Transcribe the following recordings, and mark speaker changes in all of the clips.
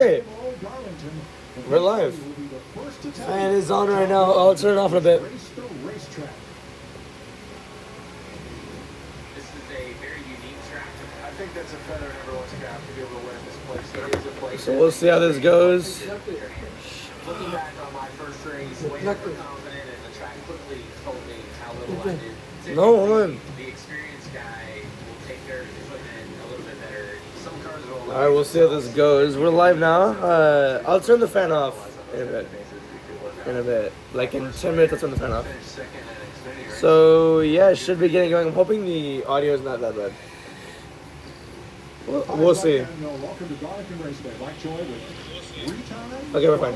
Speaker 1: Hey, we're live. Fan is on right now. I'll turn it off in a bit.
Speaker 2: This is a very unique track. I think that's a feather in everyone's cap to be able to win this place. It is a place.
Speaker 1: So we'll see how this goes.
Speaker 2: Looking back on my first race, way more confident, and the track quickly told me how little I did.
Speaker 1: No one.
Speaker 2: The experienced guy will take care of his equipment a little bit better. Some cars will.
Speaker 1: All right, we'll see how this goes. We're live now. I'll turn the fan off in a bit. Like in 10 minutes, I'll turn the fan off. So yeah, it should be getting going. I'm hoping the audio is not that bad. We'll see. Okay, we're fine.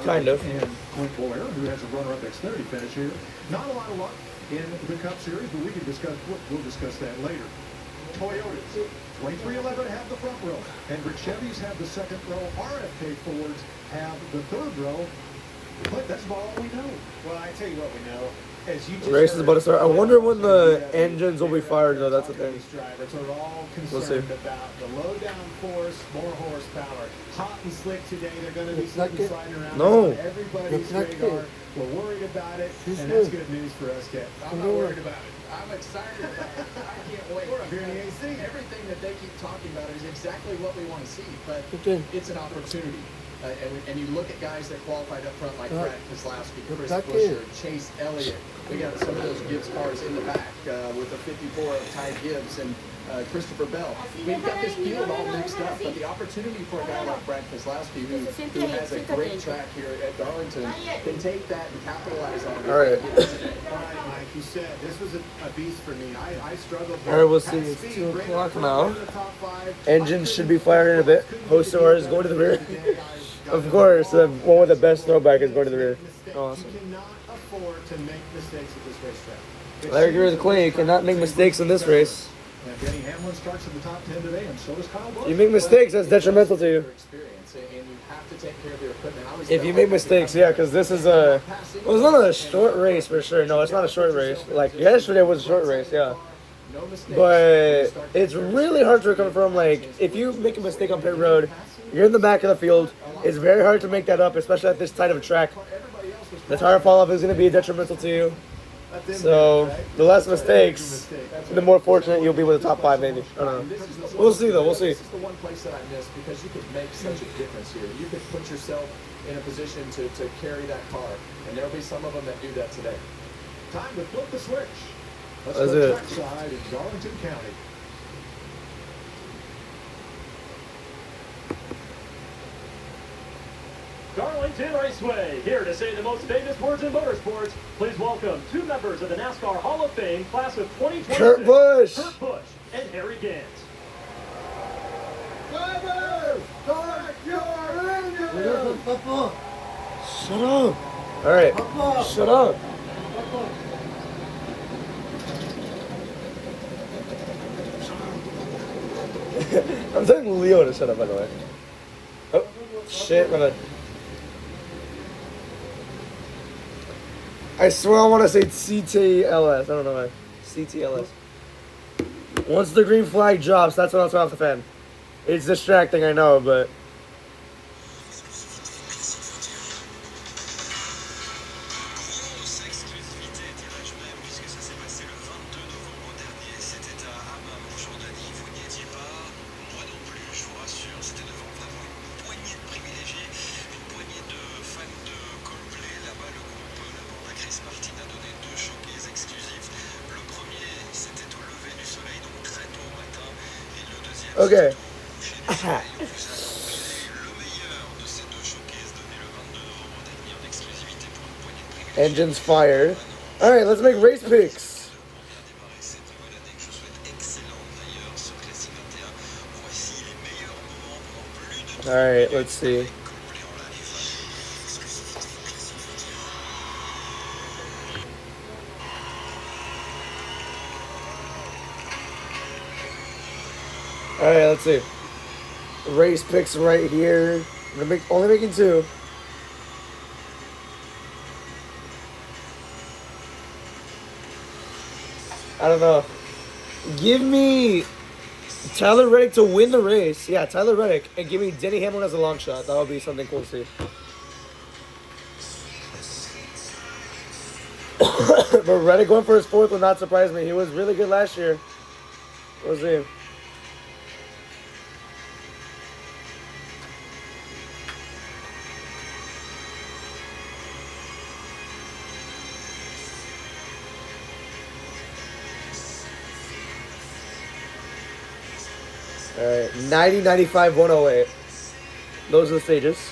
Speaker 1: Kind of.
Speaker 3: And Clint Boyer, who has a runner-up Xfinity finish here. Not a lot of luck in the Cup Series, but we can discuss. We'll discuss that later. Toyotas, 2311 have the front row. Hendrick Chevys have the second row. RFK Fords have the third row. But that's about all we know.
Speaker 2: Well, I tell you what we know. As you
Speaker 1: The race is about to start. I wonder when the engines will be fired, though. That's the thing.
Speaker 2: Drivers are all
Speaker 1: We'll see.
Speaker 2: concerned about the low downforce, more horsepower. Hot and slick today. They're going to be sliding around.
Speaker 1: No.
Speaker 2: On everybody's radar. We're worried about it, and that's good news for us, Ken. I'm not worried about it. I'm excited about it. I can't wait. We're up here in the AC. Everything that they keep talking about is exactly what we want to see, but it's an opportunity. And you look at guys that qualified up front like Brad Keselowski, Chris Buescher, Chase Elliott. We got some of those Gibbs cars in the back with the 54 of Ty Gibbs and Christopher Bell. We've got this field all mixed up, but the opportunity for a guy like Brad Keselowski, who has a great track here at Darlington, can take that and capitalize on it.
Speaker 1: All right.
Speaker 2: Like you said, this was a beast for me. I struggled.
Speaker 1: All right, we'll see. It's 2 o'clock now. Engines should be fired in a bit. Host is going to the rear. Of course, the one with the best throwback is going to the rear. Awesome.
Speaker 2: You cannot afford to make mistakes at this racetrack.
Speaker 1: I agree with Clay. You cannot make mistakes in this race.
Speaker 3: And Denny Hamlin starts in the top 10 today, and so does Kyle Busch.
Speaker 1: You make mistakes, that's detrimental to you. If you make mistakes, yeah, because this is a... Well, it's not a short race for sure. No, it's not a short race. Like, yesterday was a short race, yeah. But it's really hard to recover from, like, if you make a mistake on pit road, you're in the back of the field. It's very hard to make that up, especially at this tight of a track. The tire fall-off is going to be detrimental to you. So, the less mistakes, the more fortunate you'll be with the top 5, maybe. I don't know. We'll see, though. We'll see.
Speaker 2: This is the one place that I missed because you could make such a difference here. You could put yourself in a position to carry that car, and there'll be some of them that do that today.
Speaker 3: Time to flip the switch. Let's
Speaker 1: That's
Speaker 3: go
Speaker 1: it.
Speaker 3: trackside in Darlington County.
Speaker 4: Darlington Raceway, here to say the most famous words in motorsports. Please welcome 2 members of the NASCAR Hall of Fame, class of 2026.
Speaker 1: Kurt Busch.
Speaker 4: Kurt Busch and Harry Gant.
Speaker 1: Shut up. All right. Shut up. I'm telling Leo to shut up, by the way. Oh, shit, my bad. I swear I want to say CTLS. I don't know why. CTLS. Once the green flag drops, that's when I'll turn off the fan. It's distracting, I know, but... Okay. Engines fired. Alright, let's make race picks. Alright, let's see. Alright, let's see. Race picks right here. I'm only making 2. I don't know. Give me Tyler Reddick to win the race. Yeah, Tyler Reddick. And give me Denny Hamlin as a long shot. That would be something cool to see. But Reddick going for his 4th would not surprise me. He was really good last year. We'll see. Alright, 90, 95, 108. Those are the stages.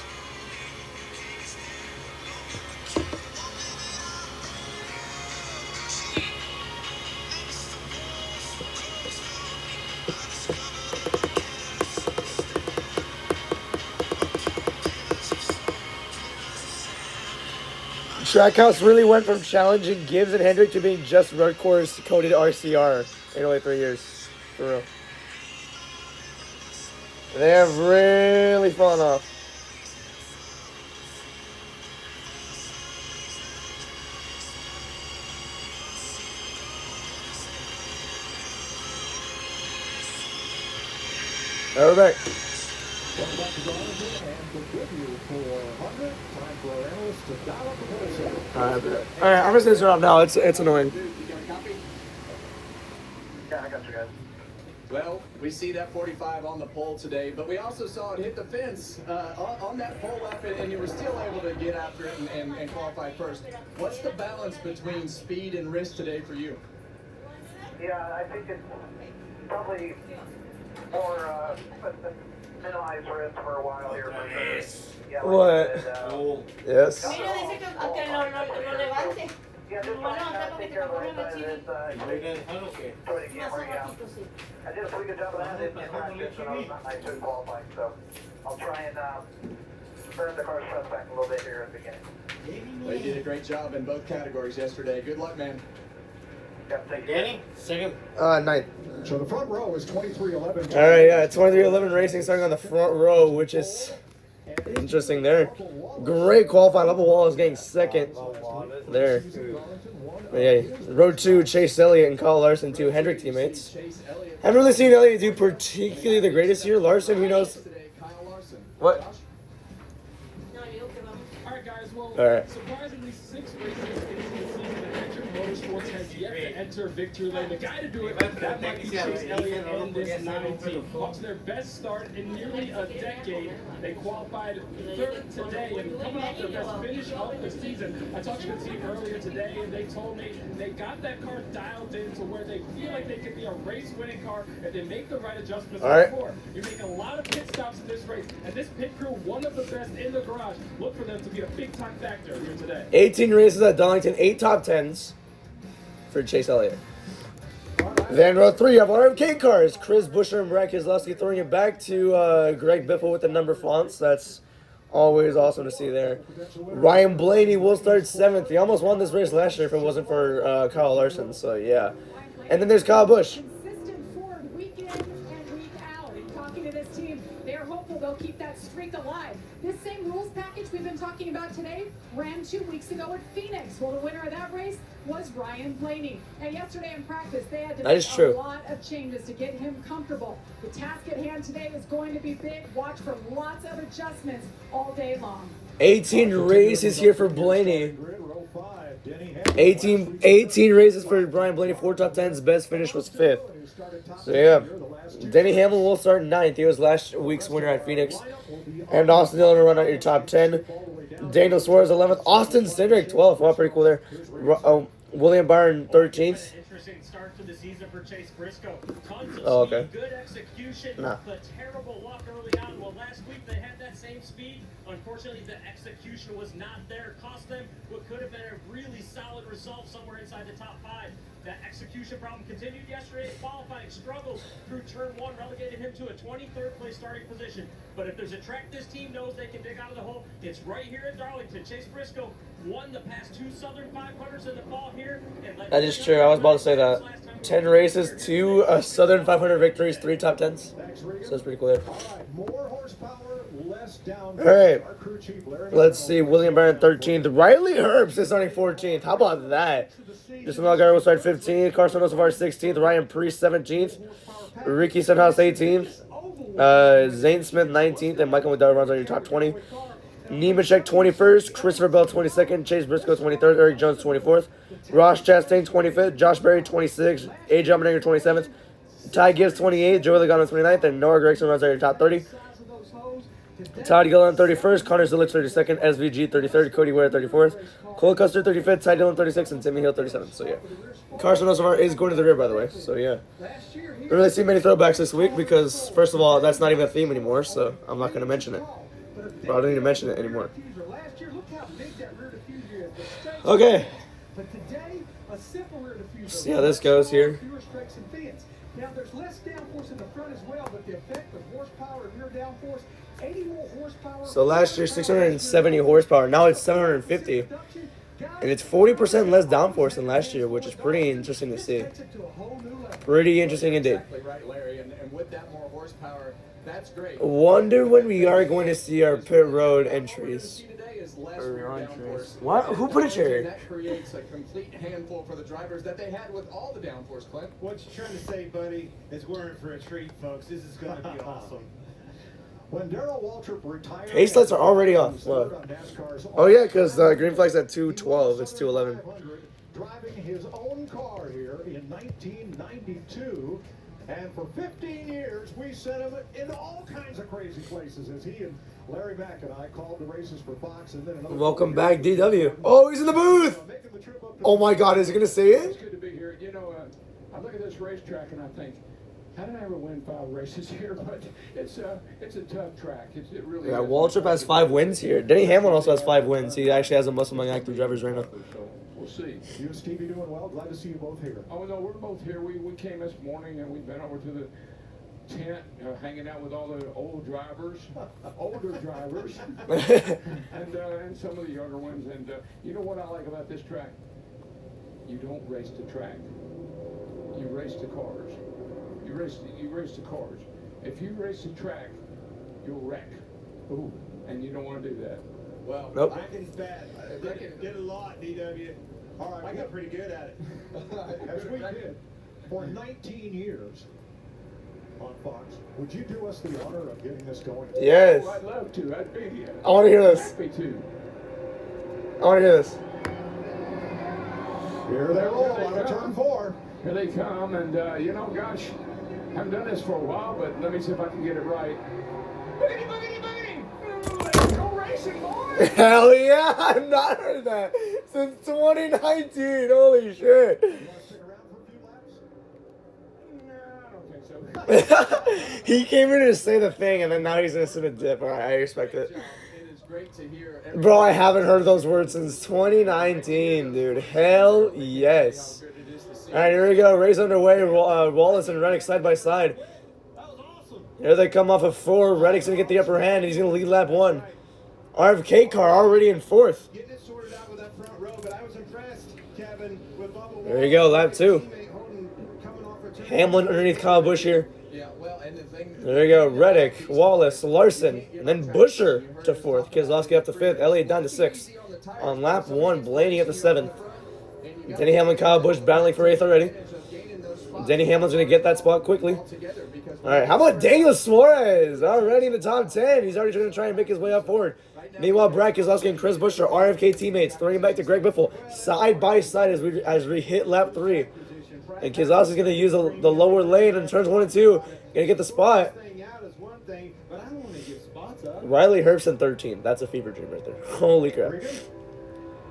Speaker 1: Trackhouse really went from challenging Gibbs and Hendrick to being just road course coded RCR in only 3 years. For real. They have really fallen off. All right, we're back.
Speaker 3: Welcome back to Darlington and the preview for 100. Time for our analysts to dial up the pulse.
Speaker 1: All right, I'm just gonna turn off now. It's annoying.
Speaker 2: Yeah, I got you guys. Well, we see that 45 on the pole today, but we also saw it hit the fence on that pole lap, and you were still able to get after it and qualify first. What's the balance between speed and risk today for you?
Speaker 5: Yeah, I think it's probably more minimized risk for a while here. Yeah,
Speaker 1: What? Yes.
Speaker 5: Yeah, just trying to take care of the right side of this side. Try to get where you go. I did a pretty good job of that in practice, and I was not nice in qualifying, so I'll try and burn the car's front back a little bit here at the beginning.
Speaker 2: Well, you did a great job in both categories yesterday. Good luck, man.
Speaker 5: Yeah, thank you.
Speaker 6: Danny, second.
Speaker 1: 9th.
Speaker 3: So the front row is 2311.
Speaker 1: All right, yeah, 2311 racing starting on the front row, which is interesting there. Great qualifying. Level Wall is getting 2nd there. But yeah, row 2, Chase Elliott and Kyle Larson, 2 Hendrick teammates. Haven't really seen Elliott do particularly the greatest here. Larson, who knows? What?
Speaker 7: All right, guys. Well,
Speaker 1: All right.
Speaker 7: surprisingly, 6 races into the season, Adventure Motorsports has yet to enter victory lane. The guy to do it, that might be Chase Elliott and this 9 team. Off to their best start in nearly a decade. They qualified 3rd today and coming off their best finish of the season. I talked to the team earlier today, and they told me they got that car dialed in to where they feel like they could be a race-winning car if they make the right adjustments.
Speaker 1: All right.
Speaker 7: You're making a lot of pit stops in this race, and this pit crew, one of the best in the garage. Look for them to be a big-time factor here today.
Speaker 1: 18 races at Darlington, 8 top 10s for Chase Elliott. Then row 3, you have RMK cars. Chris Buescher and Brad Keselowski throwing it back to Greg Biffle with the number fonts. That's always awesome to see there. Ryan Blaney will start 7th. He almost won this race last year if it wasn't for Kyle Larson. So, yeah. And then there's Kyle Busch.
Speaker 8: Consistent forward week in and week out. And talking to this team, they're hopeful they'll keep that streak alive. This same rules package we've been talking about today ran 2 weeks ago at Phoenix. Well, the winner of that race was Ryan Blaney. And yesterday in practice, they had to
Speaker 1: That is
Speaker 8: make
Speaker 1: true.
Speaker 8: a lot of changes to get him comfortable. The task at hand today is going to be big. Watch for lots of adjustments all day long.
Speaker 1: 18 races here for Blaney. 18 races for Brian Blaney, 4 top 10s. Best finish was 5th. So, yeah. Denny Hamlin will start 9th. He was last week's winner at Phoenix. And Austin Dillon will run out your top 10. Daniel Suarez 11th. Austin Cindric 12th. Wow, pretty cool there. William Byron 13th.
Speaker 4: Interesting start to the season for Chase Briscoe. Tons of
Speaker 1: Oh, okay.
Speaker 4: speed, good execution,
Speaker 1: Nah.
Speaker 4: but terrible luck early on. Well, last week they had that same speed. Unfortunately, the execution was not there. Cost them what could have been a really solid result somewhere inside the top 5. That execution problem continued yesterday. Qualifying struggles through turn 1 relegated him to a 23rd place starting position. But if there's a track this team knows they can dig out of the hole, it's right here at Darlington. Chase Briscoe won the past 2 Southern 500s in the fall here. And
Speaker 1: That is true. I was about to say that. 10 races, 2 Southern 500 victories, 3 top 10s. So that's pretty cool there.
Speaker 3: More horsepower, less down.
Speaker 1: All right.
Speaker 3: Our crew chief, Larry
Speaker 1: Let's see. William Byron 13th. Riley Herbst is starting 14th. How about that? Justin Allgaier will start 15th. Carson Osavar 16th. Ryan Priest 17th. Ricky Stenhouse 18th. Zane Smith 19th, and Michael McDowell runs on your top 20. Nemechek 21st, Christopher Bell 22nd, Chase Briscoe 23rd, Eric Jones 24th, Ross Chastain 25th, Josh Berry 26th, AJ Allmendinger 27th, Ty Gibbs 28th, Joey Logano 29th, and Noah Gragson runs on your top 30. Todd Gilliland 31st, Connor Zilic 32nd, SVG 33rd, Cody Ware 34th, Cole Custer 35th, Ty Dillon 36th, and Timmy Hill 37th. So yeah, Carson Osmar is going to the rear, by the way. So yeah, don't really see many throwbacks this week because first of all, that's not even a theme anymore. So I'm not going to mention it. But I don't need to mention it anymore. Okay. See how this goes here.
Speaker 3: Now, there's less downforce in the front as well, but the effect of horsepower and rear downforce, 80 more horsepower.
Speaker 1: So last year, 670 horsepower. Now it's 750. And it's 40% less downforce than last year, which is pretty interesting to see. Pretty interesting indeed.
Speaker 2: Exactly right, Larry. And with that more horsepower, that's great.
Speaker 1: Wonder when we are going to see our pit road entries. What? Who put a chair?
Speaker 2: That creates a complete handful for the drivers that they had with all the downforce, Clint.
Speaker 6: What you trying to say, buddy, is we're in for a treat, folks. This is going to be awesome.
Speaker 3: When Darrell Waltrip retired,
Speaker 1: Pace lights are already off. What? Oh yeah, because the green flag's at 2:12. It's 2:11.
Speaker 3: Driving his own car here in 1992. And for 15 years, we sent him in all kinds of crazy places as he and Larry Mack and I called the races for Fox. And then another
Speaker 1: Welcome back, DW. Oh, he's in the booth. Oh my God, is he gonna say
Speaker 7: It's
Speaker 1: it?
Speaker 7: good to be here. You know, I look at this racetrack and I think, how did I ever win 5 races here? But it's a tough track. It really
Speaker 1: Yeah,
Speaker 7: is.
Speaker 1: Waltrip has 5 wins here. Denny Hamlin also has 5 wins. He actually has the most among active drivers right now.
Speaker 7: So we'll see.
Speaker 3: You and Stevie doing well. Glad to see you both here.
Speaker 7: Oh no, we're both here. We came this morning and we've been over to the tent, hanging out with all the old drivers, older drivers, and some of the younger ones. And you know what I like about this track? You don't race the track. You race the cars. You race the cars. If you race the track, you'll wreck. Ooh, and you don't want to do that.
Speaker 6: Well,
Speaker 1: Nope.
Speaker 6: Reckons bad. Did a lot, DW.
Speaker 3: All right,
Speaker 6: I got pretty good at it.
Speaker 3: as we did for 19 years on Fox, would you do us the honor of getting this going?
Speaker 1: Yes.
Speaker 7: Oh, I'd love to. I'd be
Speaker 1: I want to hear this.
Speaker 7: happy to.
Speaker 1: I want to hear this.
Speaker 3: Here they roll on a turn 4.
Speaker 7: Here they come, and you know, gosh, I haven't done this for a while, but let me see if I can get it right. Boogity, boogity, boogity! Ooh, let's go racing, boys!
Speaker 1: Hell yeah! I've not heard that since 2019. Holy shit!
Speaker 3: You want to stick around for a few laps?
Speaker 7: No, I don't think so.
Speaker 1: He came here to say the thing, and then now he's gonna sit a dip. I respect it.
Speaker 2: It is great to hear.
Speaker 1: Bro, I haven't heard those words since 2019, dude. Hell yes. Alright, here we go. Race underway. Wallace and Reddick side by side. Here they come off of 4. Reddick's going to get the upper hand, and he's going to lead lap 1. RFK car already in 4th.
Speaker 6: Getting it sorted out with that front row, but I was impressed, Kevin, with Bubba.
Speaker 1: There you go, lap 2.
Speaker 6: Coming off return.
Speaker 1: Hamlin underneath Kyle Busch here.
Speaker 2: Yeah, well, and the thing.
Speaker 1: There you go. Reddick, Wallace, Larson, and then Buscher to 4th. Keselowski up to 5th. Elliott down to 6th. On lap 1, Blaney up to 7th. Denny Hamlin, Kyle Busch battling for 8th already. Denny Hamlin's going to get that spot quickly. All right, how about Daniel Suarez? Already in the top 10. He's already going to try and make his way up forward. Meanwhile, Brad Keselowski and Chris Buescher, RFK teammates, throwing back to Greg Biffle, side by side as we hit lap 3. And Keselowski's going to use the lower lane in turns 1 and 2. Going to get the spot. Riley Herbst 13. That's a fever dream right there. Holy crap.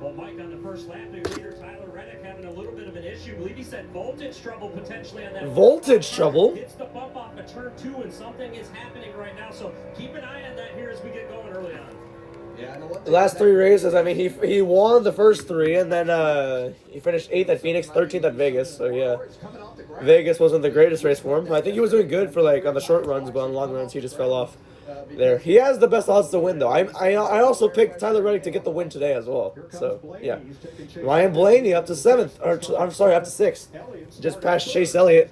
Speaker 4: Well, Mike, on the first lap, the leader Tyler Reddick having a little bit of an issue. I believe he said voltage trouble potentially on that.
Speaker 1: Voltage trouble?
Speaker 4: It's the bump off of turn 2, and something is happening right now. So keep an eye on that here as we get going early on.
Speaker 2: Yeah, and
Speaker 1: The last 3 races, I mean, he won the first 3, and then he finished 8th at Phoenix, 13th at Vegas. So yeah, Vegas wasn't the greatest race for him. I think he was doing good for like on the short runs, but on long runs he just fell off. There, he has the best odds to win though. I also picked Tyler Reddick to get the win today as well. So yeah, Ryan Blaney up to 7th, or I'm sorry, up to 6th, just past Chase Elliott.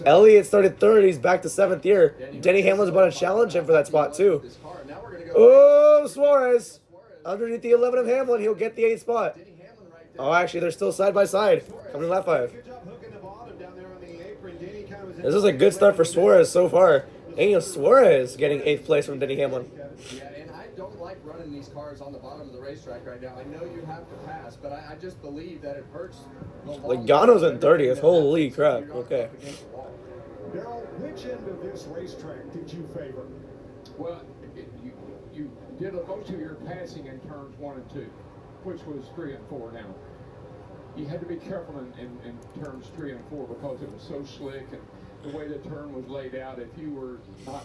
Speaker 1: Elliott started 3rd. He's back to 7th here. Denny Hamlin's about to challenge him for that spot too. Oh, Suarez underneath the 11 of Hamlin. He'll get the 8th spot. Oh, actually, they're still side by side. Coming to lap 5.
Speaker 6: Good job hooking the bottom down there on the apron. Denny kind of was
Speaker 1: This is a good start for Suarez so far. Daniel Suarez getting 8th place from Denny Hamlin.
Speaker 2: Yeah, and I don't like running these cars on the bottom of the racetrack right now. I know you have to pass, but I just believe that it hurts.
Speaker 1: Logano's in 30th. Holy crap. Okay.
Speaker 3: Daryl, which end of this racetrack did you favor?
Speaker 9: Well, you did most of your passing in turns 1 and 2, which was 3 and 4 now. You had to be careful in turns 3 and 4 because it was so slick and the way the turn was laid out. If you were not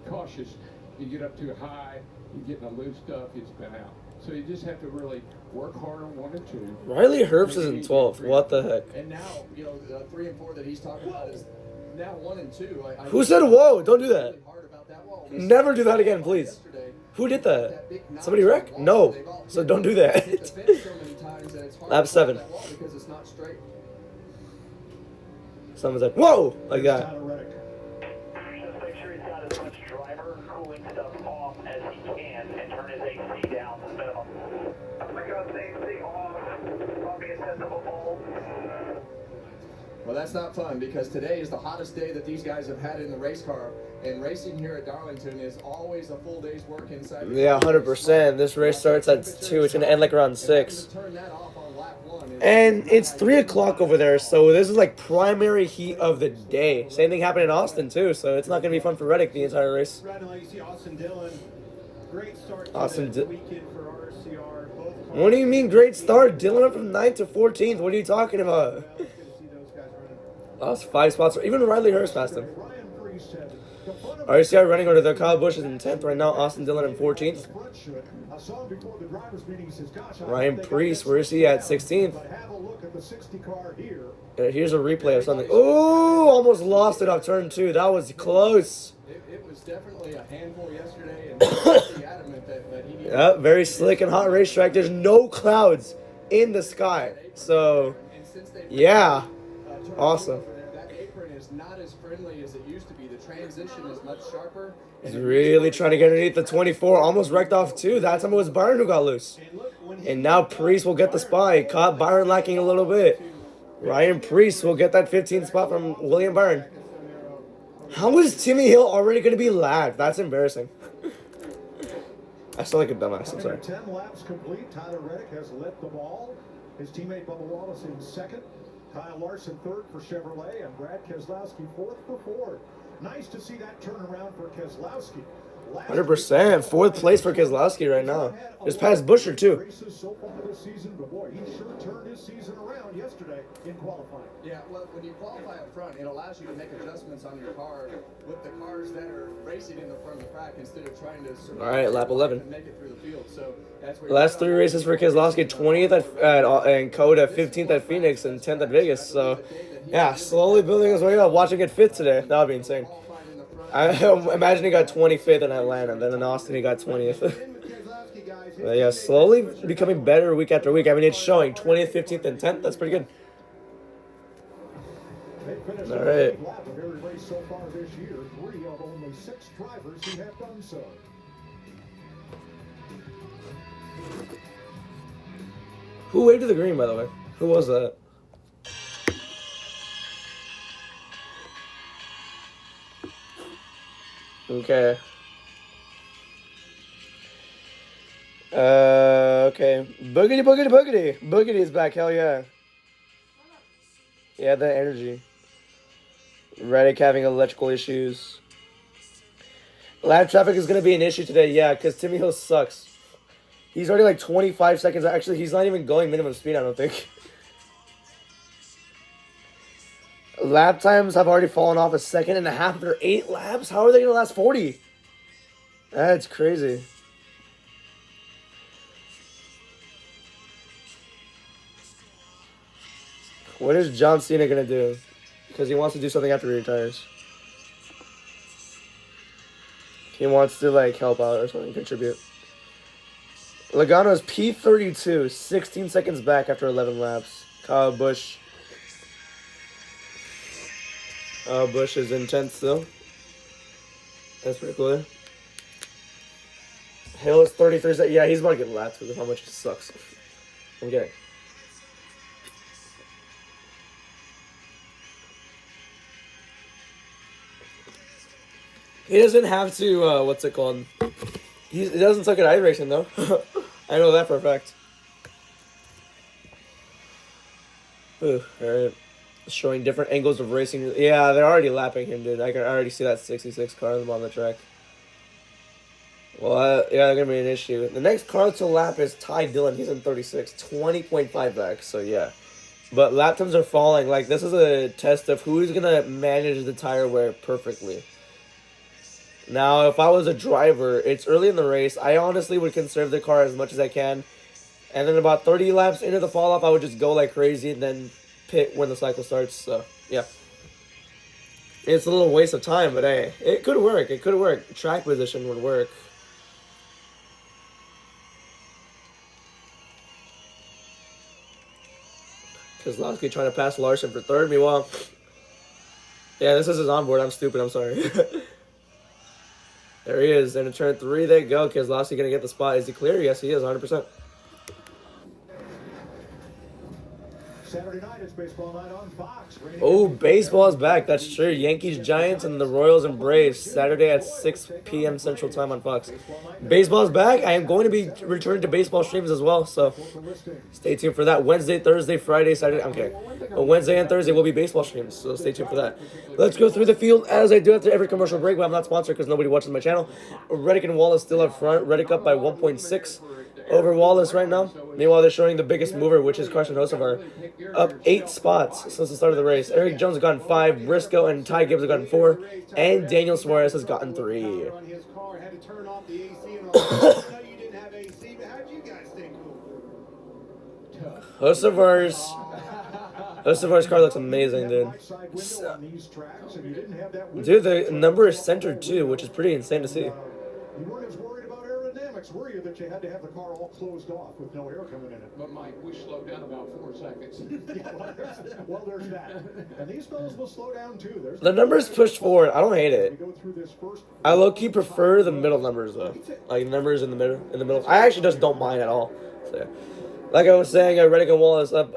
Speaker 9: cautious, you get up too high, you get in the loose stuff, you spin out. So you just have to really work hard on 1 and 2.
Speaker 1: Riley Herbst is in 12th. What the heck?
Speaker 2: And now, 3 and 4 that he's talking about is now 1 and 2.
Speaker 1: Who said whoa? Don't do that. Never do that again, please. Who did that? Somebody wreck? No. So don't do that. Lap 7. Someone said, whoa! Like that.
Speaker 5: Just make sure he's got as much driver cooling stuff off as he can and turn his AC down to minimum. Because AC off, probably a sensible bulb.
Speaker 2: Well, that's not fun because today is the hottest day that these guys have had in the race car. And racing here at Darlington is always a full day's work inside.
Speaker 1: Yeah, 100%. This race starts at 2. It's going to end like around 6. And it's 3 o'clock over there, so this is like primary heat of the day. Same thing happened in Austin, too, so it's not going to be fun for Reddick the entire race.
Speaker 6: Austin Dillon, great start to
Speaker 1: Austin
Speaker 6: the weekend for RCR.
Speaker 1: What do you mean great start? Dillon up from 9th to 14th. What are you talking about? Lost 5 spots. Even Riley Herbst passed him. RCR running under the Kyle Busch is in 10th right now. Austin Dillon in 14th. Ryan Preece, where is he at? 16th. Here's a replay of something. Oh, almost lost it off turn 2. That was close.
Speaker 2: It was definitely a handful yesterday, and he's adamant that he needed.
Speaker 1: Yeah, very slick and hot racetrack. There's no clouds in the sky. So, yeah, awesome.
Speaker 2: That apron is not as friendly as it used to be. The transition is much sharper.
Speaker 1: He's really trying to get underneath the 24. Almost wrecked off 2. That time it was Byron who got loose. And now Preece will get the spot. He caught Byron lacking a little bit. Ryan Preece will get that 15th spot from William Byron. How is Timmy Hill already going to be lagged? That's embarrassing. I sound like a dumbass. I'm sorry.
Speaker 3: 10 laps complete. Tyler Reddick has led the ball. His teammate Bubba Wallace in 2nd. Kyle Larson 3rd for Chevrolet. And Brad Keselowski 4th for Ford. Nice to see that turnaround for Keselowski.
Speaker 1: 100%. 4th place for Keselowski right now. Just past Busher, too.
Speaker 3: So far this season, but boy, he sure turned his season around yesterday in qualifying.
Speaker 2: Yeah, well, when you qualify up front, it allows you to make adjustments on your car with the cars that are racing in the front of the track instead of trying to survive.
Speaker 1: All right, lap 11.
Speaker 2: And make it through the field. So that's where
Speaker 1: Last 3 races for Keselowski, 20th at Coda, 15th at Phoenix, and 10th at Vegas. So, yeah, slowly building his way up. Watching it 5th today. That would be insane. I imagine he got 25th in Atlanta, and then in Austin he got 20th. But yeah, slowly becoming better week after week. I mean, it's showing 20th, 15th, and 10th. That's pretty good. All right.
Speaker 3: So far this year, 3 of only 6 drivers who have done so.
Speaker 1: Who waved to the green, by the way? Who was that? Okay. Okay. Boogity, boogity, boogity. Boogity is back. Hell yeah. Yeah, the energy. Reddick having electrical issues. Lap traffic is going to be an issue today. Yeah, because Timmy Hill sucks. He's already like 25 seconds. Actually, he's not even going minimum speed, I don't think. Lap times have already fallen off 1.5 seconds after 8 laps. How are they going to last 40? That's crazy. What is John Cena going to do? Because he wants to do something after he retires. He wants to, like, help out or something, contribute. Logano is P32, 16 seconds back after 11 laps. Kyle Busch. Busch is in 10th still. That's pretty cool there. Hill is 33. Yeah, he's about to get lapped because of how much he sucks. I'm kidding. He doesn't have to, what's it called? He doesn't suck at iRacing, though. I know that for a fact. Ooh, alright. Showing different angles of racing. Yeah, they're already lapping him, dude. I can already see that 66 car on the track. Well, yeah, that's going to be an issue. The next car to lap is Ty Dillon. He's in 36. 20.5 back, so yeah. But lap times are falling. Like, this is a test of who's going to manage the tire wear perfectly. Now, if I was a driver, it's early in the race. I honestly would conserve the car as much as I can. And then about 30 laps into the fall-off, I would just go like crazy and then pit when the cycle starts. So, yeah. It's a little waste of time, but hey, it could work. It could work. Track position would work. Kozlowski trying to pass Larson for third. Meanwhile, yeah, this is his onboard. I'm stupid. I'm sorry. There he is. And in turn 3, they go. Kozlowski going to get the spot. Is he clear? Yes, he is. 100%.
Speaker 3: Saturday night, it's baseball night on Fox.
Speaker 1: Oh, baseball's back. That's true. Yankees, Giants, and the Royals and Braves. Saturday at 6 p.m. Central Time on Fox. Baseball's back. I am going to be returning to baseball streams as well, so stay tuned for that. Wednesday, Thursday, Friday, Saturday. I'm kidding. Wednesday and Thursday will be baseball streams, so stay tuned for that. Let's go through the field as I do after every commercial break, but I'm not sponsored because nobody watches my channel. Reddick and Wallace still up front. Reddick up by 1.6. Over Wallace right now. Meanwhile, they're showing the biggest mover, which is Carson Hocevar, up 8 spots since the start of the race. Eric Jones has gotten 5, Briscoe and Ty Gibbs have gotten 4, and Daniel Suarez has gotten 3. Hocevar's car looks amazing, dude. Dude, the number is centered too, which is pretty insane to see.
Speaker 3: You weren't as worried about aerodynamics, were you, that you had to have the car all closed off with no air coming in it?
Speaker 9: But Mike, we slowed down about 4 seconds.
Speaker 3: Well, there's that. And these fellas will slow down too.
Speaker 1: The numbers pushed forward. I don't hate it. I low-key prefer the middle numbers though. Like numbers in the middle. I actually just don't mind at all. So, yeah. Like I was saying, Reddick and Wallace up.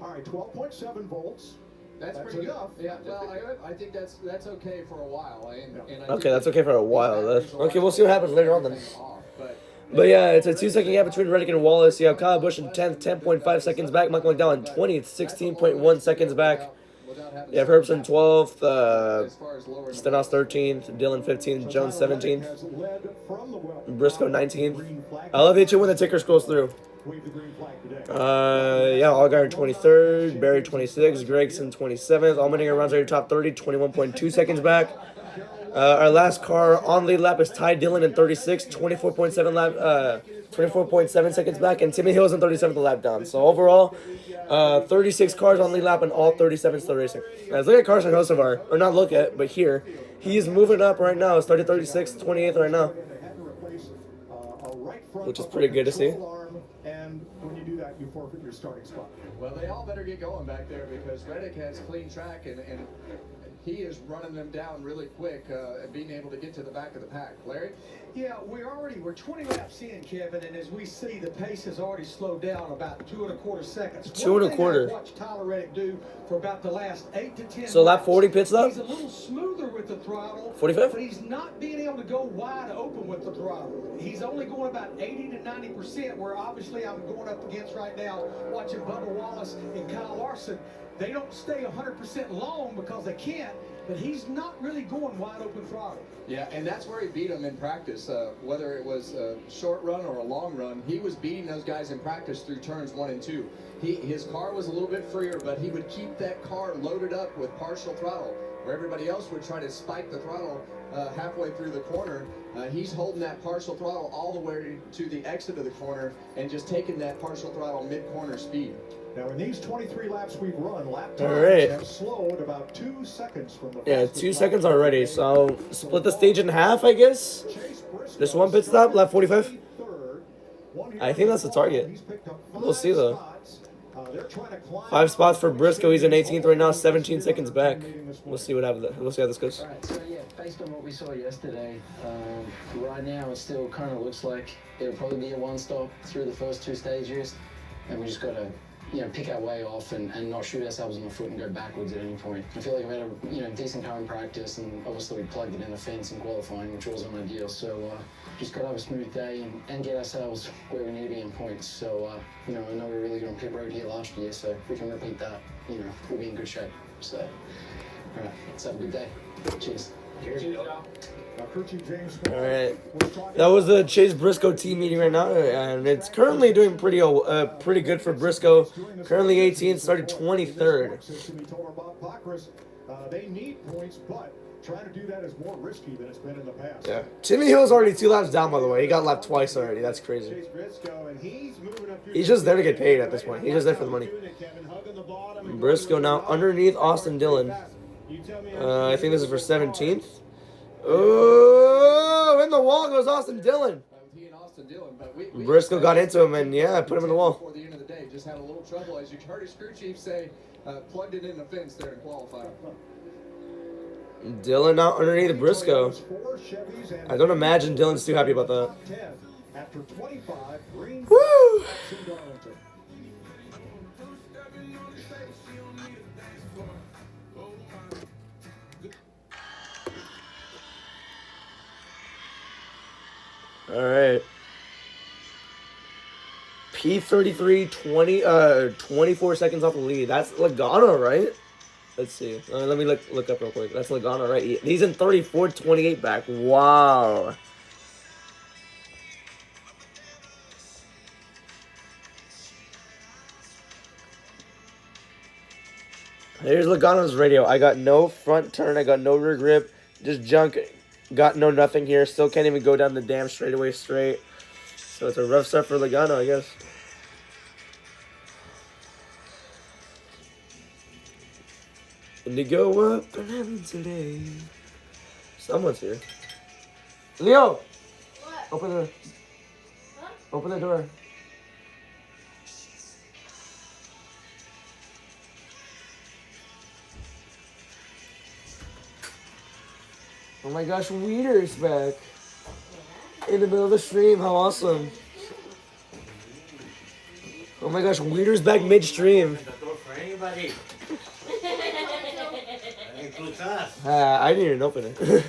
Speaker 3: All right, 12.7 volts.
Speaker 2: That's pretty
Speaker 3: enough.
Speaker 2: Good. Yeah, well, I think that's okay for a while. And
Speaker 1: Okay, that's okay for a while. Okay, we'll see what happens later on then. But yeah, it's a 2-second gap between Reddick and Wallace. You have Kyle Busch in 10th, 10.5 seconds back. Michael McDowell in 20th, 16.1 seconds back. You have Herbst 12th, Stenhouse 13th, Dillon 15th, Jones 17th, Briscoe 19th. I love it when the ticker scrolls through. Yeah, Allgaier 23rd, Barry 26th, Gregson 27th. Allmendinger runs out your top 30, 21.2 seconds back. Our last car on lead lap is Ty Dillon in 36, 24.7 lap, 24.7 seconds back, and Timmy Hill's in 37th lap down. So overall, 36 cars on lead lap and all 37 still racing. Let's look at Carson Hocevar, or not look at, but here he's moving up right now. Started 36th, 28th right now, which is pretty good to see.
Speaker 3: And when you do that, you forfeit your starting spot.
Speaker 2: Well, they all better get going back there because Reddick has clean track and he is running them down really quick, being able to get to the back of the pack. Larry?
Speaker 6: Yeah, we're 20 laps in, Kevin, and as we see, the pace has already slowed down about 2 1/4 seconds.
Speaker 1: 2 1/4.
Speaker 6: I've watched Tyler Reddick do for about the last 8 to 10
Speaker 1: So lap
Speaker 6: laps.
Speaker 1: 40 pit stop?
Speaker 6: He's a little smoother with the throttle.
Speaker 1: 45?
Speaker 6: But he's not being able to go wide open with the throttle. He's only going about 80 to 90%, where obviously I'm going up against right now, watching Bubba Wallace and Kyle Larson. They don't stay 100% long because they can't, but he's not really going wide open throttle.
Speaker 2: Yeah, and that's where he beat them in practice. Whether it was a short run or a long run, he was beating those guys in practice through turns 1 and 2. His car was a little bit freer, but he would keep that car loaded up with partial throttle, where everybody else would try to spike the throttle halfway through the corner. He's holding that partial throttle all the way to the exit of the corner and just taking that partial throttle mid-corner speed.
Speaker 3: Now, in these 23 laps we've run, lap times have slowed about 2 seconds from the
Speaker 1: Yeah, 2 seconds already. So split the stage in half, I guess. Just one pit stop, lap 45. I think that's the target. We'll see though. 5 spots for Briscoe. He's in 18th right now, 17 seconds back. We'll see what happens. We'll see how this goes.
Speaker 10: All right, so yeah, based on what we saw yesterday, right now it still kind of looks like it'll probably be a one-stop through the first 2 stages, and we just got to, pick our way off and not shoot ourselves in the foot and go backwards at any point. I feel like we had a decent car in practice, and obviously we plugged it in the fence in qualifying, which wasn't ideal. So just got to have a smooth day and get ourselves where we need to be in points. So I know we're really good on pit road here last year, so if we can repeat that, we'll be in good shape. So all right, let's have a good day. Cheers.
Speaker 1: All right, that was the Chase Briscoe team meeting right now, and it's currently doing pretty good for Briscoe. Currently 18th, started 23rd.
Speaker 3: They need points, but trying to do that is more risky than it's been in the past.
Speaker 1: Yeah, Timmy Hill's already 2 laps down, by the way. He got lapped twice already. That's crazy. He's just there to get paid at this point. He's just there for the money. Briscoe now underneath Austin Dillon. I think this is for 17th. Oh, in the wall goes Austin Dillon. Briscoe got into him and put him in the wall.
Speaker 2: Before the end of the day, just had a little trouble, as you heard his crew chief say, plugged it in the fence there in qualifying.
Speaker 1: Dillon now underneath Briscoe. I don't imagine Dillon's too happy about that. Woo! All right. P33, 24 seconds off the lead. That's Logano, right? Let's see. Let me look up real quick. That's Logano, right? He's in 34-28 back. Wow. Here's Logano's radio. I got no front turn. I got no rear grip. Just junk. Got no nothing here. Still can't even go down the damn straightaway straight. So it's a rough start for Logano, I guess. And to go up and heaven today. Someone's here. Leo!
Speaker 11: What?
Speaker 1: Open the door.
Speaker 11: Huh?
Speaker 1: Open the door. Oh my gosh, Weeder's back. In the middle of the stream, how awesome. Oh my gosh, Weeder's back midstream. I didn't even open it. It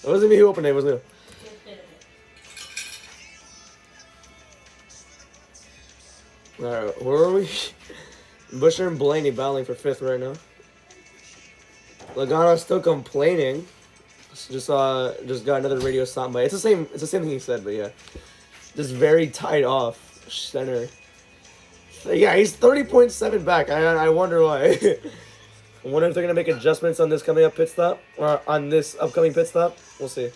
Speaker 1: wasn't me who opened it, it was Leo. Alright, where are we? Busher and Blaney battling for 5th right now. Logano's still complaining. Just got another radio soundbite. It's the same thing he said, but yeah. Just very tight off center. Yeah, he's 30.7 back. I wonder why. I wonder if they're gonna make adjustments on this coming up pit stop, or on this upcoming pit stop. We'll see.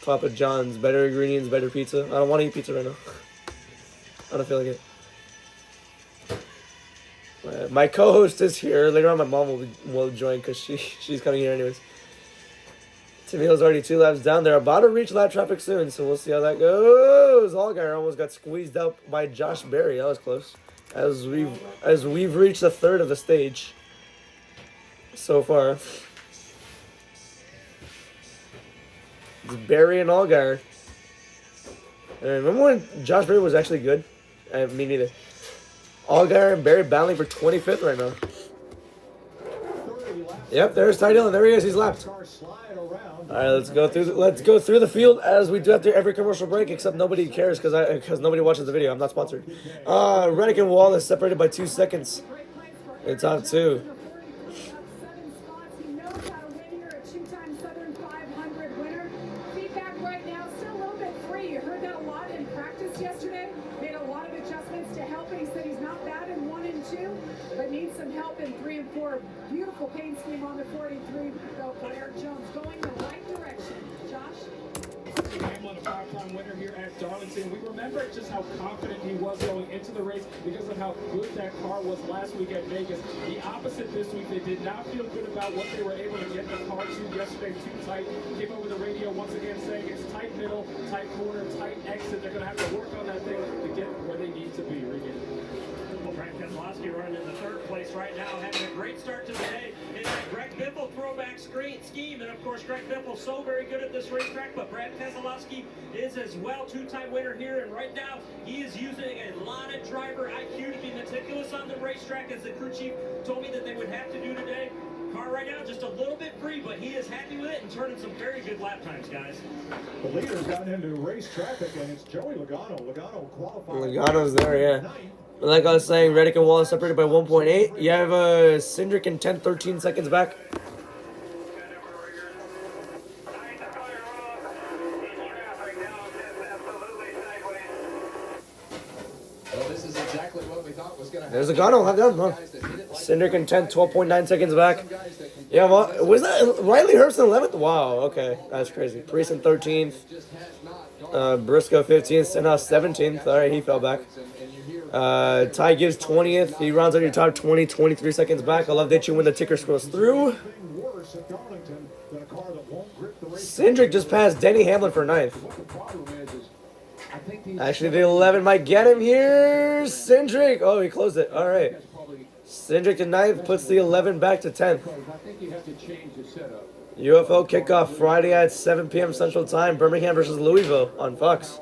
Speaker 1: Papa John's, better ingredients, better pizza. I don't want to eat pizza right now. I don't feel like it. My co-host is here. Later on, my mom will join because she's coming here anyways. Timmy Hill's already 2 laps down. They're about to reach lap traffic soon, so we'll see how that goes. Allgaier almost got squeezed out by Josh Berry. That was close. As we've reached the 3rd of the stage so far. It's Berry and Allgaier. Remember when Josh Berry was actually good? Me neither. Allgaier and Berry battling for 25th right now. Yep, there's Ty Dillon. There he is. He's lapped. All right, let's go through the field as we do after every commercial break. Except nobody cares because nobody watches the video. I'm not sponsored. Reddick and Wallace separated by 2 seconds. In top 2.
Speaker 8: Beautiful paint scheme on the 43 built by Eric Jones, going the right direction. Josh?
Speaker 7: Hamlin, a 5-time winner here at Darlington. We remember just how confident he was going into the race because of how good that car was last week at Vegas. The opposite this week. They did not feel good about what they were able to get the car to yesterday. Too tight. Came over the radio once again saying it's tight middle, tight corner, tight exit. They're going to have to work on that thing to get where they need to be. Regan.
Speaker 4: Keselowski running in the third place right now, having a great start to the day. In that Greg Biffle throwback scheme, and of course Greg Biffle's so very good at this racetrack, but Brad Keselowski is as well, two-time winner here, and right now he is using a lot of driver IQ to be meticulous on the racetrack, as the crew chief told me that they would have to do today. Car right now just a little bit free, but he is happy with it and turning some very good lap times, guys.
Speaker 3: The leader's gotten into race traffic, and it's Joey Logano. Logano qualified.
Speaker 1: Logano's there, yeah. Like I was saying, Reddick and Wallace separated by 1.8. You have Cindric in 10-13 seconds back.
Speaker 2: Well, this is exactly what we thought was going to happen.
Speaker 1: There's Logano, have done, huh? Cindric in 12.9 seconds back. Yeah, well, was that Riley Herbst in 11th? Wow, okay, that's crazy. Priest in 13th. Briscoe 15th, Stenhouse 17th. All right, he fell back. Ty Gibbs 20th. He rounds out your top 20, 23 seconds back. I love that you when the ticker scrolls through. Cindric just passed Denny Hamlin for 9th. Actually, the 11 might get him here. Cindric. Oh, he closed it. All right. Cindric to 9th puts the 11 back to 10th. UFO kickoff Friday at 7 p.m. Central Time. Birmingham versus Louisville on Fox.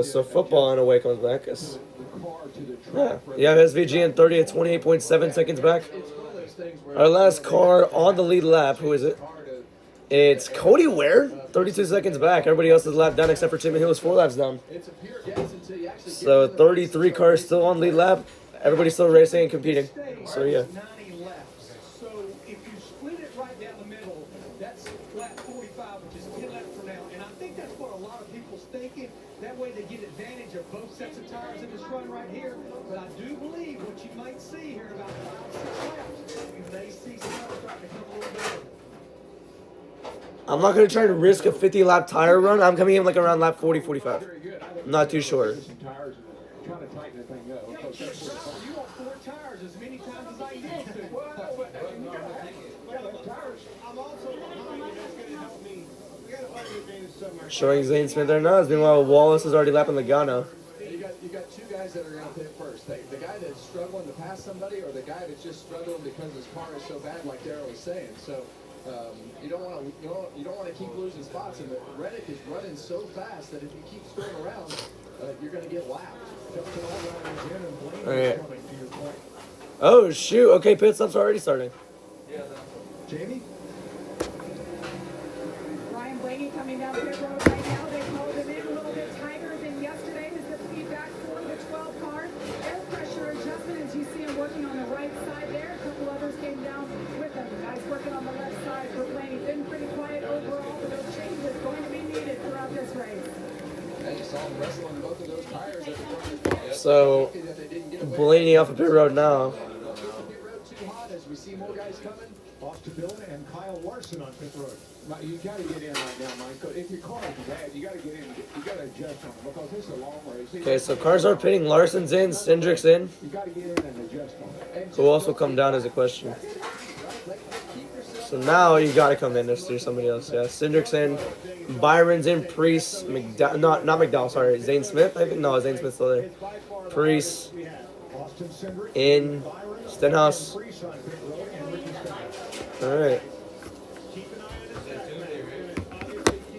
Speaker 1: So football on a way comes back. Yeah, SVG in 30 at 28.7 seconds back. Our last car on the lead lap. Who is it? It's Cody Ware, 32 seconds back. Everybody else is lap down except for Timmy Hill, is 4 laps down. So 33 cars still on lead lap. Everybody's still racing and competing. So yeah.
Speaker 6: So if you split it right down the middle, that's lap 45, which is 10 laps from now. And I think that's what a lot of people's thinking. That way they get advantage of both sets of tires in this run right here. But I do believe what you might see here in about 5-6 laps, you may see some starting to come a little bit.
Speaker 1: I'm not going to try to risk a 50-lap tire run. I'm coming in like around lap 40, 45. I'm not too sure.
Speaker 6: You want 4 tires as many times as I need to. I'm also behind you. That's going to help me. We got a buddy advantage somewhere.
Speaker 1: Showing Zane Smith there now. Meanwhile, Wallace is already lapping Logano.
Speaker 2: You got 2 guys that are going to pit first. The guy that's struggling to pass somebody, or the guy that's just struggling because his car is so bad, like Darryl was saying. So you don't want to keep losing spots. And Reddick is running so fast that if you keep screwing around, you're going to get lapped.
Speaker 1: All right. Oh shoot! Okay, pit stops are already starting.
Speaker 3: Jamie?
Speaker 8: Ryan Blaney coming down pit road right now. They called him in a little bit tighter than yesterday. Is the feedback for the 12 car. Air pressure adjustment as you see him working on the right side there. A couple others came down with him. Guys working on the left side for Blaney. Been pretty quiet overall, but those changes going to be needed throughout this race.
Speaker 1: So Blaney off of pit road now.
Speaker 2: We see more guys coming.
Speaker 3: Austin Dillon and Kyle Larson on pit road.
Speaker 9: You got to get in right now, Mike. If your car is bad, you got to get in. You got to adjust on it because this is a long race.
Speaker 1: Okay, so cars are pitting. Larson's in, Cindric's in.
Speaker 9: You got to get in and adjust on it.
Speaker 1: Who else will come down is a question. So now you got to come in. There's somebody else. Yeah, Cindric's in, Byron's in, Priest, not McDowell. Sorry, Zane Smith. I think no, Zane Smith's still there. Priest in, Stenhouse. All right.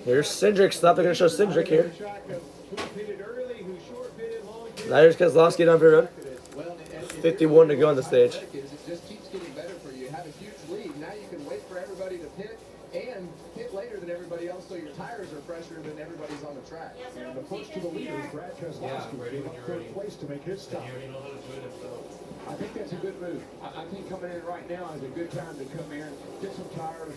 Speaker 1: Here's Cindric. Stop. They're gonna show Cindric here. Here's Keselowski down pit road. 51 to go on the stage.
Speaker 2: It just keeps getting better for you. You have a huge lead. Now you can wait for everybody to pit and pit later than everybody else, so your tires are fresher than everybody's on the track.
Speaker 3: And the first to the leader, Brad Keselowski, gave up third place to make his stop.
Speaker 9: I think that's a good move. I think coming in right now is a good time to come in, get some tires,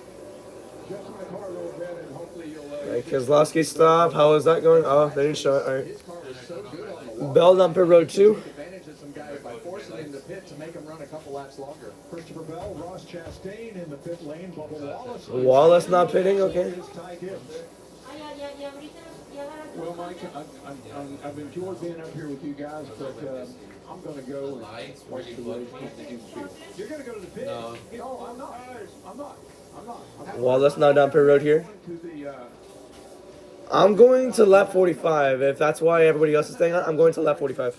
Speaker 9: adjust my car a little bit, and hopefully you'll.
Speaker 1: Keselowski stop. How is that going? Oh, they didn't show it. All right. Bell on pit road 2.
Speaker 2: Advantage of some guys by forcing him to pit to make him run a couple laps longer.
Speaker 3: Christopher Bell, Ross Chastain in the pit lane. Bubba Wallace.
Speaker 1: Wallace not pitting. Okay.
Speaker 3: Ty Gibbs.
Speaker 9: Well, Mike, I've enjoyed being up here with you guys, but I'm going to go and watch the race from the infield.
Speaker 3: You're going to go to the pit?
Speaker 9: No, I'm not. I'm not.
Speaker 1: Wallace now down pit road here. I'm going to lap 45. If that's why everybody else is staying on, I'm going to lap 45.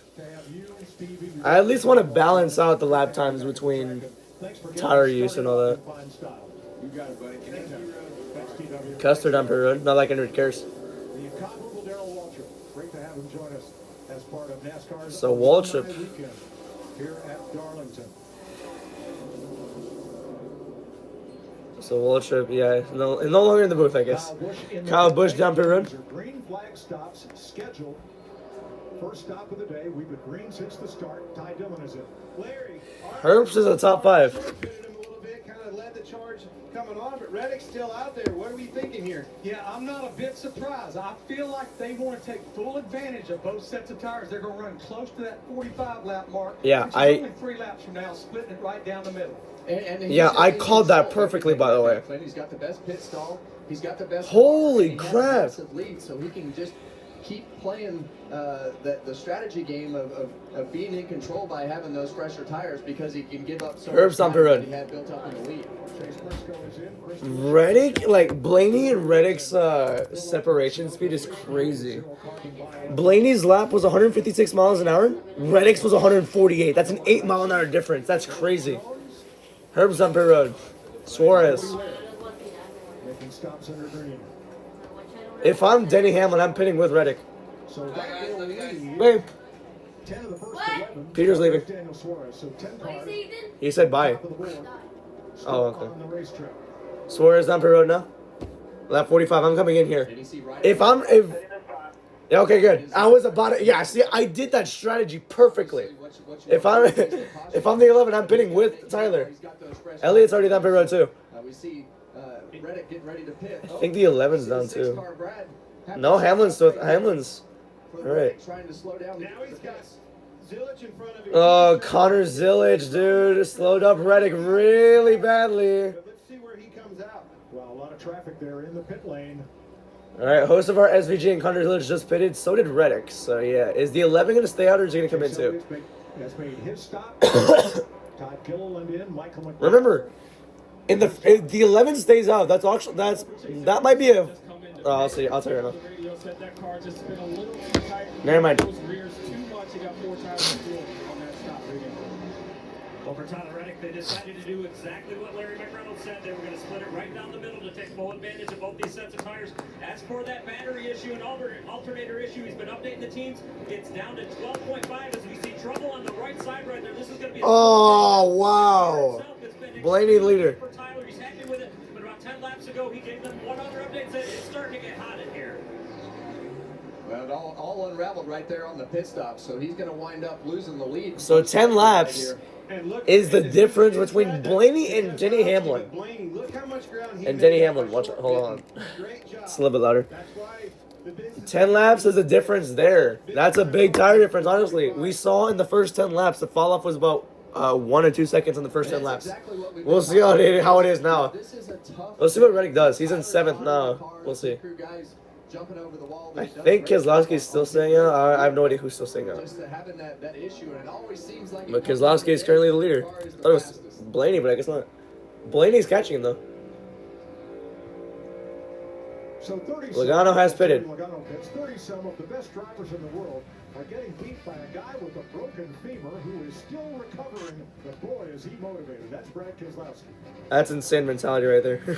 Speaker 1: I at least want to balance out the lap times between tire use and all that.
Speaker 3: You got it, buddy.
Speaker 1: Custard on pit road, not like anyone cares.
Speaker 3: The incomparable Darrell Waltrip. Great to have him join us as part of NASCAR's
Speaker 1: So Waltrip.
Speaker 3: weekend here at Darlington.
Speaker 1: So Waltrip, yeah, no longer in the booth, I guess. Kyle Busch down pit road.
Speaker 3: Green flag stops scheduled. First stop of the day. We've been green since the start. Ty Dillon is in.
Speaker 2: Larry,
Speaker 1: Herbst is a top 5.
Speaker 2: pitted him a little bit, kind of led the charge coming on, but Reddick's still out there. What are we thinking here?
Speaker 6: Yeah, I'm not a bit surprised. I feel like they want to take full advantage of both sets of tires. They're going to run close to that 45 lap mark.
Speaker 1: Yeah,
Speaker 6: which is only 3 laps from now, splitting it right down the middle.
Speaker 2: And
Speaker 1: Yeah, I called that perfectly, by the way.
Speaker 2: He's got the best pit stall. He's got the best.
Speaker 1: Holy
Speaker 2: he has a
Speaker 1: crap.
Speaker 2: massive lead, so he can just keep playing the strategy game of being in control by having those fresher tires because he can give up so
Speaker 1: Herbst
Speaker 2: much
Speaker 1: on
Speaker 2: time
Speaker 1: pit road.
Speaker 2: that he had built up in the lead.
Speaker 3: Chase Briscoe is in. Christopher
Speaker 1: Reddick, like Blaney and Reddick's separation speed is crazy. Blaney's lap was 156 miles an hour. Reddick's was 148. That's an 8 mile an hour difference. That's crazy. Herbst on pit road. Suarez.
Speaker 3: making stops under green.
Speaker 1: If I'm Denny Hamlin, I'm pitting with Reddick.
Speaker 3: So that will leave
Speaker 1: Babe,
Speaker 3: 10 of the first
Speaker 11: What?
Speaker 3: 11.
Speaker 1: Peter's leaving.
Speaker 3: Daniel Suarez. So 10
Speaker 11: What do you
Speaker 3: cars.
Speaker 11: say you did?
Speaker 1: He said bye.
Speaker 3: Top of the board.
Speaker 1: Oh,
Speaker 3: Still
Speaker 1: okay.
Speaker 3: on the racetrack.
Speaker 1: Suarez down pit road now. Lap 45. I'm coming in here. If yeah, okay, good. I was about to. Yeah, see, I did that strategy perfectly. If I'm the 11, I'm pitting with Tyler. Elliott's already down pit road too.
Speaker 2: We see Reddick getting ready to pit.
Speaker 1: I think the 11's down too. No, Hamlin's. All right.
Speaker 2: Trying to slow down.
Speaker 6: Now he's got Zillich in front of him.
Speaker 1: Oh, Connor Zillich, dude, slowed up Reddick really badly.
Speaker 6: But let's see where he comes out.
Speaker 3: Well, a lot of traffic there in the pit lane.
Speaker 1: All right, host of our SVG and Connor Zillich just pitted. So did Reddick. So yeah, is the 11 going to stay out or is he going to come in too?
Speaker 3: Has made his stop. Todd Gilliland in. Michael McDonald.
Speaker 1: Remember, if the 11 stays out, that might be a. Oh, I'll see. I'll tell you right now.
Speaker 7: Radio said that car just been a little too tight.
Speaker 1: Never mind.
Speaker 7: Those rears too much. He got 4 tires of fuel on that stop reading.
Speaker 4: Well, for Tyler Reddick, they decided to do exactly what Larry McReynolds said. They were going to split it right down the middle to take full advantage of both these sets of tires. As for that battery issue and alternator issue, he's been updating the teams. It's down to 12.5 as we see trouble on the right side right there. This is going to be.
Speaker 1: Oh wow! Blaney leader.
Speaker 4: For Tyler, he's happy with it. But about 10 laps ago, he gave them one other update. Said it's starting to get hot in here.
Speaker 2: Well, it all unraveled right there on the pit stop, so he's going to wind up losing the lead.
Speaker 1: So 10 laps is the difference between Blaney and Denny Hamlin.
Speaker 6: Blaney, look how much ground he
Speaker 1: And
Speaker 6: made
Speaker 1: Denny
Speaker 6: up
Speaker 1: Hamlin,
Speaker 6: by
Speaker 1: watch it.
Speaker 6: short
Speaker 1: Hold on.
Speaker 6: pitting. Great job.
Speaker 1: It's a little bit louder.
Speaker 6: That's why the business
Speaker 1: 10 laps is the difference there. That's a big tire difference, honestly. We saw in the first 10 laps, the fall off was about 1 or 2 seconds in the first 10 laps. We'll see how it is now. Let's see what Reddick does. He's in 7th now. We'll see. I think Keselowski's still staying out. I have no idea who's still staying out. But Keselowski is currently the leader. I thought it was Blaney, but I guess not. Blaney's catching him, though.
Speaker 3: So 30
Speaker 1: Logano has pitted.
Speaker 3: Logano pits. 30 some of the best drivers in the world are getting beat by a guy with a broken femur who is still recovering. But boy, is he motivated. That's Brad Keselowski.
Speaker 1: That's insane mentality right there.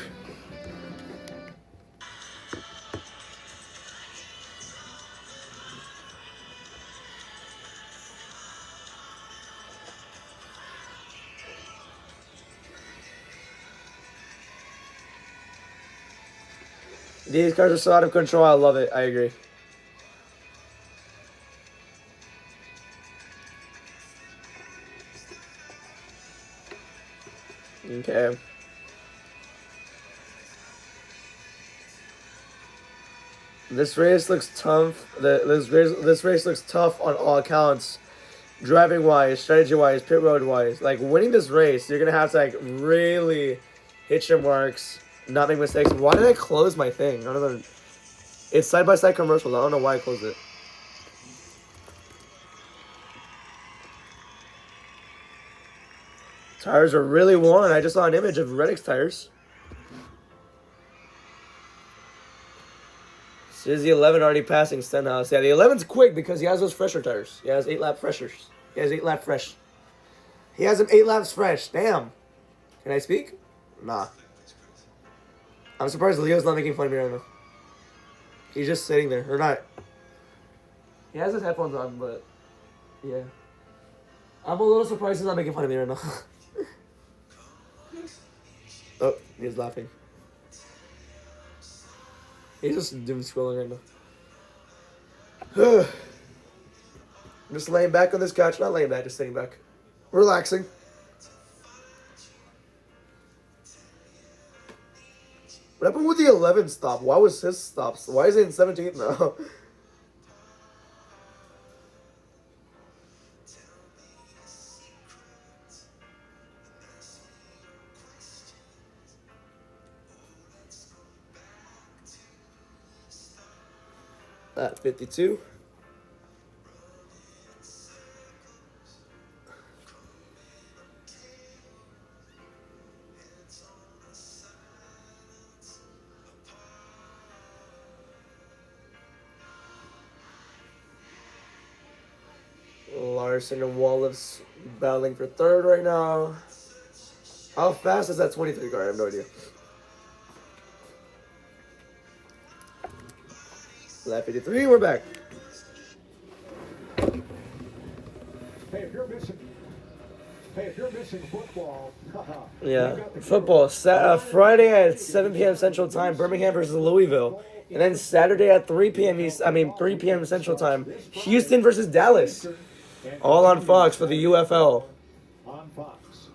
Speaker 1: These cars are so out of control. I love it. I agree. Okay. This race looks tough. This race looks tough on all accounts. Driving wise, strategy wise, pit road wise. Like winning this race, you're gonna have to like really hit your marks. Not make mistakes. Why did I close my thing? I don't know. It's side-by-side commercials. I don't know why I closed it. Tires are really worn. I just saw an image of Reddick's tires. Is the 11 already passing Stenhouse? Yeah, the 11's quick because he has those fresher tires. He has 8-lap freshers. He has 8 laps fresh. He has him 8 laps fresh. Damn. Can I speak? Nah. I'm surprised Leo's not making fun of me right now. He's just sitting there. Or not. He has his headphones on, but yeah. I'm a little surprised he's not making fun of me right now. Oh, he's laughing. He's just doom scrolling right now. I'm just laying back on this couch. Not laying back, just sitting back. Relaxing. What happened with the 11th stop? Why was his stops? Why is it in 17th now? At 52. Larson and Wallace battling for third right now. How fast is that 23 car? I have no idea. Lap 53, we're back.
Speaker 3: Hey, if you're missing football,
Speaker 1: Yeah, football. Friday at 7 p.m. Central Time, Birmingham versus Louisville. And then Saturday at 3 p.m. 3 p.m. Central Time, Houston versus Dallas. All on Fox for the UFL.
Speaker 3: On Fox.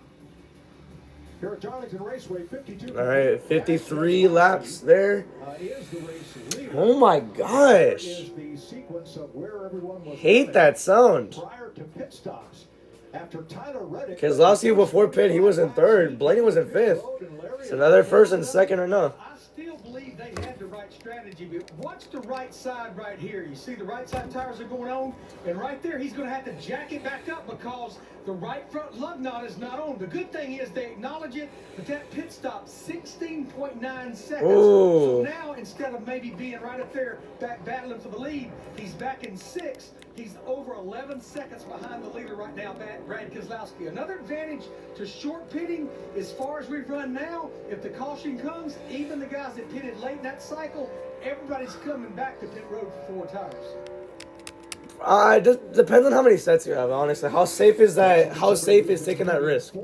Speaker 3: Here at Darlington Raceway, 52.
Speaker 1: All right, 53 laps there.
Speaker 3: Is the race leader.
Speaker 1: Oh my gosh.
Speaker 3: Is the sequence of where everyone was
Speaker 1: Hate that sound.
Speaker 3: prior to pit stops. After Tyler Reddick.
Speaker 1: Keselowski before pit, he was in third. Blaney was in fifth. So now they're first and second or no.
Speaker 6: I still believe they had the right strategy, but watch the right side right here. You see the right side tires are going on, and right there he's going to have to jack it back up because the right front lug nut is not on. The good thing is they acknowledge it, but that pit stop, 16.9 seconds.
Speaker 1: Ooh.
Speaker 6: So now instead of maybe being right up there back battling for the lead, he's back in 6th. He's over 11 seconds behind the leader right now, Brad Keselowski. Another advantage to short pitting, as far as we've run now, if the caution comes, even the guys that pitted late in that cycle, everybody's coming back to pit road for 4 tires.
Speaker 1: It just depends on how many sets you have, honestly. How safe is that? How safe is taking that risk?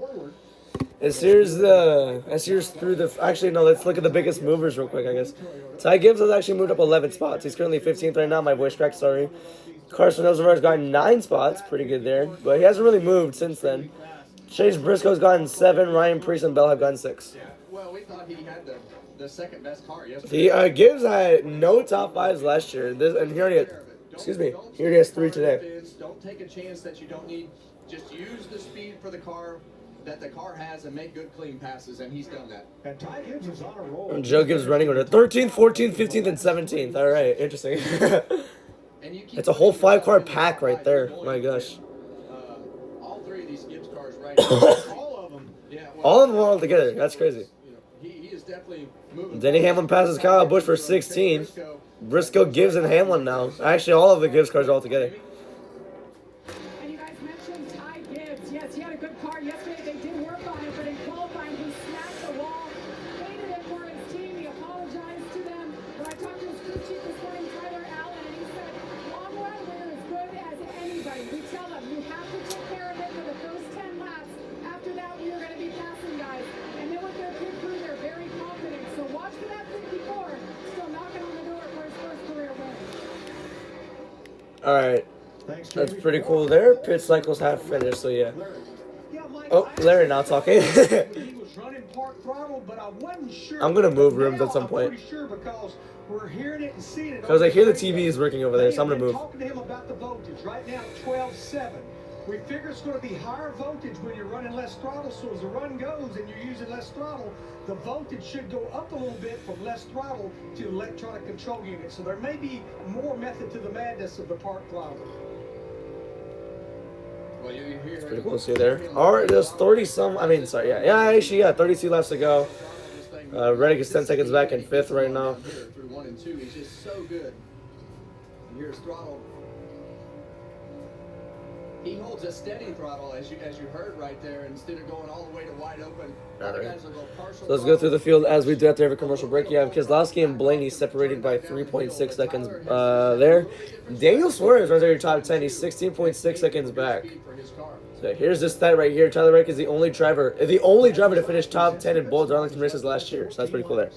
Speaker 1: As here's through the... Actually, no, let's look at the biggest movers real quick, I guess. Ty Gibbs has actually moved up 11 spots. He's currently 15th right now. My voice cracked, sorry. Carson Ozavar's gotten 9 spots. Pretty good there. But he hasn't really moved since then. Chase Briscoe's gotten 7. Ryan Preece and Bell have gotten 6.
Speaker 2: Yeah, well, we thought he had the second best car yesterday.
Speaker 1: Gibbs had no top 5s last year. And he already had... Excuse me. He already has 3 today.
Speaker 2: Don't take a chance that you don't need. Just use the speed for the car that the car has and make good, clean passes, and he's done that.
Speaker 3: And Ty Gibbs is on a roll.
Speaker 1: And Joe Gibbs running order 13th, 14th, 15th, and 17th. All right, interesting. It's a whole 5-car pack right there. My gosh.
Speaker 2: All 3 of these Gibbs cars right now. All of them. Yeah. Well,
Speaker 1: All of them all together. That's crazy.
Speaker 2: He is definitely moving.
Speaker 1: Denny Hamlin passes Kyle Busch for 16th. Briscoe, Gibbs, and Hamlin now. Actually, all of the Gibbs cars are all together.
Speaker 8: And you guys mentioned Ty Gibbs. Yes, he had a good car yesterday. They did work on it, but in qualifying, he smacked the wall. Hated it for his team. He apologized to them. But I talked to his crew chief this morning, Tyler Allen, and he said, long run, we're as good as anybody. We tell them, you have to take care of it for the first 10 laps. After that, we are going to be passing guys. And then with their pit crew, they're very confident. So watch for that 54. Still knocking on the door for his first career win.
Speaker 1: All right. That's pretty cool there. Pit cycles have finished, so yeah. Oh, Larry now talking. I'm going to move rooms at some point. Because I hear the TV is working over there, so I'm going to move.
Speaker 6: Talking to him about the voltage. Right now, 12.7. We figure it's going to be higher voltage when you're running less throttle, so as the run goes and you're using less throttle, the voltage should go up a little bit from less throttle to electronic control unit. So there may be more method to the madness of the park throttle.
Speaker 2: Well,
Speaker 1: it's pretty cool to see there. All right, there's 30-some. I mean, sorry, yeah, actually, 32 laps to go. Reddick is 10 seconds back in 5th right now.
Speaker 2: Through 1 and 2, he's just so good. And here's throttle. He holds a steady throttle, as you heard right there, instead of going all the way to wide open.
Speaker 1: All right.
Speaker 2: Guys will go partial
Speaker 1: So let's go through the field as we do after every commercial break. You have Keselowski and Blaney separated by 3.6 seconds there. Daniel Suarez runs out your top 10. He's 16.6 seconds back. So here's this stat right here. Tyler Reddick is the only driver to finish top 10 in both Darlington races last year. So that's pretty cool there.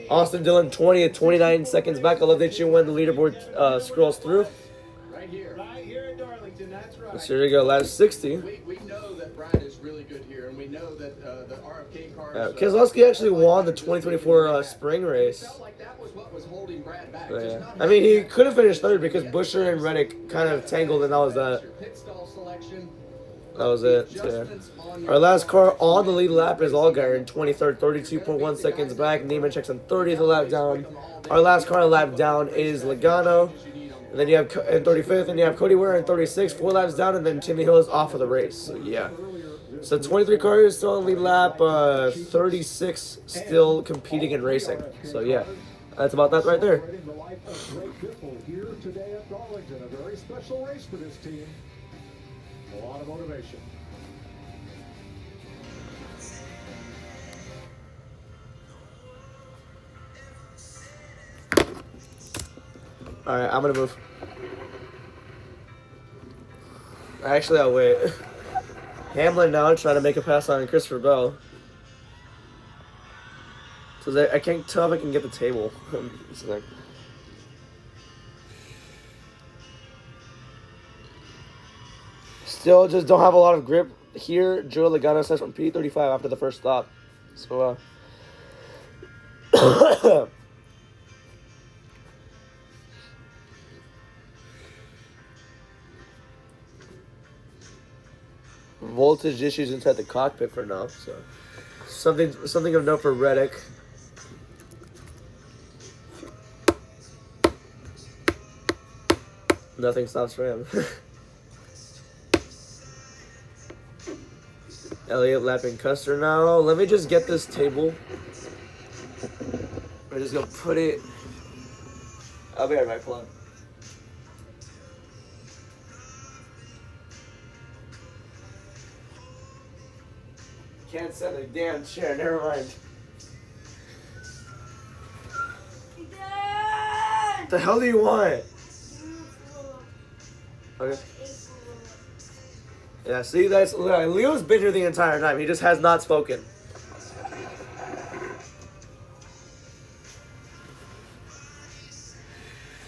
Speaker 1: Austin Dillon 20 at 29 seconds back. I love that you when the leaderboard scrolls through.
Speaker 2: Right here at Darlington, that's right.
Speaker 1: So here we go, last 60.
Speaker 2: We know that Brian is really good here, and we know that the RFK cars...
Speaker 1: Keselowski actually won the 2024 spring race.
Speaker 2: Felt like that was what was holding Brad back.
Speaker 1: So, yeah. I mean, he could have finished third because Buescher and Reddick kind of tangled, and that was that.
Speaker 2: Pit stall selection.
Speaker 1: That was it. So, yeah. Our last car on the lead lap is Allgaier in 23rd, 32.1 seconds back. Nemechek's on 30th lap down. Our last car on lap down is Logano. And then you have in 35th, and you have Cody Ware in 36th, 4 laps down, and then Timmy Hill is off of the race. So, yeah. So 23 cars still on lead lap, 36 still competing and racing. So, yeah. That's about that right there.
Speaker 3: Here today at Darlington, a very special race for this team. A lot of motivation.
Speaker 1: Alright, I'm gonna move. Actually, I'll wait. Hamlin now trying to make a pass on Christopher Bell. So I can't tell if I can get the table. It's like... Still just don't have a lot of grip here. Joe Logano says from P35 after the first stop. So, voltage issues inside the cockpit for now. So something of note for Reddick. Nothing stops for him. Elliott lapping Custer now. Let me just get this table. We're just gonna put it. I'll be right back, hold on. Can't set a damn chair, never mind. What the hell do you want? Okay. Yeah, see, that's Leo's been here the entire time. He just has not spoken.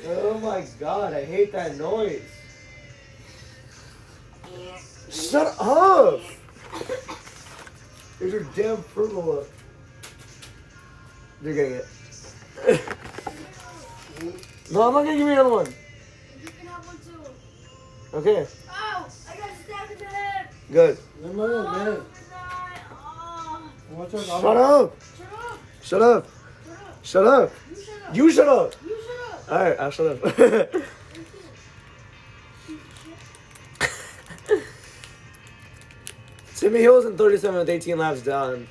Speaker 1: Oh my god, I hate that noise. Shut up! There's your damn fruit roll-up. You're getting it. No, I'm not gonna give you another one.
Speaker 11: You can have one too.
Speaker 1: Okay.
Speaker 11: Oh, I got stabbed in the head.
Speaker 1: Good.
Speaker 11: Oh.
Speaker 1: Shut up!
Speaker 11: Shut up.
Speaker 1: Shut up! Shut up!
Speaker 11: You shut up.
Speaker 1: You shut up!
Speaker 11: You shut up.
Speaker 1: Alright, I'll shut up. Timmy Hill's in 37 with 18 laps down.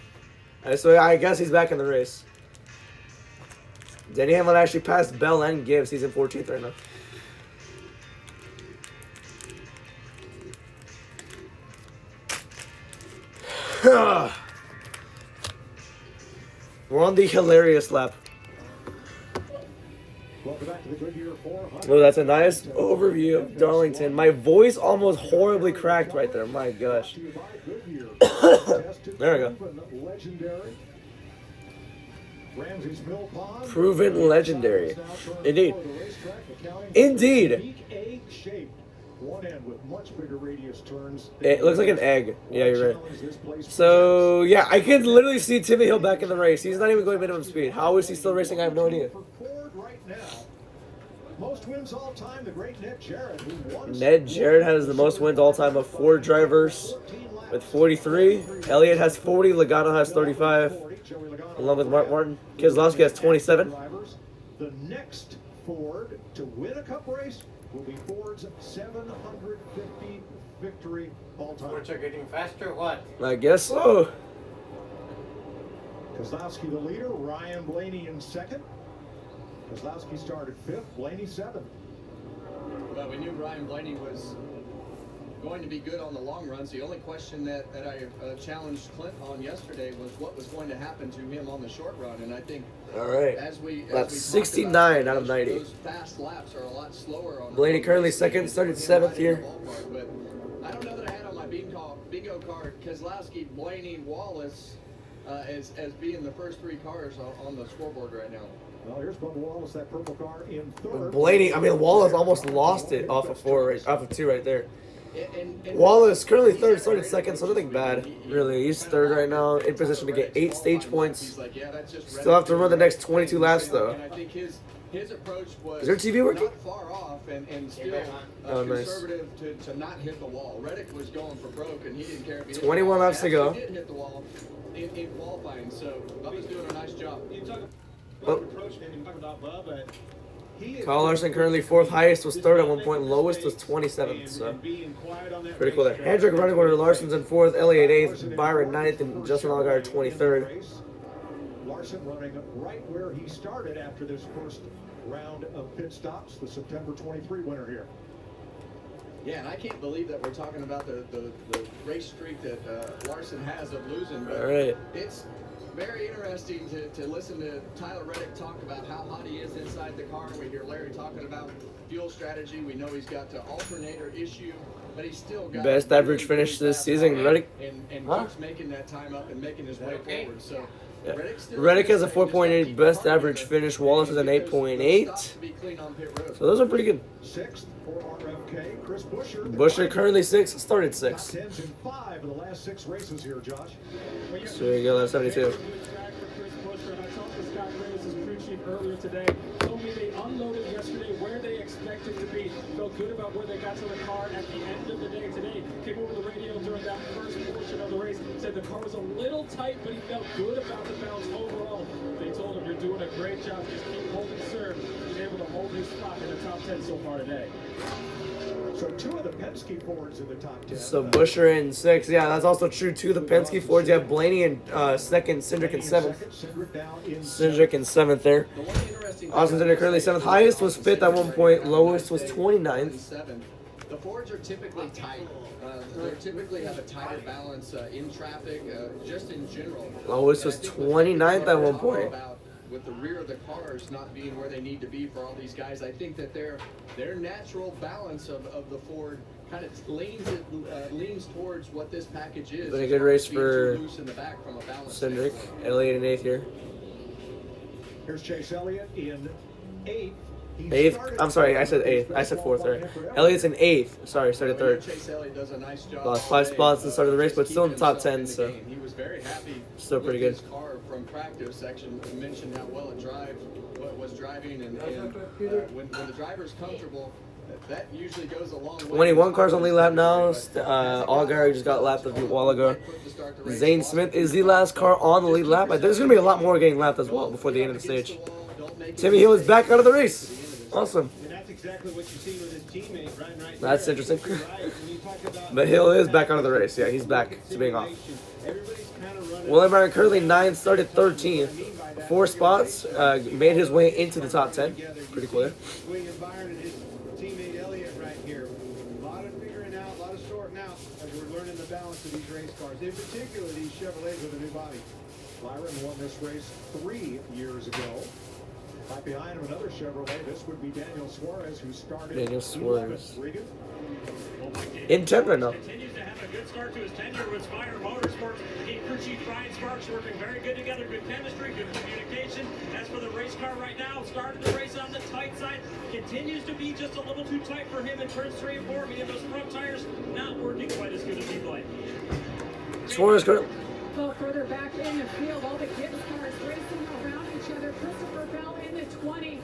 Speaker 1: So I guess he's back in the race. Denny Hamlin actually passed Bell and Gibbs. He's in 14th right now. We're on the hilarious lap. Well, that's a nice overview of Darlington. My voice almost horribly cracked right there. My gosh. There we go. Proven legendary. Indeed. Indeed. It looks like an egg. Yeah, you're right. So, yeah, I can literally see Timmy Hill back in the race. He's not even going minimum speed. How is he still racing? I have no idea.
Speaker 3: Most wins all time, the great Ned Jarrett, who won.
Speaker 1: Ned Jarrett has the most wins all time of 4 drivers with 43. Elliott has 40. Logano has 35, along with Mark Martin. Keselowski has 27.
Speaker 3: The next Ford to win a Cup race will be Ford's 750 victory all time.
Speaker 12: Fords are getting faster. What?
Speaker 1: I guess so.
Speaker 3: Keselowski the leader, Ryan Blaney in second. Keselowski started 5th, Blaney 7th.
Speaker 2: Well, we knew Ryan Blaney was going to be good on the long runs. The only question that I challenged Clint on yesterday was what was going to happen to him on the short run, and I think
Speaker 1: All right. That's 69 out of 90.
Speaker 2: Those fast laps are a lot slower on
Speaker 1: Blaney currently second, started 7th here.
Speaker 2: But I don't know that I had on my bingo card Keselowski, Blaney, Wallace as being the first 3 cars on the scoreboard right now.
Speaker 3: Well, here's Bubba Wallace, that purple car in third.
Speaker 1: Blaney, I mean, Wallace almost lost it off of 2 right there. Wallace currently third, started second, so nothing bad, really. He's third right now, in position to get 8 stage points. Still have to run the next 22 laps, though.
Speaker 2: And I think his approach was
Speaker 1: Is there TV working?
Speaker 2: not far off and still conservative to not hit the wall. Reddick was going for broke, and he didn't care if he hit
Speaker 1: 21
Speaker 2: the wall.
Speaker 1: laps to go.
Speaker 2: He did hit the wall in qualifying, so Bubba's doing a nice job.
Speaker 1: Oh. Kyle Larson currently 4th, highest was 3rd at one point, lowest was 27th, so pretty cool there. Hendrick running order, Larson's in 4th, Elliott 8th, Byron 9th, and Justin Allgaier 23rd.
Speaker 3: Larson running right where he started after this first round of pit stops, the September 23 winner here.
Speaker 2: Yeah, and I can't believe that we're talking about the race streak that Larson has of losing, but
Speaker 1: All right.
Speaker 2: it's very interesting to listen to Tyler Reddick talk about how hot he is inside the car. We hear Larry talking about fuel strategy. We know he's got the alternator issue, but he's still got
Speaker 1: Best average finish this season, Reddick.
Speaker 2: And
Speaker 1: Huh?
Speaker 2: keeps making that time up and making his way forward. So
Speaker 1: Yeah.
Speaker 2: Reddick
Speaker 1: Reddick has a 4.8 best average finish. Wallace is an 8.8. So those are pretty good.
Speaker 3: 6th for RFK, Chris Buescher.
Speaker 1: Busher currently 6th, started
Speaker 3: Top
Speaker 1: 6th.
Speaker 3: 10s in 5 of the last 6 races here, Josh.
Speaker 1: So there you go, that's 72.
Speaker 7: Earlier today, told me they unloaded yesterday where they expected to be. Felt good about where they got to the car at the end of the day today. Came over the radio during that first portion of the race. Said the car was a little tight, but he felt good about the balance overall. They told him, "You're doing a great job. Just keep holding serve." He's able to hold his spot in the top 10 so far today.
Speaker 3: So 2 of the Penske Fords in the top 10.
Speaker 1: So Busher in 6th. Yeah, that's also true too. The Penske Fords. You have Blaney in 2nd, Cindric in 7th. Cindric in 7th there. Austin Cindric currently 7th. Highest was 5th at one point. Lowest was 29th.
Speaker 2: The Fords are typically tight. They typically have a tighter balance in traffic, just in general.
Speaker 1: Lowest was 29th at one point.
Speaker 2: With the rear of the cars not being where they need to be for all these guys, I think that their natural balance of the Ford kind of leans towards what this package is.
Speaker 1: Been a good race for
Speaker 2: loose in the back from a balance
Speaker 1: Cindric.
Speaker 2: standpoint.
Speaker 1: Elliott in 8th here.
Speaker 3: Here's Chase Elliott in 8th.
Speaker 1: 8th. I'm sorry, I said 8th. I said 4th there. Elliott's in 8th. Sorry, started 3rd.
Speaker 2: Chase Elliott does a nice job.
Speaker 1: Lost 5 spots at the start of the race, but still in the top 10. So
Speaker 2: He was very happy.
Speaker 1: Still pretty
Speaker 2: with
Speaker 1: good.
Speaker 2: His car from practice section mentioned how well it was driving, and when the driver's comfortable, that usually goes a long way.
Speaker 1: 21 cars on lead lap now. Allgaier just got lapped a while ago. Zane Smith is the last car on the lead lap. There's going to be a lot more getting lapped as well before the end of the stage. Timmy Hill is back out of the race. Awesome.
Speaker 12: And that's exactly what you see with his teammate, right?
Speaker 1: That's
Speaker 12: there.
Speaker 1: interesting.
Speaker 12: Right. When you talk about
Speaker 1: But Hill is back out of the race. Yeah, he's back to being off.
Speaker 12: everybody's kind of running.
Speaker 1: William Byron currently 9th, started 13th. 4 spots, made his way into the top 10. Pretty cool there.
Speaker 12: William Byron and his teammate Elliott right here. A lot of figuring out, a lot of sorting out as we're learning the balance of these race cars. In particular, these Chevrolets with a new body.
Speaker 3: Byron won this race 3 years ago. Right behind him, another Chevrolet. This would be Daniel Suarez, who started.
Speaker 1: Daniel Suarez.
Speaker 3: Regan.
Speaker 1: In 10th right now.
Speaker 4: Continues to have a good start to his tenure with Spire Motorsports. He and crew chief Brian Sparks working very good together, good chemistry, good communication. As for the race car right now, started the race on the tight side. Continues to be just a little too tight for him in turns 3 and 4. Meaning those front tires not working quite as good as he'd like.
Speaker 1: Suarez currently.
Speaker 8: Well, further back in the field, all the Gibbs cars racing around each other. Christopher Bell in the 20.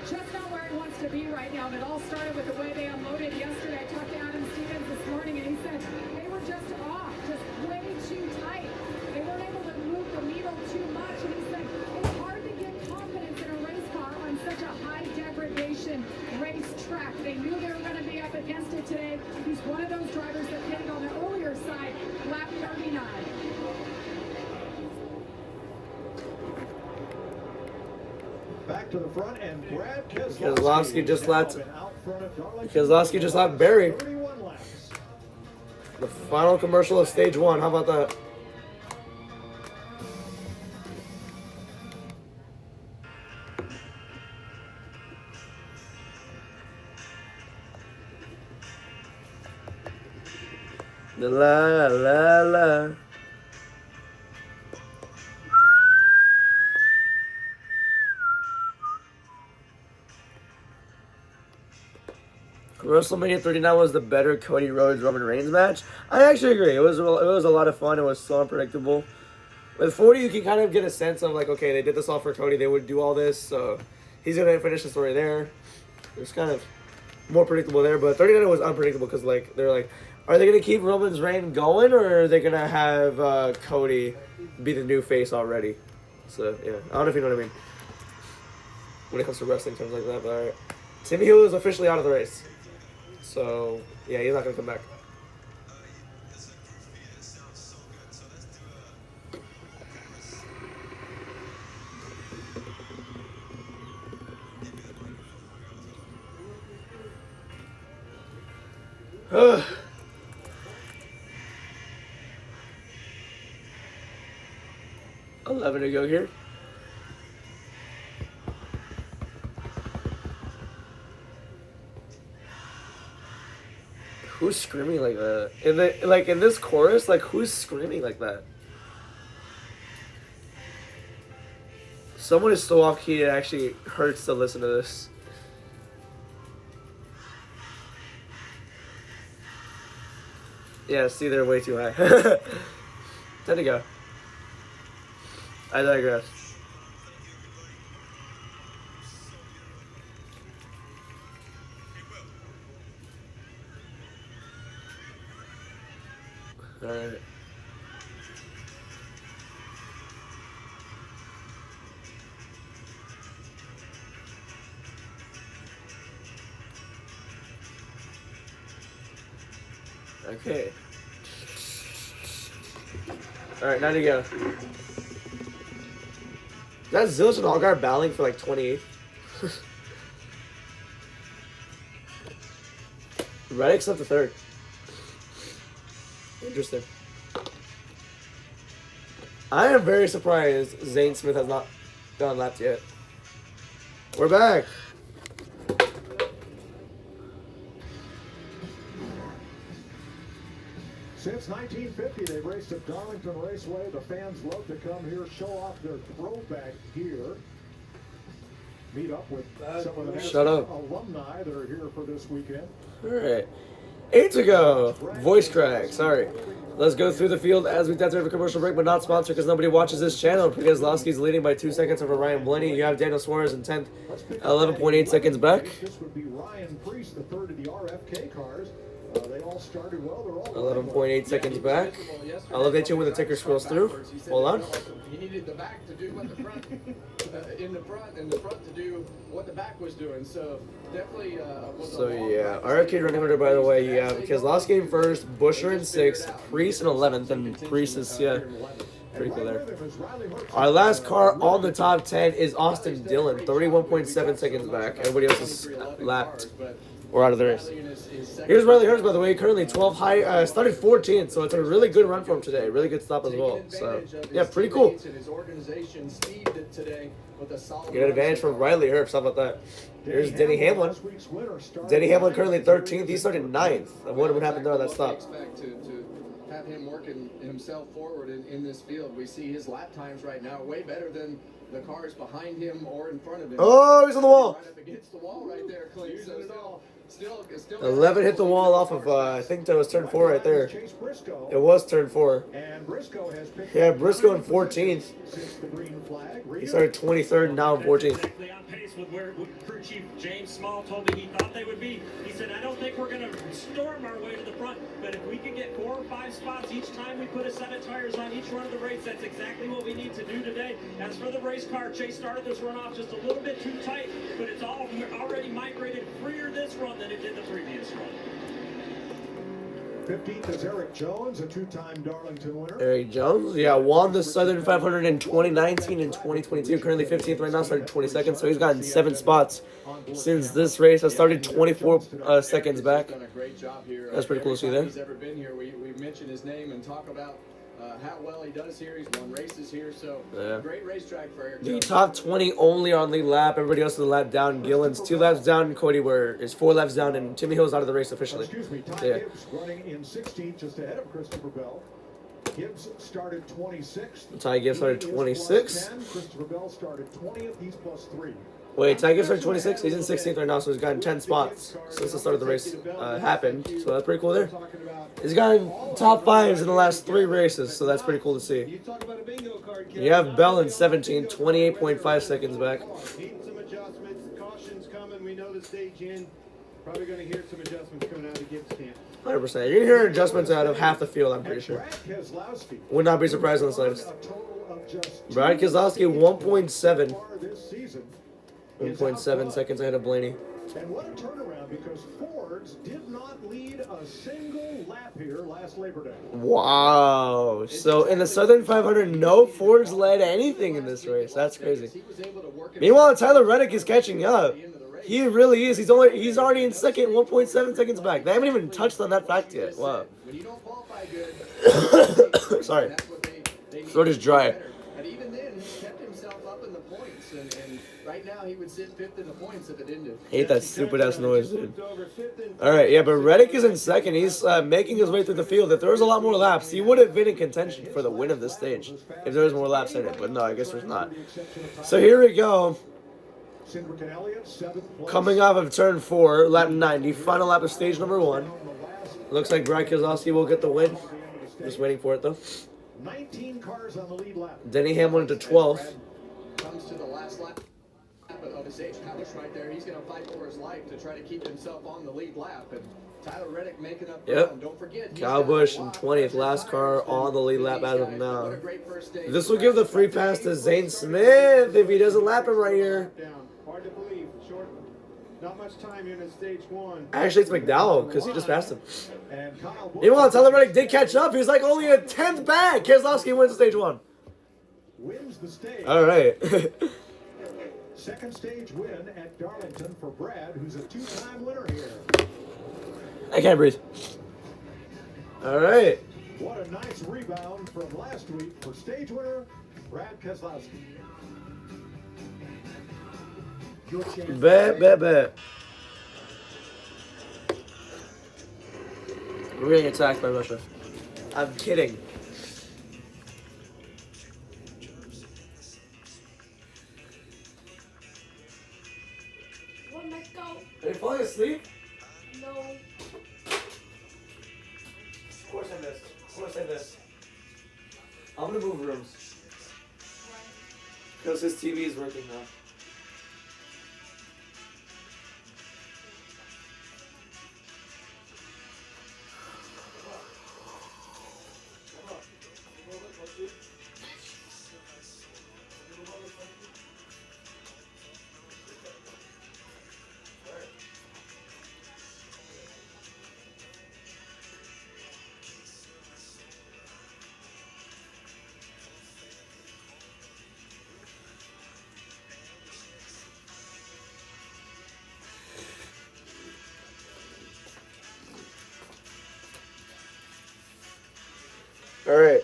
Speaker 8: Just not where he wants to be right now. And it all started with the way they unloaded yesterday. I talked to Adam Stevens this morning, and he said they were just off, just way too tight. They weren't able to move the needle too much. And he said it's hard to get confidence in a race car on such a high degradation racetrack. They knew they were going to be up against it today. He's one of those drivers that hit it on the earlier side, lap 39.
Speaker 3: Back to the front, and Brad
Speaker 1: Keselowski just lapped.
Speaker 3: out front of Darlington.
Speaker 1: Keselowski just lapped Barry.
Speaker 3: 31 laps.
Speaker 1: The final commercial of stage 1. How about that? La la la. WrestleMania 39 was the better Cody Rhodes Roman Reigns match. I actually agree. It was a lot of fun. It was so unpredictable. With 40, you can kind of get a sense of like, okay, they did this all for Cody. They would do all this, so he's gonna finish the story there. It's kind of more predictable there, but 39 was unpredictable because like they're like, are they gonna keep Roman's reign going, or are they gonna have Cody be the new face already? So yeah, I don't know if you know what I mean when it comes to wrestling terms like that. But all right, Timmy Hill is officially out of the race. So, yeah, he's not going to come back. Ugh. $11 to go here. Who's screaming like that? In this chorus, like who's screaming like that? Someone is so off key it actually hurts to listen to this. Yeah, see, they're way too high. 10 to go. I digress. Alright. Okay. Alright, 9 to go. That Zilch and Algar battling for like 28th. Reddick's up to 3rd. Interesting. I am very surprised Zane Smith has not gone lapped yet. We're back.
Speaker 3: Since 1950, they've raced at Darlington Raceway. The fans love to come here, show off their throwback gear. Meet up with some of the NASCAR alumni that are here for this weekend.
Speaker 1: All right. 8 to go. Voice crack. Sorry. Let's go through the field as we dance over commercial break, but not sponsored because nobody watches this channel. Because Lasky's leading by 2 seconds over Ryan Blenny. You have Daniel Suarez in 10th, 11.8 seconds back.
Speaker 3: This would be Ryan Priest, the third of the RFK cars. They all started well. They're all
Speaker 1: 11.8 seconds back. I'll update you when the ticker scrolls through. Hold on.
Speaker 2: He needed the back to do what the front, and the front to do what the back was doing. So definitely.
Speaker 1: So yeah, RFK running order, by the way, you have Keselowski in 1st, Buescher in 6th, Priest in 11th, and Priest is pretty cool there. Our last car on the top 10 is Austin Dillon, 31.7 seconds back. Everybody else is lapped or out of the race. Here's Riley Herbst, by the way, currently 12 high, started 14th, so it's a really good run for him today. Really good stop as well. So yeah, pretty cool. Good advantage from Riley Herbst. How about that? Here's Denny Hamlin. Denny Hamlin currently 13th. He started 9th. I wonder what happened there on that stop.
Speaker 2: To have him working himself forward in this field. We see his lap times right now way better than the cars behind him or in front of him.
Speaker 1: Oh, he's on the wall.
Speaker 2: Right up against the wall right there, Clint. So still
Speaker 1: 11 hit the wall off of, I think that was turn 4 right there. It was turn 4. Yeah, Briscoe in 14th. He started 23rd and now in 14th.
Speaker 4: Exactly on pace with where crew chief James Small told me he thought they would be. He said, I don't think we're going to storm our way to the front, but if we can get 4 or 5 spots each time we put a set of tires on each run of the race, that's exactly what we need to do today. As for the race car, Chase started this run off just a little bit too tight, but it's already migrated freer this run than it did the previous run.
Speaker 3: 15th is Eric Jones, a two-time Darlington winner.
Speaker 1: Eric Jones, yeah, won the Southern 500 in 2019 and 2022. Currently 15th right now, started 22nd, so he's gotten 7 spots since this race. I started 24 seconds back.
Speaker 2: Done a great job here.
Speaker 1: That's pretty cool to see there.
Speaker 2: He's ever been here. We mentioned his name and talk about how well he does here. He's won races here, so great racetrack for Eric
Speaker 1: The
Speaker 2: Jones.
Speaker 1: top 20 only on lead lap. Everybody else is a lap down. Gillen's 2 laps down. Cody is 4 laps down, and Timmy Hill's out of the race officially.
Speaker 3: Excuse me, Ty
Speaker 1: Yeah.
Speaker 3: Gibbs running in 16th, just ahead of Christopher Bell. Gibbs started 26th.
Speaker 1: Ty Gibbs started
Speaker 3: He is
Speaker 1: 26.
Speaker 3: +10. Christopher Bell started 20th. He's +3.
Speaker 1: Wait, Ty Gibbs started 26. He's in 16th right now, so he's gotten 10 spots since the start of the race happened. So that's pretty cool there. He's gotten top 5s in the last 3 races, so that's pretty cool to see.
Speaker 12: You talk about a bingo card, kid.
Speaker 1: You have Bell in 17, 28.5 seconds back.
Speaker 12: Needing some adjustments. Caution's coming. We know the stage in. Probably going to hear some adjustments coming out of Gibbs camp.
Speaker 1: 100%. You're going to hear adjustments out of half the field, I'm pretty sure.
Speaker 3: Brad Keselowski.
Speaker 1: Would not be surprised on the slightest.
Speaker 3: A total of just
Speaker 1: Brad Keselowski, 1.7.
Speaker 3: far this season.
Speaker 1: 1.7 seconds ahead of Blaney.
Speaker 3: And what a turnaround, because Fords did not lead a single lap here last Labor Day.
Speaker 1: Wow. So in the Southern 500, no Fords led anything in this race. That's crazy. Meanwhile, Tyler Reddick is catching up. He really is. He's already in second, 1.7 seconds back. They haven't even touched on that fact yet. Wow.
Speaker 2: When you don't qualify good,
Speaker 1: Sorry.
Speaker 2: that's what they
Speaker 1: Throat is dry.
Speaker 2: And even then, he kept himself up in the points, and right now he would sit 5th in the points if it ended.
Speaker 1: Hate that stupid ass noise, dude. Alright, yeah, but Reddick is in second. He's making his way through the field. If there was a lot more laps, he would have been in contention for the win of this stage. If there was more laps in it. But no, I guess there's not. So here we go.
Speaker 3: Cindric and Elliott, 7th place.
Speaker 1: Coming off of turn 4, lap 90. Final lap of stage number 1. Looks like Brad Keselowski will get the win. Just waiting for it, though.
Speaker 3: 19 cars on the lead lap.
Speaker 1: Denny Hamlin to 12th.
Speaker 2: Comes to the last lap of his age house right there. He's going to fight for his life to try to keep himself on the lead lap. And Tyler Reddick making up ground. Don't forget,
Speaker 1: Kyle Busch in 20th, last car on the lead lap as of now. This will give the free pass to Zane Smith if he doesn't lap him right here.
Speaker 12: Hard to believe. Short. Not much time here in stage 1.
Speaker 1: Actually, it's McDowell because he just passed him.
Speaker 3: And Kyle Busch
Speaker 1: Meanwhile, Tyler Reddick did catch up. He's like only a 10th back. Keselowski wins stage 1.
Speaker 3: wins the stage.
Speaker 1: All right.
Speaker 3: Second stage win at Darlington for Brad, who's a 2-time winner here.
Speaker 1: I can't breathe. All right.
Speaker 3: What a nice rebound from last week for stage winner Brad Keselowski.
Speaker 1: Bet. We're getting attacked by Russia. I'm kidding.
Speaker 11: Let's go.
Speaker 1: Are you falling asleep?
Speaker 11: No.
Speaker 1: Of course I missed. I'm gonna move rooms. Because his TV is working now. All right.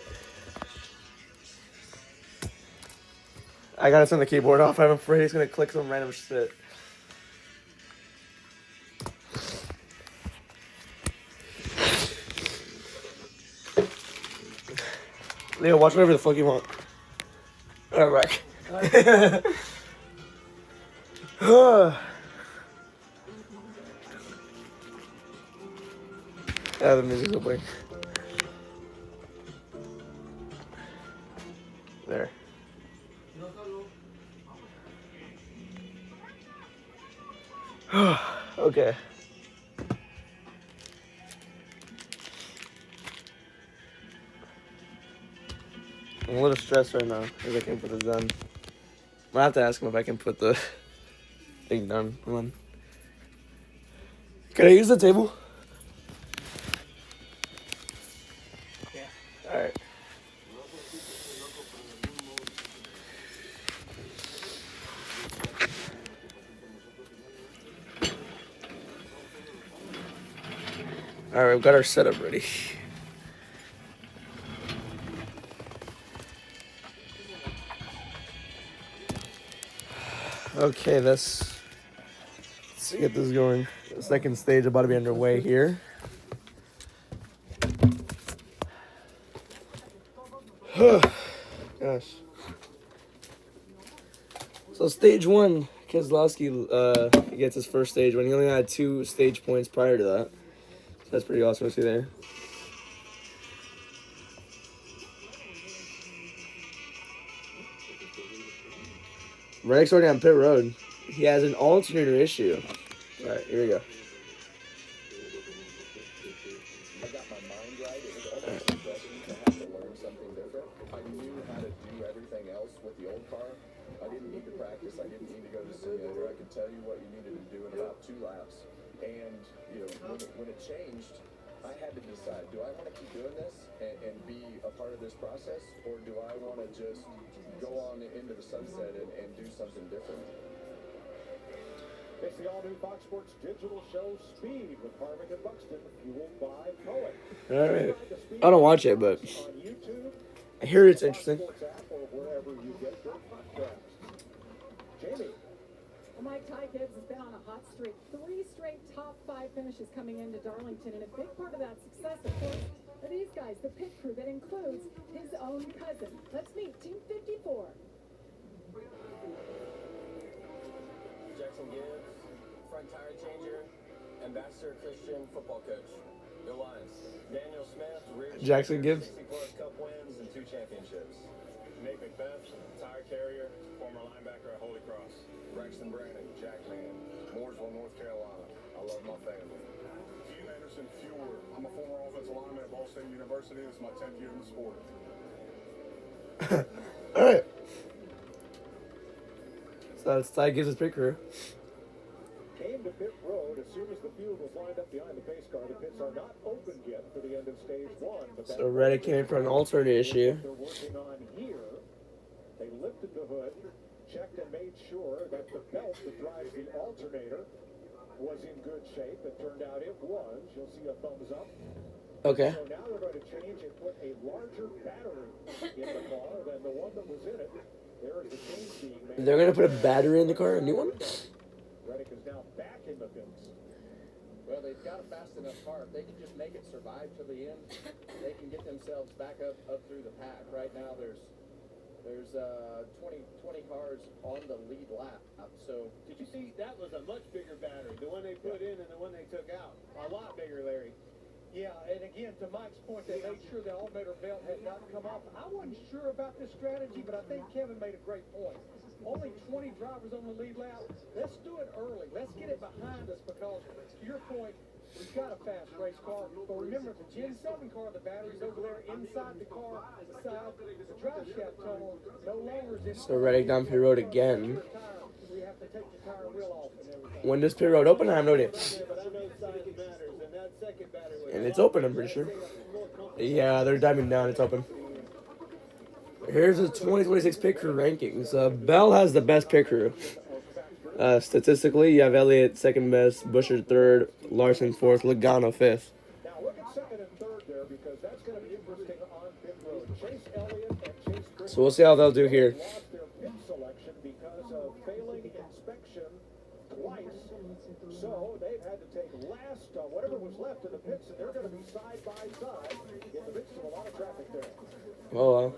Speaker 1: I gotta turn the keyboard off. I'm afraid he's gonna click some random shit. Leo, watch whatever the fuck you want. All right. The music's still playing. There. Okay. I'm a little stressed right now because I can't put this done. I'll have to ask him if I can put the thing done. Hold on. Can I use the table? All right, we've got our setup ready. Okay, let's get this going. The second stage about to be underway here. Gosh. So stage one, Keselowski he gets his first stage when he only had 2 stage points prior to that. So that's pretty awesome to see there. Reddick's already on pit road. He has an alternator issue. All right, here we go.
Speaker 13: I got my mind right. It was almost refreshing to have to learn something different. I knew how to do everything else with the old car. I didn't need to practice. I didn't need to go to the simulator. I could tell you what you needed to do in about 2 laps. And, you know, when it changed, I had to decide, do I want to keep doing this and be a part of this process? Or do I want to just go on into the sunset and do something different?
Speaker 3: It's the all-new Fox Sports digital show Speed with Harvick and Buxton, fueled by Cohen.
Speaker 1: All right. I don't watch it, but I hear it's interesting.
Speaker 3: Jamie.
Speaker 8: Well, Mike Ty Gibbs has been on a hot streak. 3 straight top 5 finishes coming into Darlington, and a big part of that success, of course, are these guys, the pit crew that includes his own cousin. Let's meet Team 54.
Speaker 14: Jackson Gibbs, front tire changer, ambassador Christian, football coach. Go Lions. Daniel Smith, rear
Speaker 1: Jackson Gibbs.
Speaker 14: 60-plus Cup wins and 2 championships. Nate Macbeth, tire carrier, former linebacker at Holy Cross. Braxton Brandon, Jackman, Mooresville, North Carolina. I love my family.
Speaker 15: Ian Anderson, Fewer. I'm a former offensive lineman at Ball State University. This is my 10th year in the sport.
Speaker 1: All right. So that's Ty Gibbs' pit crew.
Speaker 3: Came to pit road as soon as the field was lined up behind the pace car. The pits are not open yet for the end of stage 1. But
Speaker 1: So Reddick came in for an alternator issue.
Speaker 3: they're working on here. They lifted the hood, checked and made sure that the belt that drives the alternator was in good shape. It turned out it was. You'll see a thumbs up.
Speaker 1: Okay.
Speaker 3: So now they're going to change and put a larger battery in the car than the one that was in it. There is the change being made.
Speaker 1: They're gonna put a battery in the car, a new one.
Speaker 3: Reddick is now back in the pits.
Speaker 13: Well, they've got a fast enough car. If they can just make it survive to the end, they can get themselves back up through the pack. Right now, there's 20 cars on the lead lap. So
Speaker 12: Did you see that was a much bigger battery, the one they put in and the one they took out? A lot bigger, Larry. Yeah, and again, to Mike's point, they made sure the alternator belt had not come off. I wasn't sure about this strategy, but I think Kevin made a great point. Only 20 drivers on the lead lap. Let's do it early. Let's get it behind us because, to your point, we've got a fast race car. But remember, the Gen 7 car, the battery's over there inside the car, inside the drive shaft tunnel. No longer is it.
Speaker 1: So Reddick down pit road again.
Speaker 12: We have to take the tire wheel off and everything.
Speaker 1: When does pit road open? I have no idea.
Speaker 12: But I know size matters, and that second battery was.
Speaker 1: And it's open, I'm pretty sure. Yeah, they're diving down. It's open. Here's the 2026 pit crew rankings. Bell has the best pit crew. Statistically, you have Elliott second best, Busher third, Larson fourth, Logano fifth.
Speaker 3: Now look at second and third there because that's going to be interesting on pit road. Chase Elliott and Chase Briscoe
Speaker 1: So we'll see how they'll do here.
Speaker 3: lost their pit selection because of failing inspection twice. So they've had to take last whatever was left in the pits, and they're going to be side by side in the midst of a lot of traffic there.
Speaker 1: Oh well.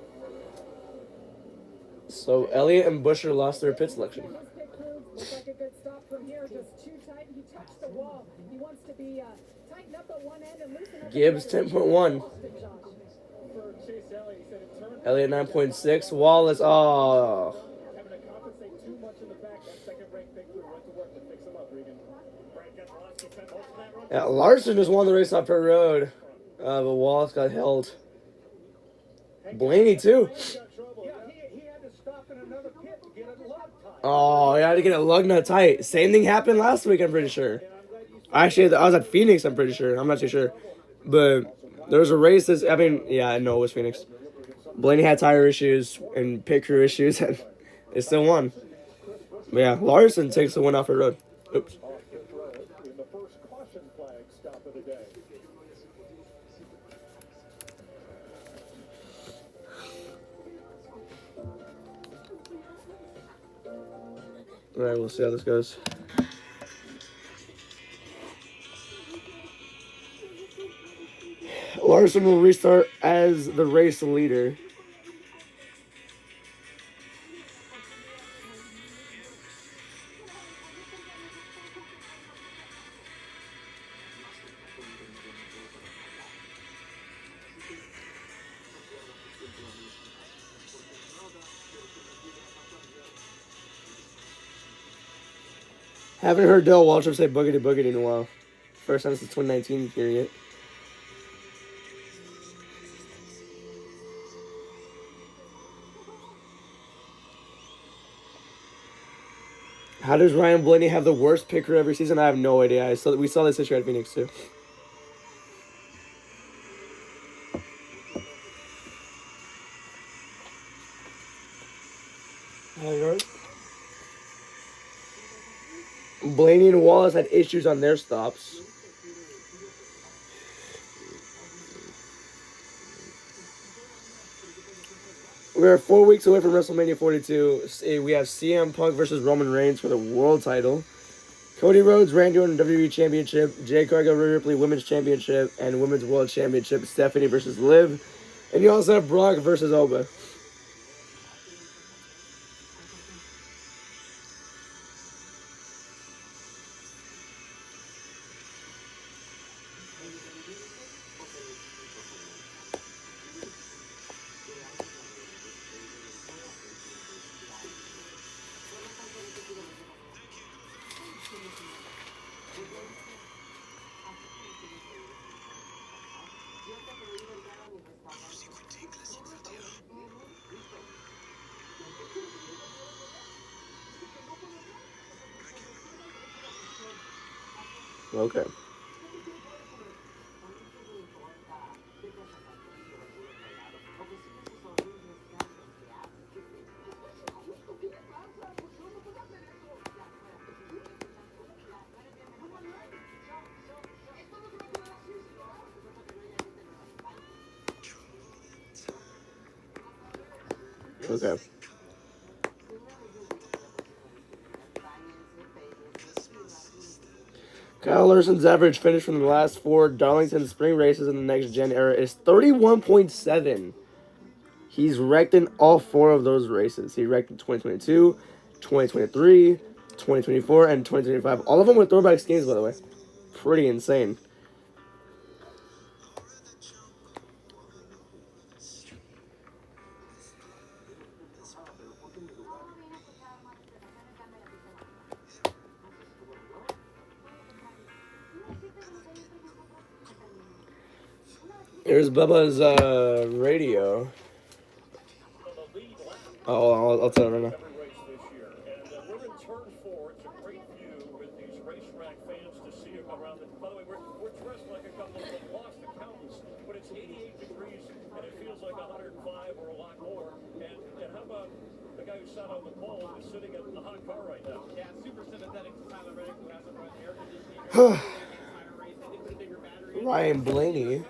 Speaker 1: So Elliott and Busher lost their pit selection.
Speaker 8: Looks like a good stop from here, just too tight. He touched the wall. He wants to be tightened up at one end and loosen up.
Speaker 1: Gibbs 10.1. Elliott 9.6. Wallace. Oh.
Speaker 3: Having to compensate too much in the back, that second rank big crew went to work to fix them up, Regan.
Speaker 1: Yeah, Larson just won the race off pit road. But Wallace got held. Blaney too.
Speaker 12: Yeah, he had to stop in another pit to get a lug tie.
Speaker 1: Oh, he had to get a lug nut tight. Same thing happened last week, I'm pretty sure. Actually, I was at Phoenix, I'm pretty sure. I'm not too sure. But there was a race I know it was Phoenix. Blaney had tire issues and pit crew issues, and they still won. But yeah, Larson takes the win off the road. Oops.
Speaker 3: In the first caution flag stop of the day.
Speaker 1: All right, we'll see how this goes. Larson will restart as the race leader. Haven't heard Dale Waltrip say boogity boogity in a while. First time since 2019 hearing it. How does Ryan Blaney have the worst picker every season? I have no idea. We saw this issue at Phoenix too. Blaney and Wallace had issues on their stops. We're 4 weeks away from WrestleMania 42. We have CM Punk versus Roman Reigns for the world title. Cody Rhodes, Randy Orton WWE Championship. Jay Cargill, Rhea Ripley Women's Championship and Women's World Championship. Stephanie versus Liv. And you also have Brock versus Oba. Okay. Okay. Kyle Larson's average finish from the last 4 Darlington spring races in the next gen era is 31.7. He's wrecked in all 4 of those races. He wrecked in 2022, 2023, 2024, and 2025. All of them were throwback schemes, by the way. Pretty insane. Here's Bubba's radio. Oh, I'll tell her right now.
Speaker 14: We're in turn 4. It's a great view with these racetrack fans to see around it. By the way, we're dressed like a couple of lost accountants, but it's 88 degrees and it feels like 105 or a lot more. And how about the guy who sat on the pole is sitting in the hot car right now? Yeah, super sympathetic to Tyler Reddick, who hasn't run air conditioning.
Speaker 1: Ryan Blaney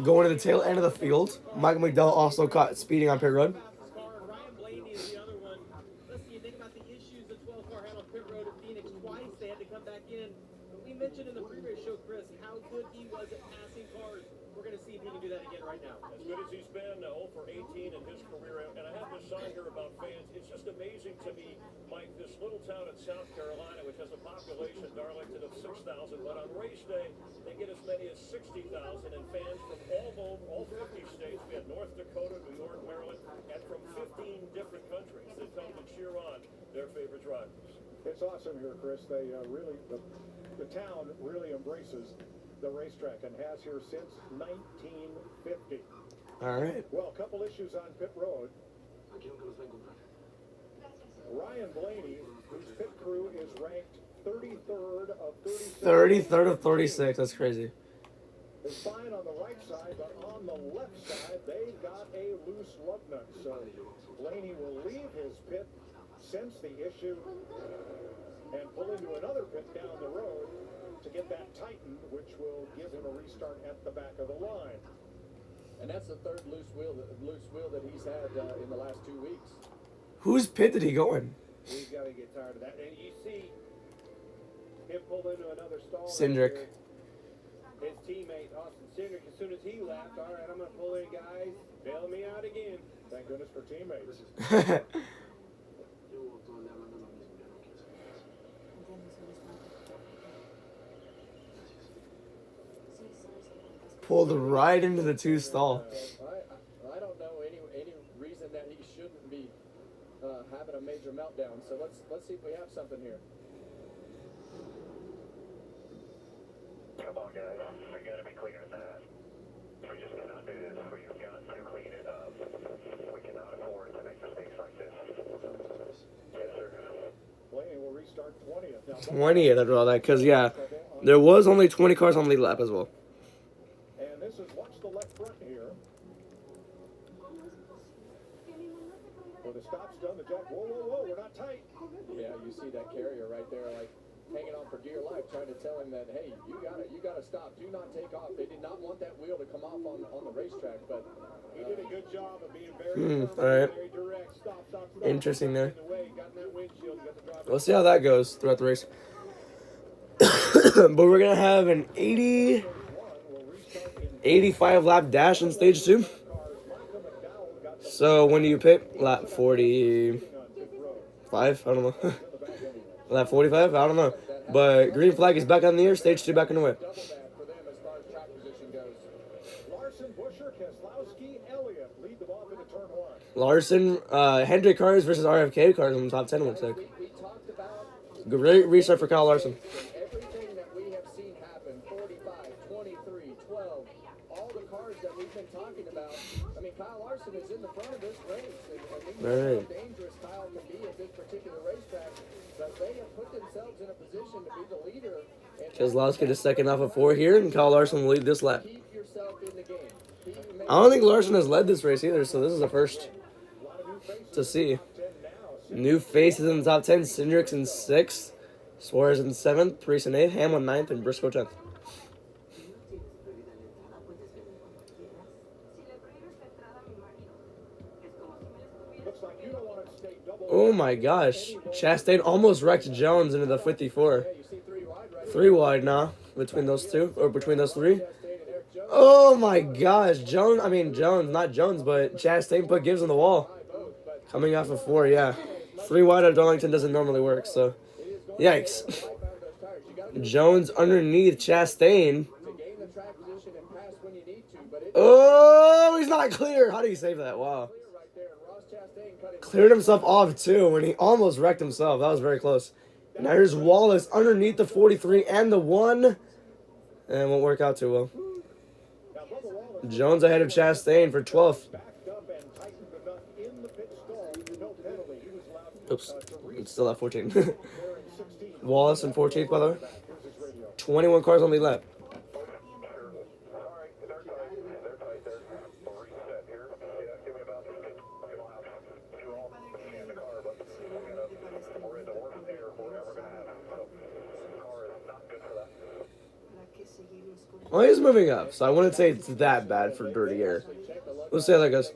Speaker 1: going to the tail end of the field. Michael McDowell also caught speeding on pit road.
Speaker 4: Ryan Blaney is the other one. Listen, you think about the issues the 12 car had on pit road at Phoenix twice. They had to come back in. But we mentioned in the pre-race show, Chris, how good he was at passing cars. We're going to see if he can do that again right now.
Speaker 14: As good as he's been, 0 for 18 in his career. And I have this sign here about fans. It's just amazing to me, Mike, this little town in South Carolina, which has a population, Darlington, of 6,000. But on race day, they get as many as 60,000. And fans from all 50 states, we have North Dakota, New York, Maryland, and from 15 different countries that come to cheer on their favorite drivers.
Speaker 3: It's awesome here, Chris. They really, the town really embraces the racetrack and has here since 1950.
Speaker 1: All right.
Speaker 3: Well, a couple issues on pit road. Ryan Blaney, whose pit crew is ranked 33rd of 36.
Speaker 1: 33rd of 36. That's crazy.
Speaker 3: Is fine on the right side, but on the left side, they've got a loose lug nut. So Blaney will leave his pit, sense the issue, and pull into another pit down the road to get that tightened, which will give him a restart at the back of the line.
Speaker 13: And that's the third loose wheel that he's had in the last 2 weeks.
Speaker 1: Whose pit did he go in?
Speaker 12: He's got to get tired of that. And you see him pull into another stall.
Speaker 1: Cindric.
Speaker 12: Right here. His teammate, Austin Cindric, as soon as he left, all right, I'm going to pull in, guys. Bail me out again.
Speaker 3: Thank goodness for teammates.
Speaker 1: Pulled right into the 2 stall.
Speaker 13: I don't know any reason that he shouldn't be having a major meltdown. So let's see if we have something here.
Speaker 5: Come on, guys. We gotta be cleaner than that. We just cannot do this. We've got to clean it up. We cannot afford to make mistakes like this. Yes, sir.
Speaker 3: Blaney will restart 20th. Now,
Speaker 1: 20th after all that, because, yeah, there was only 20 cars on the lead lap as well.
Speaker 3: and this is watch the left front here. When the stop's done, the jack, whoa, we're not tight.
Speaker 13: Yeah, you see that carrier right there, like hanging on for dear life, trying to tell him that, hey, you gotta stop, do not take off. They did not want that wheel to come off on the racetrack, but
Speaker 3: He did a good job of being very
Speaker 1: All right.
Speaker 3: very direct. Stop.
Speaker 1: Interesting there.
Speaker 3: In the way, got in that windshield, got the driver.
Speaker 1: We'll see how that goes throughout the race. But we're going to have an 85 lap dash in stage 2. So when do you pick? Lap 45? I don't know. Lap 45? I don't know. But green flag is back on the air. Stage 2 back in the way.
Speaker 13: double that for them as far as track position goes.
Speaker 3: Larson, Busher, Keselowski, Elliott lead them off into turn 1.
Speaker 1: Larson, Hendrick cars versus RFK cars in the top 10, looks like.
Speaker 13: We talked about
Speaker 1: Great restart for Kyle Larson.
Speaker 13: everything that we have seen happen, 45, 23, 12, all the cars that we've been talking about. I mean, Kyle Larson is in the front of this race, and we know
Speaker 1: Right.
Speaker 13: how dangerous Kyle can be at this particular racetrack, but they have put themselves in a position to be the leader. And
Speaker 1: Keselowski to second off of 4 here, and Kyle Larson will lead this lap.
Speaker 13: keep yourself in the game.
Speaker 1: I don't think Larson has led this race either, so this is the first to see. New faces in the top 10, Cindric in 6th, Suarez in 7th, Preece in 8th, Hamlin 9th, and Briscoe 10th.
Speaker 3: Looks like you don't want to stay double.
Speaker 1: Oh my gosh, Chastain almost wrecked Jones into the 54. 3 wide now, between those two, or between those 3. Oh my gosh, Jones, not Jones, but Chastain put Gibbs on the wall. Coming off of 4, yeah. 3 wide at Darlington doesn't normally work, so yikes. Jones underneath Chastain. Oh, he's not clear. How do you save that? Wow. Cleared himself off too when he almost wrecked himself. That was very close. Now here's Wallace underneath the 43 and the 1. And it won't work out too well. Jones ahead of Chastain for 12th. Oops, it's still at 14. Wallace in 14th, by the way. 21 cars on the lap. Well, he's moving up, so I wouldn't say it's that bad for dirty air. We'll see how that goes.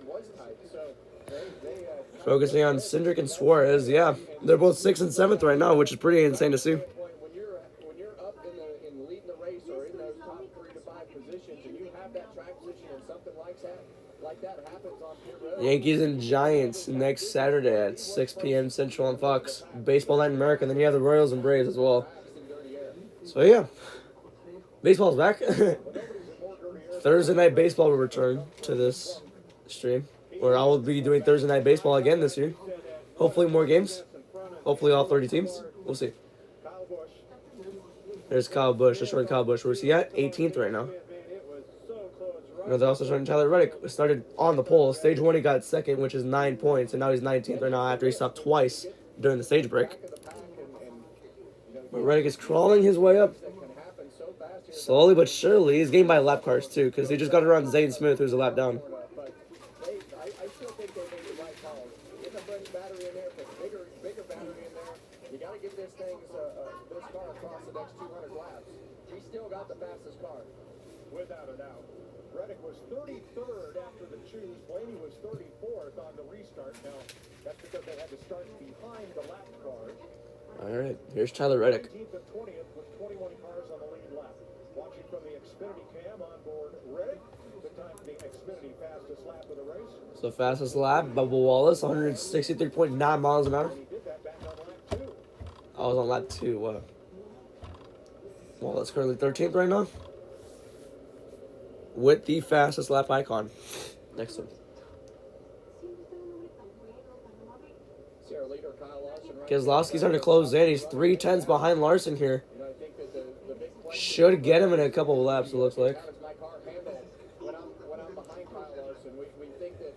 Speaker 1: Focusing on Cindric and Suarez, yeah. They're both 6th and 7th right now, which is pretty insane to see.
Speaker 13: When you're up in leading the race or in those top 3 to 5 positions, and you have that track position and something like that happens on pit road.
Speaker 1: Yankees and Giants next Saturday at 6 p.m. Central on Fox. Baseball night in America, and then you have the Royals and Braves as well. So, yeah. Baseball's back. Thursday night baseball will return to this stream, where I will be doing Thursday night baseball again this year. Hopefully more games. Hopefully all 30 teams. We'll see. There's Kyle Busch, the short Kyle Busch. Where's he at? 18th right now. No, they're also showing Tyler Reddick. Started on the pole. Stage 1 he got 2nd, which is 9 points, and now he's 19th right now after he stopped twice during the stage break. But Reddick is crawling his way up. Slowly but surely. He's gained by lap cars too, because he just got around Zane Smith, who's a lap down.
Speaker 13: I still think they made the right call. Getting a fresh battery in there, put bigger battery in there. You got to get this car across the next 200 laps. He's still got the fastest car.
Speaker 3: Without a doubt. Reddick was 33rd after the
Speaker 12: shoes. Blaney was 34th on the restart. Now, that's because they had to start behind the lap cars.
Speaker 1: All right, here's Tyler Reddick.
Speaker 12: 19th and 20th with 21 cars on the lead lap. Watching from the Xfinity cam on board Reddick. Good time for the Xfinity fastest lap of the race.
Speaker 1: So fastest lap, Bubba Wallace, 163.9 miles an hour.
Speaker 12: He did that back on lap 2.
Speaker 1: I was on lap 2. Wow. Wallace currently 13th right now. With the fastest lap icon next to him.
Speaker 13: Sierra leader Kyle Larson.
Speaker 1: Keselowski's starting to close in. He's 3/10 behind Larson here.
Speaker 13: You know, I think that the big play
Speaker 1: Should get him in a couple of laps, it looks like.
Speaker 13: how does my car handle when I'm behind Kyle Larson? We think that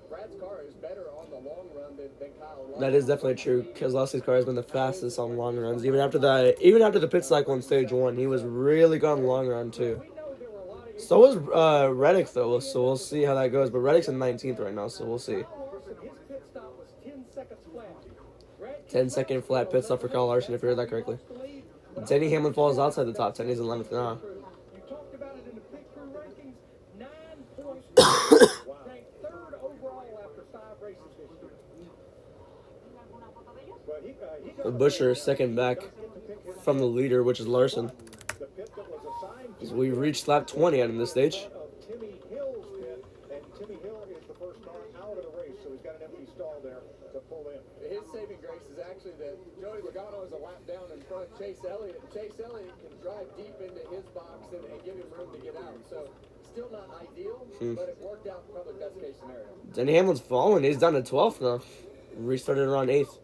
Speaker 13: Brad's car is better on the long run than Kyle Larson.
Speaker 1: That is definitely true. Keselowski's car has been the fastest on long runs. Even after the pit cycle in stage 1, he was really good on long run too. So was Reddick though, so we'll see how that goes. But Reddick's in 19th right now, so we'll see.
Speaker 12: His pit stop was 10 seconds flat.
Speaker 1: 10-second flat pit stop for Kyle Larson, if you heard that correctly. Denny Hamlin falls outside the top 10. He's in 11th now.
Speaker 12: You talked about it in the pit crew rankings. 9 points. Ranked 3rd overall after 5 races this year. But he got
Speaker 1: Busher second back from the leader, which is Larson.
Speaker 12: the pit that was assigned
Speaker 1: As we reached lap 20 on this stage.
Speaker 12: of Timmy Hill's pit, and Timmy Hill is the first car out of the race, so he's got an empty stall there to pull in.
Speaker 13: His saving grace is actually that Joey Logano is a lap down in front of Chase Elliott. And Chase Elliott can drive deep into his box and give him room to get out. So still not ideal, but it worked out probably best case scenario.
Speaker 1: Denny Hamlin's falling. He's down to 12th now. Restarted around 8th.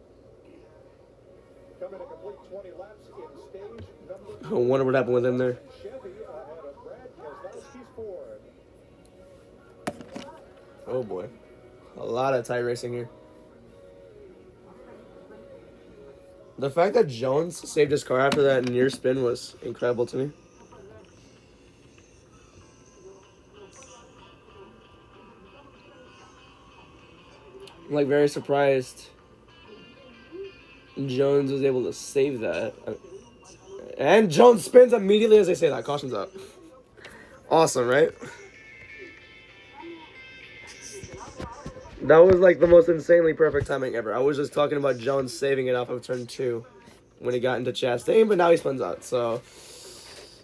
Speaker 12: Coming a complete 20 laps in stage number
Speaker 1: I wonder what happened with him there.
Speaker 12: Chevy ahead of Brad Keselowski's Ford.
Speaker 1: Oh boy. A lot of tight racing here. The fact that Jones saved his car after that near spin was incredible to me. I'm like very surprised Jones was able to save that. And Jones spins immediately as they say that. Caution's up. Awesome, right? That was like the most insanely perfect timing ever. I was just talking about Jones saving it off of turn 2 when he got into Chastain, but now he spins out. So,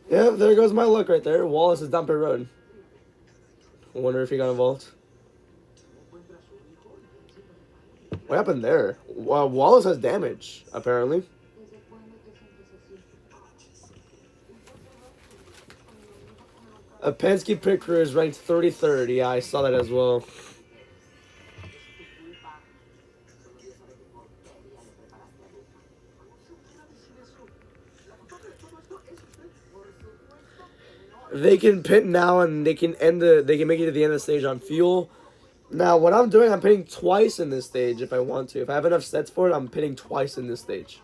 Speaker 1: yeah, there goes my luck right there. Wallace is down pit road. I wonder if he got involved. What happened there? Wallace has damage, apparently. A Penske pit crew is ranked 33rd. Yeah, I saw that as well. They can pit now and they can make it to the end of the stage on fuel. Now, what I'm doing, I'm pitting twice in this stage if I want to. If I have enough sets for it, I'm pitting twice in this stage.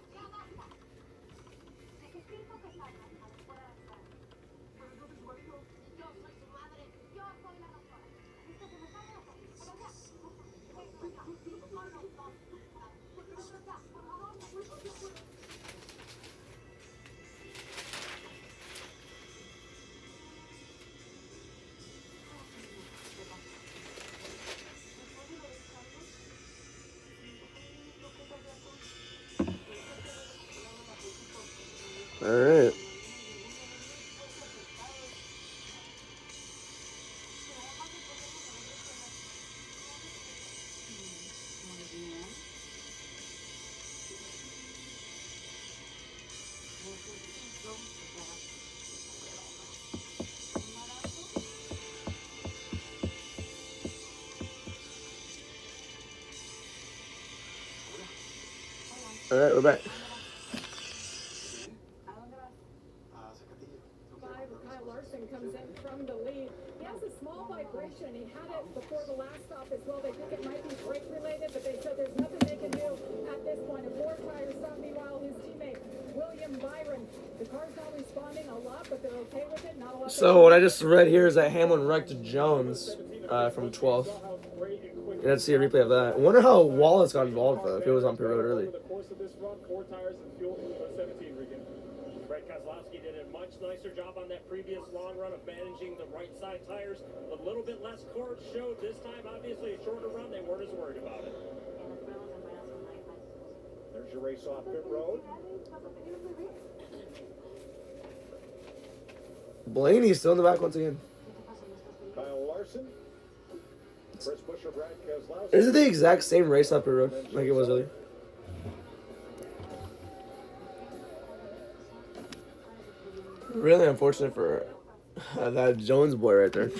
Speaker 1: All right. All right, we're back.
Speaker 8: Kyle Larson comes in from the lead. He has a small vibration. He had it before the last stop as well. They think it might be brake related, but they said there's nothing they can do at this point. A four tire stop. Meanwhile, his teammate William Byron. The car's not responding a lot, but they're okay with it. Not a lot.
Speaker 1: So what I just read here is that Hamlin wrecked Jones from 12th. Let's see a replay of that. I wonder how Wallace got involved though, if it was on pit road early.
Speaker 4: Over the course of this run, 4 tires and fuel for 17 again. Brad Keselowski did it much nicer job on that previous long run of managing the right side tires. A little bit less court showed this time. Obviously, a shorter run. They weren't as worried about it.
Speaker 12: There's your race off pit road.
Speaker 1: Blaney's still in the back once again.
Speaker 12: Kyle Larson. Chris Buescher, Brad Keselowski.
Speaker 1: Is it the exact same race up the road like it was earlier? Really unfortunate for that Jones boy right there.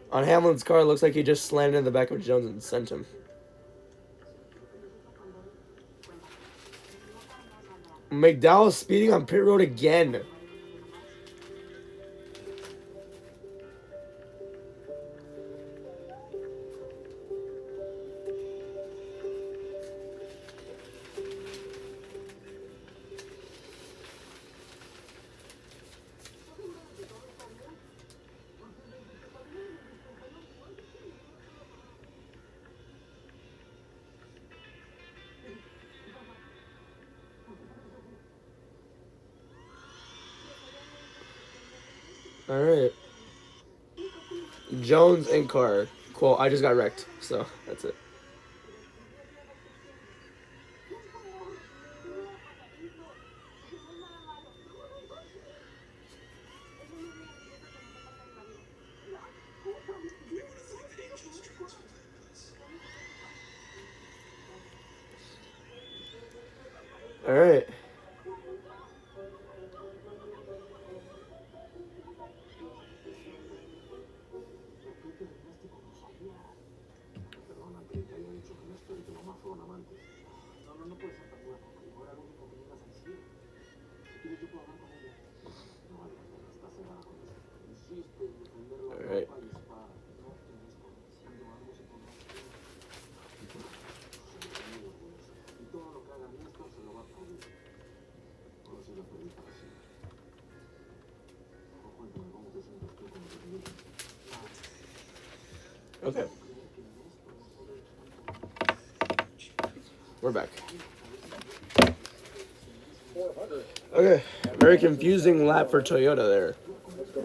Speaker 1: On Hamlin's car, it looks like he just slammed in the back of Jones and sent him. McDowell speeding on pit road again. All right. Jones and Carr. Cool. I just got wrecked, so that's it. All right. Alright. Okay. We're back. Okay. Very confusing lap for Toyota there.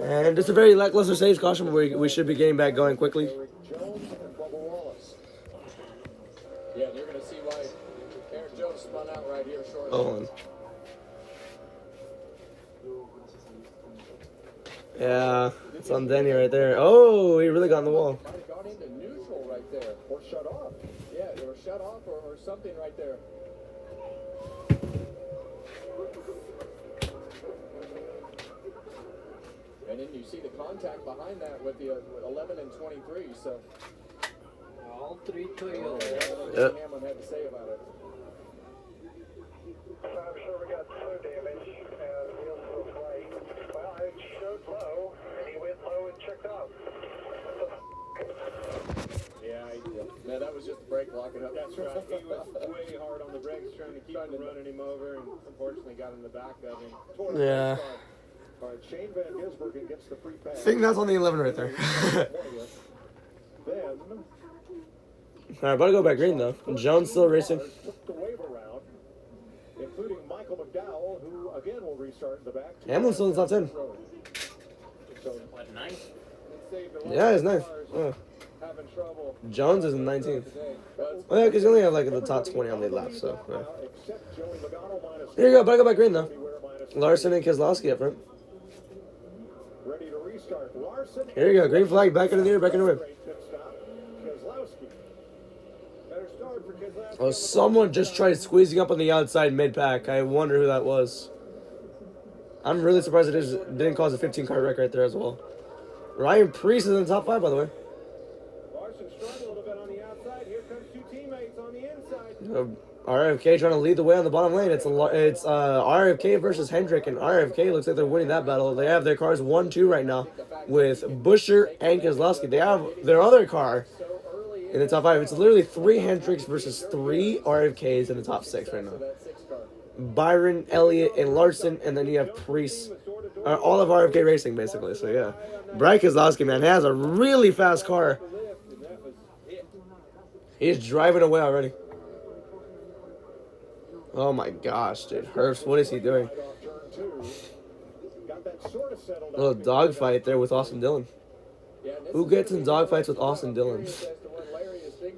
Speaker 1: And just a very lackluster stage caution, but we should be getting back going quickly.
Speaker 13: Yeah, they're going to see why Aaron Jones spun out right here shortly.
Speaker 1: Oh, hold on. Yeah, it's on Denny right there. Oh, he really got on the wall.
Speaker 13: Might have gone into neutral right there. Or shut off. Yeah, they were shut off or something right there. And then you see the contact behind that with the 11 and 23, so.
Speaker 16: All three Toyotas.
Speaker 1: Yep.
Speaker 13: Hamlin had to say about it.
Speaker 5: I'm sure we got slow damage and wheels will fly. Well, it showed low and he went low and checked out.
Speaker 13: Yeah, that was just the brake locking up.
Speaker 2: That's right. He was way hard on the brakes trying to keep him running him over and unfortunately got in the back of him.
Speaker 1: Yeah.
Speaker 12: All right, Shane Van Gisbergen gets the free pass.
Speaker 1: I think that's on the 11 right there.
Speaker 12: Then
Speaker 1: Alright, about to go back green though. Jones still racing.
Speaker 12: took the wave around, including Michael McDowell, who again will restart in the back.
Speaker 1: Hamlin's still in the top 10.
Speaker 12: So,
Speaker 16: What, ninth?
Speaker 1: Yeah, he's ninth. Oh.
Speaker 12: having trouble.
Speaker 1: Jones is in 19th. Well, yeah, because you only have like the top 20 on the lap, so. Yeah.
Speaker 12: Except Joey Logano minus
Speaker 1: Here you go, about to go back green though. Larson and Keselowski up front.
Speaker 12: ready to restart. Larson.
Speaker 1: Here you go, green flag, back into the air, back in the whip.
Speaker 12: Keselowski. Better start for Keselowski.
Speaker 1: Oh, someone just tried squeezing up on the outside mid-pack. I wonder who that was. I'm really surprised it didn't cause a 15-car wreck right there as well. Ryan Preece is in the top 5, by the way.
Speaker 12: Larson struggled a little bit on the outside. Here comes two teammates on the inside.
Speaker 1: RFK trying to lead the way on the bottom lane. It's RFK versus Hendrick, and RFK looks like they're winning that battle. They have their cars 1-2 right now with Buescher and Keselowski. They have their other car in the top 5. It's literally 3 Hendricks versus 3 RFKs in the top 6 right now. Byron, Elliott, and Larson, and then you have Priest. All of RFK Racing, basically. So, yeah. Brian Keselowski, man, he has a really fast car. He's driving away already. Oh, my gosh, dude. Herbst, what is he doing? A little dogfight there with Austin Dillon. Who gets in dogfights with Austin Dillon?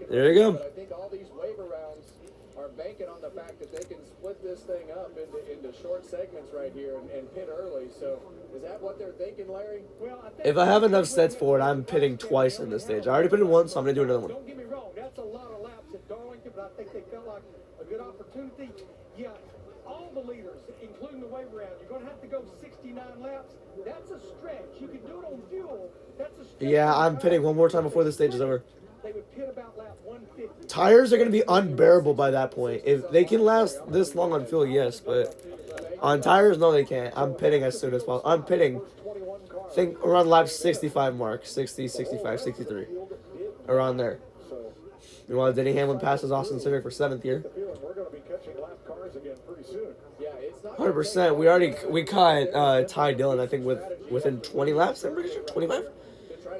Speaker 1: There you go.
Speaker 13: I think all these waiver rounds are banking on the fact that they can split this thing up into short segments right here and pit early. So is that what they're thinking, Larry?
Speaker 1: If I have enough sets for it, I'm pitting twice in this stage. I already pitted once, so I'm going to do another one.
Speaker 12: Don't get me wrong, that's a lot of laps at Darlington, but I think they felt like a good opportunity. Yeah, all the leaders, including the waiver round, you're going to have to go 69 laps. That's a stretch. You can do it on fuel. That's a stretch.
Speaker 1: Yeah, I'm pitting one more time before this stage is over.
Speaker 12: They would pit about lap 150.
Speaker 1: Tires are going to be unbearable by that point. If they can last this long on fuel, yes, but on tires, no, they can't. I'm pitting as soon as possible. I'm pitting, I think, around lap 65 mark, 60, 65, 63, around there. Meanwhile, Denny Hamlin passes Austin Cindric for 7th here. 100%. We caught Ty Dillon, I think, within 20 laps. I'm pretty sure 25.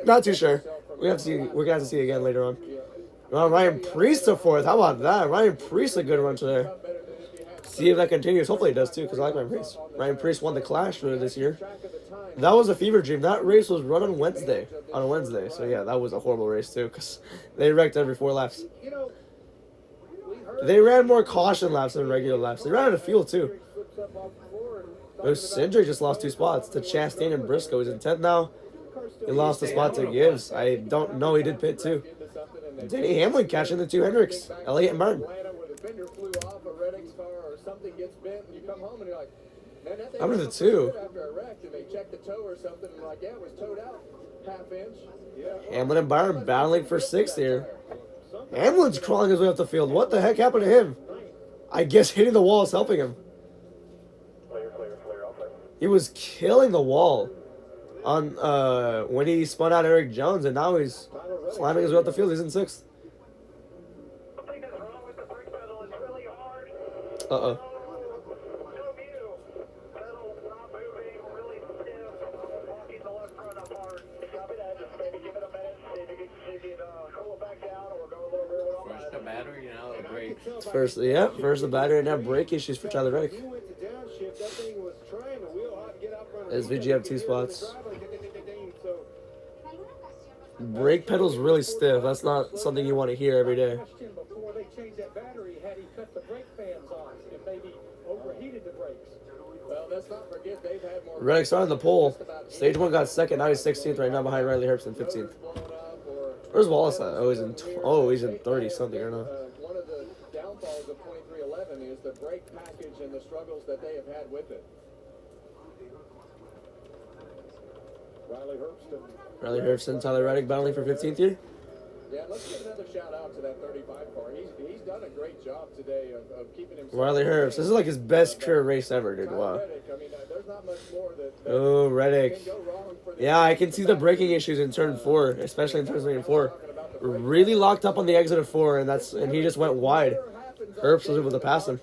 Speaker 1: Not too sure. We have to see. We're gonna have to see again later on. Ryan Priest to 4th. How about that? Ryan Priest a good run today. See if that continues. Hopefully it does too, because I like Ryan Priest. Ryan Priest won the Clash earlier this year. That was a fever dream. That race was run on Wednesday. So yeah, that was a horrible race too, because they wrecked every 4 laps. They ran more caution laps than regular laps. They ran out of fuel too. Cindric just lost 2 spots to Chastain and Briscoe. He's in 10th now. He lost a spot to Gibbs. I don't know. He did pit too. Denny Hamlin catching the 2 Hendricks. Elliott and Martin. I'm in the 2. Hamlin and Byron battling for 6th here. Hamlin's crawling his way up the field. What the heck happened to him? I guess hitting the wall is helping him. He was killing the wall on when he spun out Eric Jones, and now he's climbing his way up the field. He's in 6th. Uh-oh.
Speaker 16: First the battery, now the brakes.
Speaker 1: First the battery, and now brake issues for Tyler Reddick. SVG have 2 spots. Brake pedal's really stiff. That's not something you want to hear every day. Reddick's on the pole. Stage 1 got 2nd. Now he's 16th right now behind Riley Herbst in 15th. Where's Wallace at? Oh, he's in 30 something or not.
Speaker 13: One of the downfalls of 2311 is the brake package and the struggles that they have had with it.
Speaker 1: Riley Herbst and Tyler Reddick battling for 15th here.
Speaker 13: Yeah, let's give another shout out to that 35 car. He's done a great job today of keeping himself.
Speaker 1: Riley Herbst. This is like his best career race ever, dude. Wow. Oh, Reddick. Yeah, I can see the braking issues in turn 4, especially in turns 3 and 4. Really locked up on the exit of 4, and he just went wide. Herbst was able to pass him.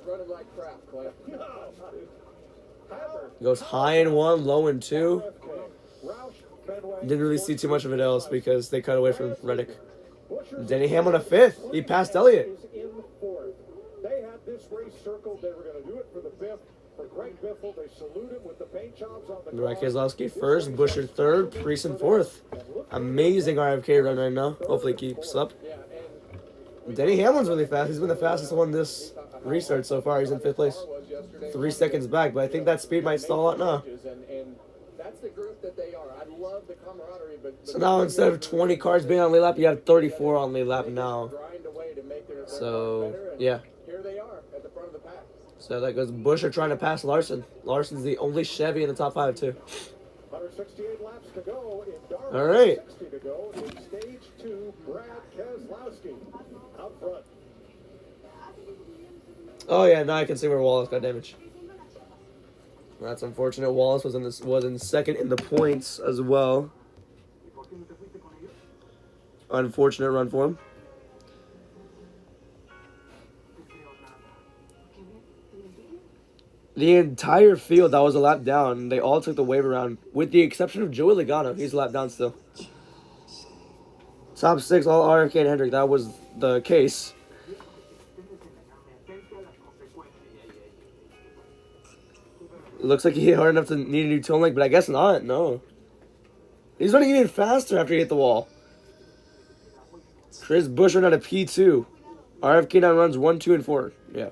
Speaker 1: Goes high in 1, low in 2. Didn't really see too much of it else because they cut away from Reddick. Denny Hamlin a 5th. He passed Elliott.
Speaker 12: They had this race circled. They were going to do it for the 5th. For Greg Biffle, they salute him with the paint jobs on the car.
Speaker 1: Keselowski 1st, Buescher 3rd, Priest in 4th. Amazing RFK run right now. Hopefully it keeps up. Denny Hamlin's really fast. He's been the fastest one this restart so far. He's in 5th place. 3 seconds back, but I think that speed might stall out now.
Speaker 13: That's the group that they are. I love the camaraderie, but
Speaker 1: so now instead of 20 cars being on lead lap, you have 34 on lead lap now. So yeah.
Speaker 13: Here they are at the front of the pack.
Speaker 1: So that goes Buescher trying to pass Larson. Larson's the only Chevy in the top 5 too.
Speaker 12: 168 laps to go in Darlington.
Speaker 1: All right.
Speaker 12: 60 to go in stage 2. Brad Keselowski out front.
Speaker 1: Oh yeah, now I can see where Wallace got damaged. That's unfortunate. Wallace was in 2nd in the points as well. Unfortunate run for him. The entire field that was a lap down, they all took the wave around, with the exception of Joey Logano. He's a lap down still. Top 6, all RFK and Hendrick. That was the case. Looks like he hit hard enough to need a new tone link, but I guess not. No. He's running even faster after he hit the wall. Chris Busch ran out of P2. RFK now runs 1, 2, and 4. Yeah.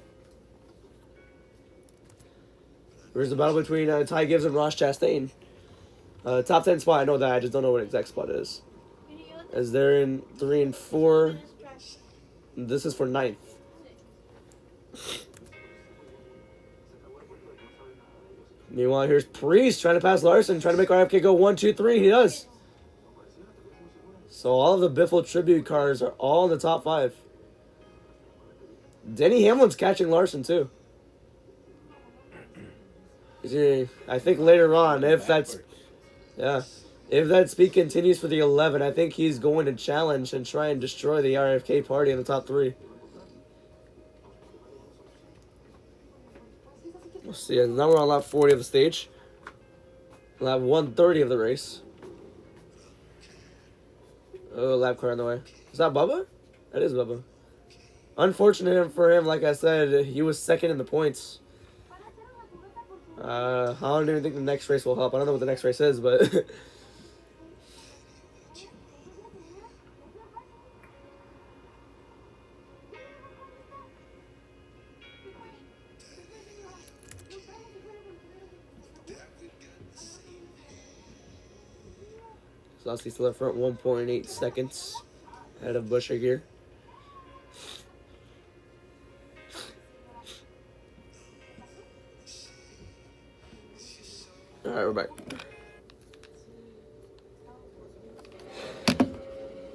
Speaker 1: There's the battle between Ty Gibbs and Ross Chastain. Top 10 spot, I know that. I just don't know what exact spot is. As they're in 3 and 4. This is for 9th. Meanwhile, here's Priest trying to pass Larson, trying to make RFK go 1, 2, 3. He does. So all of the Biffle tribute cars are all in the top 5. Denny Hamlin's catching Larson too. I think later on, if that speed continues for the 11, I think he's going to challenge and try and destroy the RFK party in the top 3. We'll see. Now we're on lap 40 of the stage. Lap 130 of the race. Oh, lap car on the way. Is that Bubba? That is Bubba. Unfortunate for him, like I said, he was second in the points. I don't even think the next race will help. I don't know what the next race is, but... Zosky still up front, 1.8 seconds ahead of Buescher here. All right, we're back.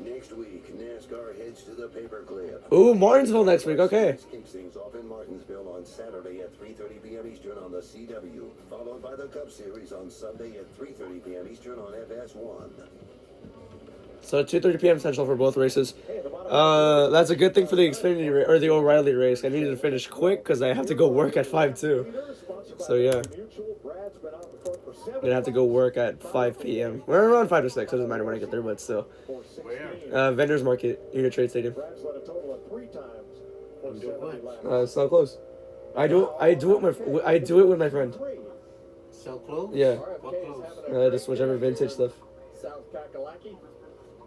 Speaker 17: Next week, NASCAR heads to the paperclip.
Speaker 1: Ooh, Martinsville next week. Okay.
Speaker 17: Kicks things off in Martinsville on Saturday at 3:30 p.m. Eastern on the CW, followed by the Cup Series on Sunday at 3:30 p.m. Eastern on FS1.
Speaker 1: So 2:30 p.m. Central for both races. That's a good thing for the Xfinity or the O'Reilly race. I needed to finish quick because I have to go work at 5 too. So yeah, I'm gonna have to go work at 5 p.m. We're around 5 to 6. It doesn't matter when I get there, but still. Vendors Market, Unit Trade Stadium. So close. I do it with my friend.
Speaker 16: So close?
Speaker 1: Yeah.
Speaker 16: What close?
Speaker 1: Just whichever vintage stuff.
Speaker 12: South Kakalaki.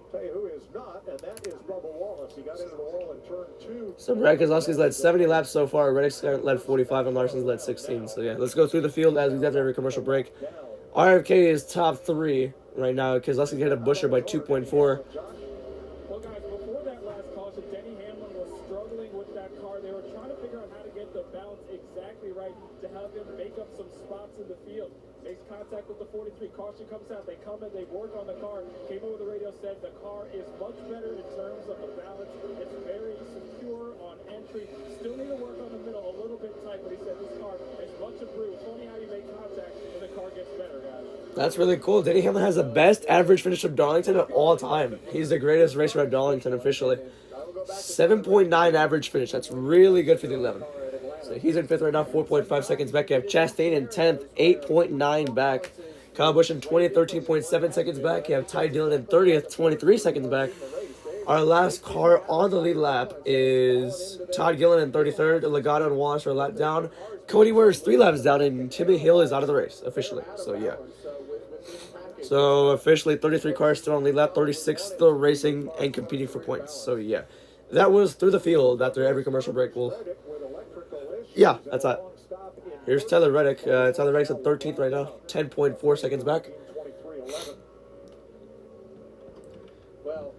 Speaker 12: Tell you who is not, and that is Bubba Wallace. He got into the wall in turn 2.
Speaker 1: So Brad Keselowski's led 70 laps so far. Reddick's led 45, and Larson's led 16. So yeah, let's go through the field as we get to every commercial break. RFK is top 3 right now. Keselowski hit a Buescher by 2.4.
Speaker 7: Well, guys, before that last caution, Denny Hamlin was struggling with that car. They were trying to figure out how to get the balance exactly right to help him make up some spots in the field. Makes contact with the 43. Caution comes out. They come in. They work on the car. Came over the radio, said the car is much better in terms of the balance. It's very secure on entry. Still need to work on the middle a little bit tight, but he said this car is much improved. It's funny how you make contact and the car gets better, guys.
Speaker 1: That's really cool. Denny Hamlin has the best average finish of Darlington of all time. He's the greatest racer at Darlington officially. 7.9 average finish. That's really good for the 11. So he's in 5th right now, 4.5 seconds back. You have Chastain in 10th, 8.9 back. Kyle Busch in 20th, 13.7 seconds back. You have Ty Dillon in 30th, 23 seconds back. Our last car on the lead lap is Todd Gillen in 33rd. Logano and Wallace are a lap down. Cody Ware is 3 laps down, and Timmy Hill is out of the race officially. So yeah. So officially 33 cars still on lead lap, 36 still racing and competing for points. So yeah. That was through the field after every commercial break. Yeah, that's that. Here's Tyler Reddick. Tyler Reddick's at 13th right now, 10.4 seconds back.
Speaker 12: Well,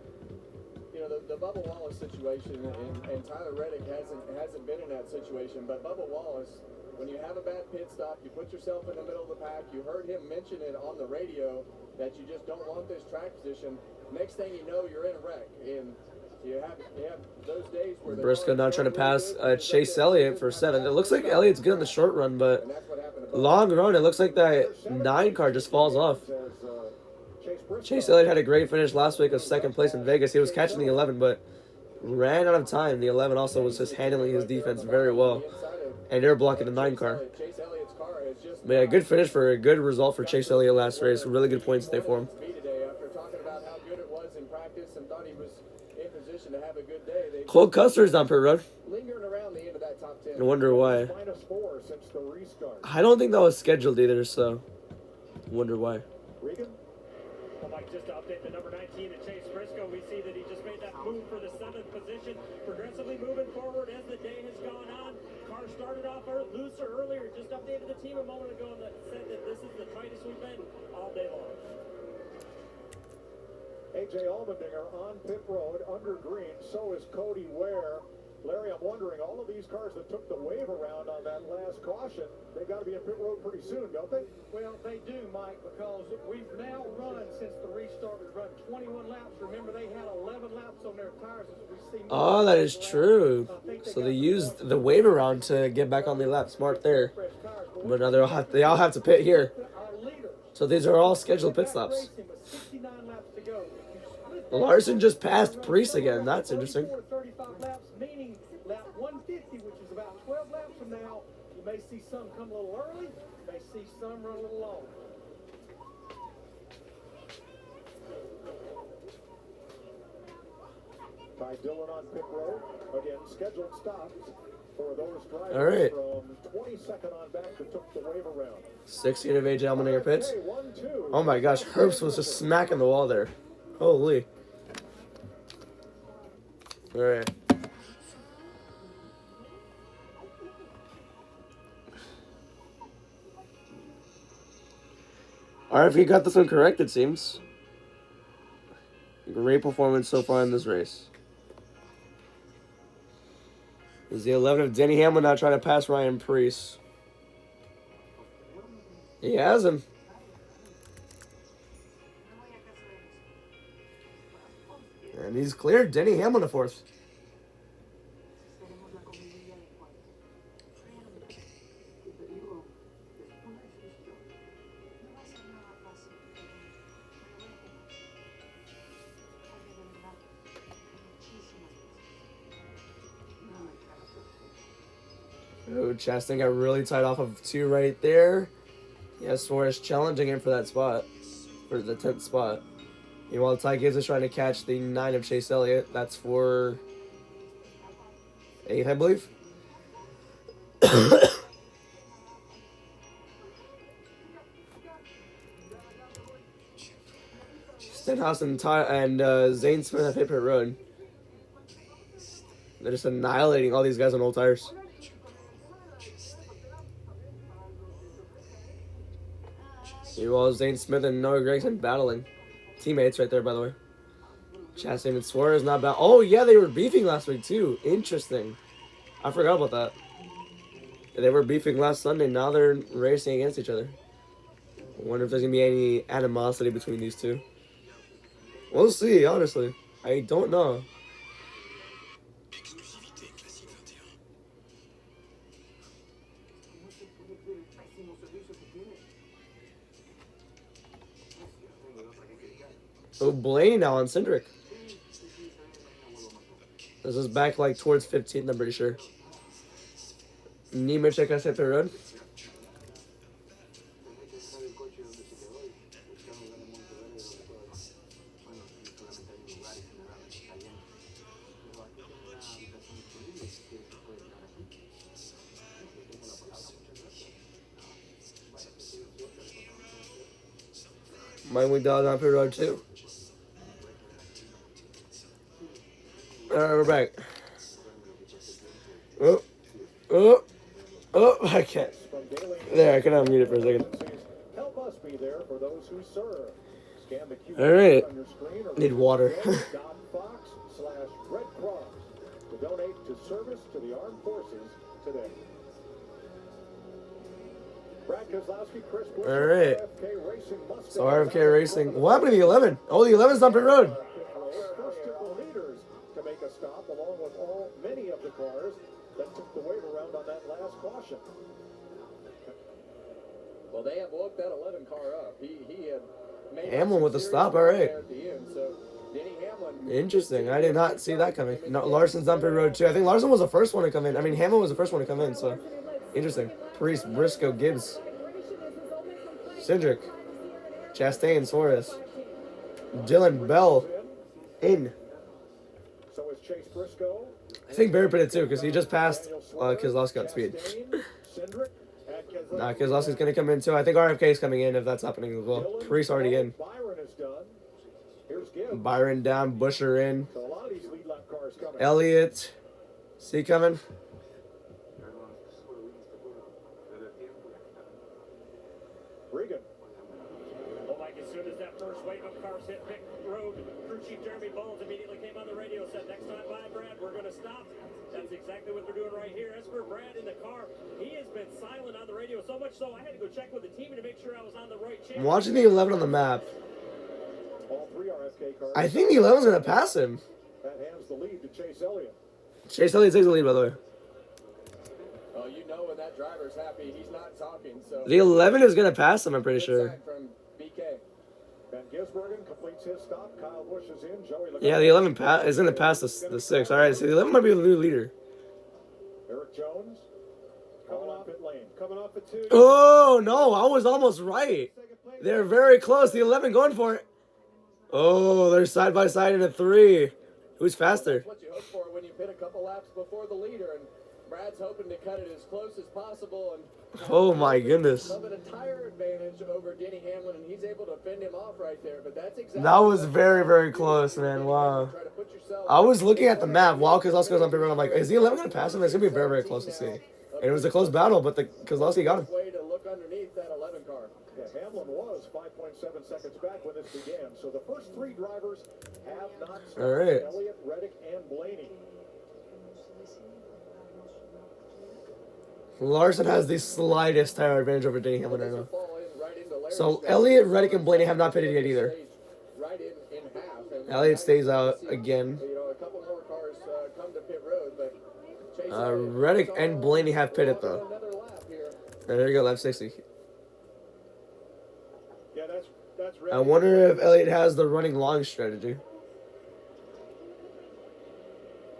Speaker 12: you know, the Bubba Wallace situation, and Tyler Reddick hasn't been in that situation, but Bubba Wallace, when you have a bad pit stop, you put yourself in the middle of the pack. You heard him mention it on the radio that you just don't want this track position. Next thing you know, you're in a wreck. And you have those days where
Speaker 1: Briscoe now trying to pass Chase Elliott for 7th. It looks like Elliott's good in the short run, but long run, it looks like that 9 car just falls off. Chase Elliott had a great finish last week of 2nd place in Vegas. He was catching the 11, but ran out of time. The 11 also was just handling his defense very well. And they're blocking the 9 car. But yeah, good finish for a good result for Chase Elliott last race. Really good points there for him. Cole Custer's on pit road. I wonder why. I don't think that was scheduled either, so wonder why.
Speaker 4: Just to update the number 19 at Chase Briscoe, we see that he just made that move for the 7th position, progressively moving forward as the day has gone on. Car started off looser earlier, just updated the team a moment ago and said that this is the tightest we've been all day long.
Speaker 12: AJ Allmendinger on pit road under green, so is Cody Ware. Larry, I'm wondering, all of these cars that took the wave around on that last caution, they got to be in pit road pretty soon, don't they?
Speaker 18: Well, they do, Mike, because we've now run since the restart. We've run 21 laps. Remember, they had 11 laps on their tires. As we see.
Speaker 1: Oh, that is true. So they used the wave around to get back on the lap. Smart there. But now they all have to pit here. So these are all scheduled pit stops. Larson just passed Priest again. That's interesting.
Speaker 18: 35 laps, meaning lap 150, which is about 12 laps from now. You may see some come a little early. You may see some run a little long.
Speaker 12: Ty Dillon on pit road. Again, scheduled stops for those drivers
Speaker 1: all right.
Speaker 12: from 22nd on back that took the wave around.
Speaker 1: 16 of AJ Allmendinger pits. Oh my gosh, Herbst was just smacking the wall there. Holy. All right. RFK got this one correct, it seems. Great performance so far in this race. This is the 11 of Denny Hamlin now trying to pass Ryan Preece. He has him. And he's cleared Denny Hamlin to 4th. Oh, Chastain got really tight off of 2 right there. Yes, Suarez challenging him for that spot, for the 10th spot. Meanwhile, Ty Gibbs is trying to catch the 9 of Chase Elliott. That's for 8, I believe. Stenhouse and Zane Smith have hit pit road. They're just annihilating all these guys on old tires. Meanwhile, Zane Smith and Noah Gragson battling. Teammates right there, by the way. Chastain and Suarez not bad. Oh, yeah, they were beefing last week, too. Interesting. I forgot about that. They were beefing last Sunday. Now they're racing against each other. I wonder if there's going to be any animosity between these two. We'll see, honestly. I don't know. Oh, Blaney now on Cindric. This is back like towards 15th, I'm pretty sure. Nemechek has hit the road. Mine went down on pit road too. Alright, we're back. Oh, I can't. There, I can unmute it for a second.
Speaker 12: Help us be there for those who serve. Scan the QR
Speaker 1: Alright.
Speaker 12: on your screen or
Speaker 1: Need water.
Speaker 12: Fox/Red Cross to donate to service to the armed forces today. Brad Keselowski, Chris Buescher,
Speaker 1: Alright.
Speaker 12: RFK Racing must
Speaker 1: So RFK Racing. What happened to the 11? Oh, the 11's on pit road.
Speaker 12: First took the leaders to make a stop, along with many of the cars that took the wave around on that last caution.
Speaker 13: Well, they have woke that 11 car up. He had made
Speaker 1: Hamlin with a stop, alright.
Speaker 13: at the end, so Denny Hamlin.
Speaker 1: Interesting. I did not see that coming. No, Larson's on pit road too. I think Larson was the first one to come in. I mean, Hamlin was the first one to come in, so Interesting. Priest, Briscoe, Gibbs, Cindric, Chastain, Suarez, Dylan Bell, in.
Speaker 3: So is Chase Briscoe.
Speaker 1: I think Barry put it too because he just passed Keselowski on speed. Nah, Keselowski's going to come in too. I think RFK is coming in if that's happening as well. Priest already in. Byron down, Busher in. Elliott. See coming?
Speaker 3: Regan.
Speaker 4: Well, like as soon as that first wave of cars hit Pit Road, crew chief Jeremy Bones immediately came on the radio and said, next time by, Brad, we're going to stop. That's exactly what they're doing right here. As for Brad in the car, he has been silent on the radio, so much so I had to go check with the team to make sure I was on the right channel.
Speaker 1: I'm watching the 11 on the map.
Speaker 3: All 3 RFK cars.
Speaker 1: I think the 11's going to pass him.
Speaker 3: That hands the lead to Chase Elliott.
Speaker 1: Chase Elliott takes the lead, by the way.
Speaker 13: Oh, you know when that driver's happy, he's not talking. So
Speaker 1: The 11 is going to pass him, I'm pretty sure.
Speaker 13: From BK.
Speaker 3: Ben Gisbergen completes his stop. Kyle Busch is in. Joey Logano.
Speaker 1: Yeah, the 11 is going to pass the 6. All right, so the 11 might be the new leader.
Speaker 3: Eric Jones coming off pit lane. Coming off at 2.
Speaker 1: Oh, no, I was almost right. They're very close. The 11 going for it. Oh, they're side by side in a 3. Who's faster?
Speaker 13: That's what you hope for when you pit a couple laps before the leader, and Brad's hoping to cut it as close as possible. And
Speaker 1: Oh, my goodness.
Speaker 13: have an entire advantage over Denny Hamlin, and he's able to fend him off right there. But that's exactly
Speaker 1: That was very, very close, man. Wow. I was looking at the map while Keselowski was on pit road. I'm like, is the 11 going to pass him? It's going to be very, very close to see. And it was a close battle, but Keselowski got him.
Speaker 13: way to look underneath that 11 car.
Speaker 3: Yeah, Hamlin was 5.7 seconds back when this began. So the first 3 drivers have not stopped.
Speaker 1: All right.
Speaker 3: Elliott, Reddick, and Blaney.
Speaker 1: Larson has the slightest tire advantage over Denny Hamlin right now. So Elliott, Reddick, and Blaney have not pitted yet either.
Speaker 13: Right in half. And
Speaker 1: Elliott stays out again.
Speaker 13: you know, a couple more cars come to pit road, but Chase
Speaker 1: Reddick and Blaney have pitted though.
Speaker 13: another lap here.
Speaker 1: There you go, lap 60.
Speaker 3: Yeah, that's
Speaker 1: I wonder if Elliott has the running long strategy.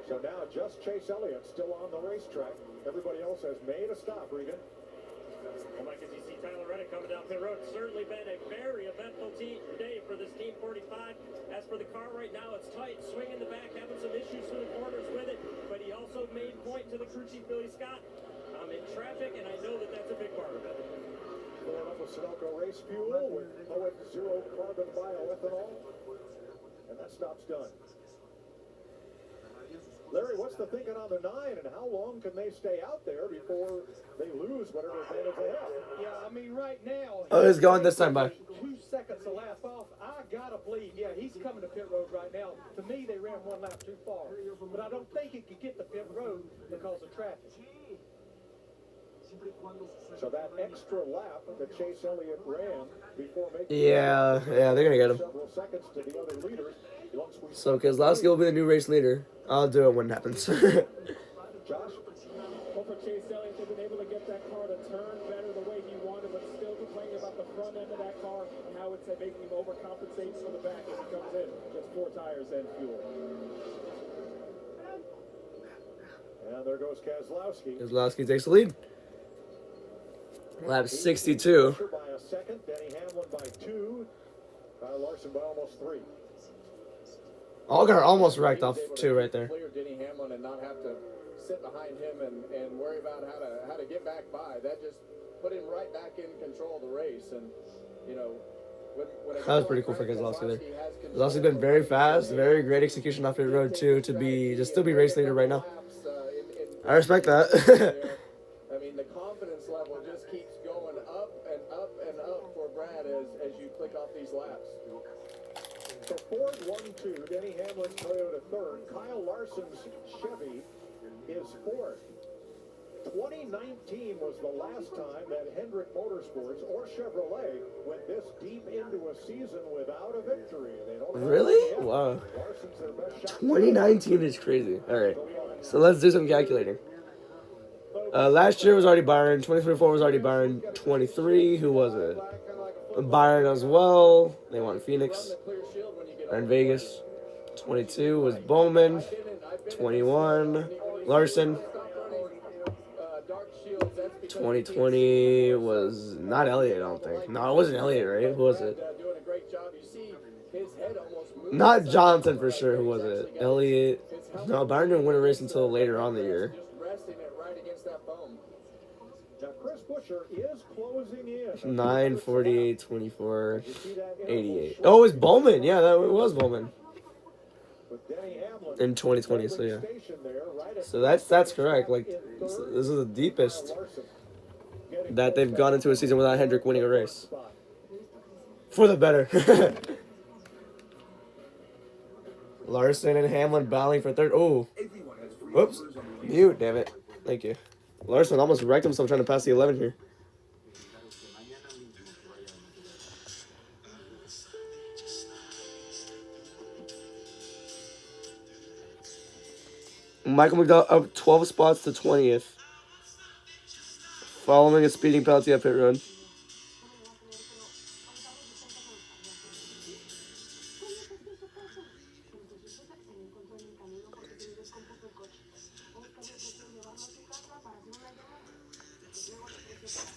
Speaker 3: So now just Chase Elliott still on the racetrack. Everybody else has made a stop, Regan.
Speaker 4: Well, Mike, as you see Tyler Reddick coming down pit road, certainly been a very eventful day for this Team 45. As for the car right now, it's tight, swinging the back, having some issues through the corners with it, but he also made point to the crew chief, Billy Scott. I'm in traffic, and I know that that's a big part of it.
Speaker 3: Filling up with Sunoco race fuel with Poet Zero Carbon Bioethanol. And that stop's done. Larry, what's the thinking on the 9, and how long can they stay out there before they lose whatever advantage they have?
Speaker 6: Yeah, I mean, right now.
Speaker 1: Oh, he's going this time by.
Speaker 6: 2 seconds a lap off. I gotta believe, yeah, he's coming to pit road right now. To me, they ran 1 lap too far. But I don't think he could get to pit road because of traffic.
Speaker 3: So that extra lap that Chase Elliott ran before making
Speaker 1: Yeah, they're going to get him.
Speaker 3: several seconds to the other leaders. Once we
Speaker 1: So Keselowski will be the new race leader. I'll do it when it happens.
Speaker 3: Josh.
Speaker 7: Well, for Chase Elliott, they've been able to get that car to turn better the way he wanted, but still complaining about the front end of that car and how it's making him overcompensate for the back as he comes in. Just 4 tires and fuel.
Speaker 3: And there goes Keselowski.
Speaker 1: Keselowski takes the lead. Lap 62.
Speaker 3: By a second, Denny Hamlin by 2. Kyle Larson by almost 3.
Speaker 1: Allgaier almost racked off 2 right there.
Speaker 13: Clear Denny Hamlin and not have to sit behind him and worry about how to get back by. That just put him right back in control of the race. And you know, when
Speaker 1: That was pretty cool for Keselowski there. Keselowski's been very fast, very great execution off the road too to still be race leader right now. I respect that.
Speaker 13: I mean, the confidence level just keeps going up and up and up for Brad as you click off these laps.
Speaker 3: So Ford 1-2, Denny Hamlin Toyota 3rd, Kyle Larson's Chevy is 4th. 2019 was the last time that Hendrick Motorsports or Chevrolet went this deep into a season without a victory. They don't have
Speaker 1: Really?
Speaker 3: yet.
Speaker 1: Wow.
Speaker 3: Larson's their best shot.
Speaker 1: 2019 is crazy. All right. So let's do some calculating. Last year was already Byron. 2024 was already Byron. 23, who was it? Byron as well. They won Phoenix. They're in Vegas. 22 was Bowman. 21, Larson. 2020 was not Elliott, I don't think. No, it wasn't Elliott, right? Who was it? Not Johnson for sure. Who was it? Elliott. No, Byron didn't win a race until later on the year.
Speaker 12: Now, Chris Buescher is closing in.
Speaker 1: 9:48, 24, 88. Oh, it was Bowman. Yeah, it was Bowman. In 2020, so yeah. So that's correct. Like, this is the deepest that they've gone into a season without Hendrick winning a race. For the better. Larson and Hamlin battling for third. Oh. Whoops. Mute, damn it. Thank you. Larson almost wrecked himself trying to pass the 11 here. Michael McDowell up 12 spots to 20th. Following a speeding penalty at pit road.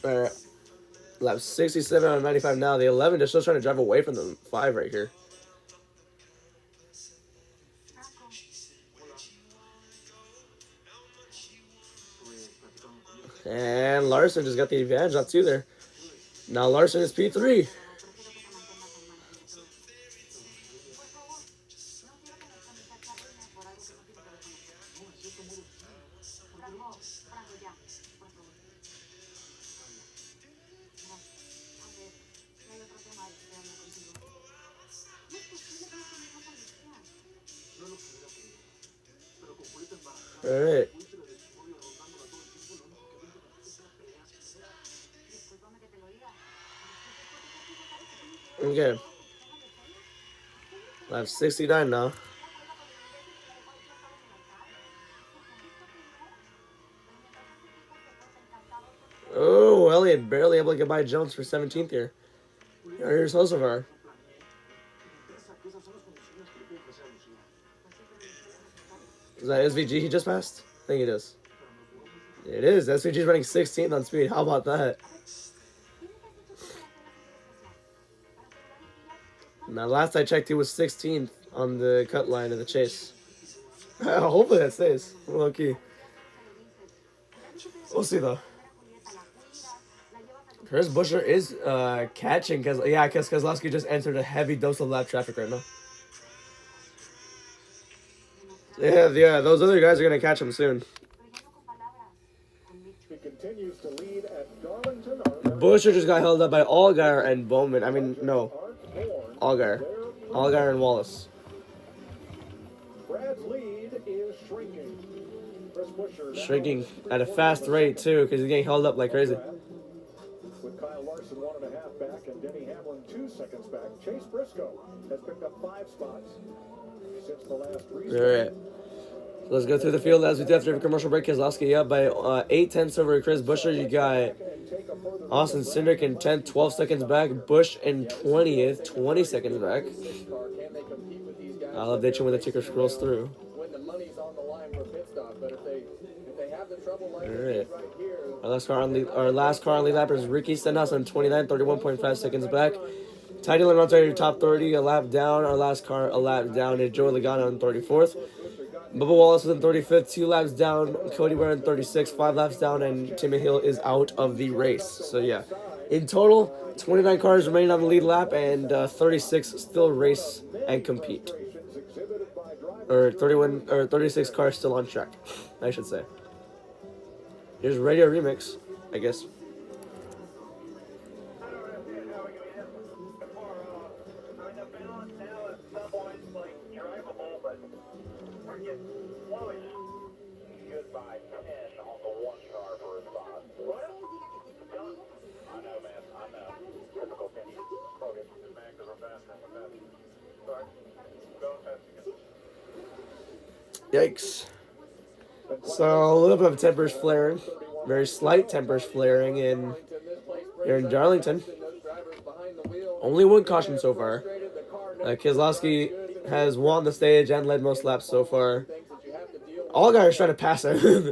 Speaker 1: Alright. Lap 67 out of 95 now. The 11 they're still trying to drive away from the 5 right here. And Larson just got the advantage on 2 there. Now Larson is P3. All right. Okay. I have 69 now. Oh, Elliott barely able to get by Jones for 17th here. Here's Hocevar. Is that SVG he just passed? I think it is. It is. SVG's running 16th on speed. How about that? Now, last I checked, he was 16th on the cut line of the chase. Hopefully that stays. Low key. We'll see, though. Chris Buescher is catching because Keselowski just entered a heavy dose of lap traffic right now. Yeah, those other guys are going to catch him soon.
Speaker 12: He continues to lead at Darlington.
Speaker 1: Buescher just got held up by Allgaier and Bowman. I mean, no. Allgaier. Allgaier and Wallace.
Speaker 12: Brad's lead is shrinking. Chris Buescher
Speaker 1: Shrinking at a fast rate, too, because he's getting held up like crazy.
Speaker 12: With Kyle Larson 1.5 back and Denny Hamlin 2 seconds back. Chase Briscoe has picked up 5 spots since the last restart.
Speaker 1: All right. So let's go through the field as we do after a commercial break. Keselowski up by 8/10 over Chris Buescher. You got Austin Cindric in 10th, 12 seconds back. Busch in 20th, 20 seconds back. I'll update you when the ticker scrolls through.
Speaker 13: When the money's on the line for pit stop, but if they have the trouble like
Speaker 1: All right. Our last car on lead lap is Ricky Stenhouse on 29, 31.5 seconds back. Ty Dillon runs out your top 30, a lap down. Our last car, a lap down, is Joey Logano on 34th. Bubba Wallace is in 35th, 2 laps down. Cody Ware in 36, 5 laps down, and Timmy Hill is out of the race. So yeah, in total, 29 cars remaining on the lead lap, and 36 still race and compete. Or 36 cars still on track, I should say. Here's Radio Remix, I guess. Yikes. So a little bit of tempers flaring. Very slight tempers flaring here in Darlington. Only 1 caution so far. Keselowski has won the stage and led most laps so far. Allgaier is trying to pass him.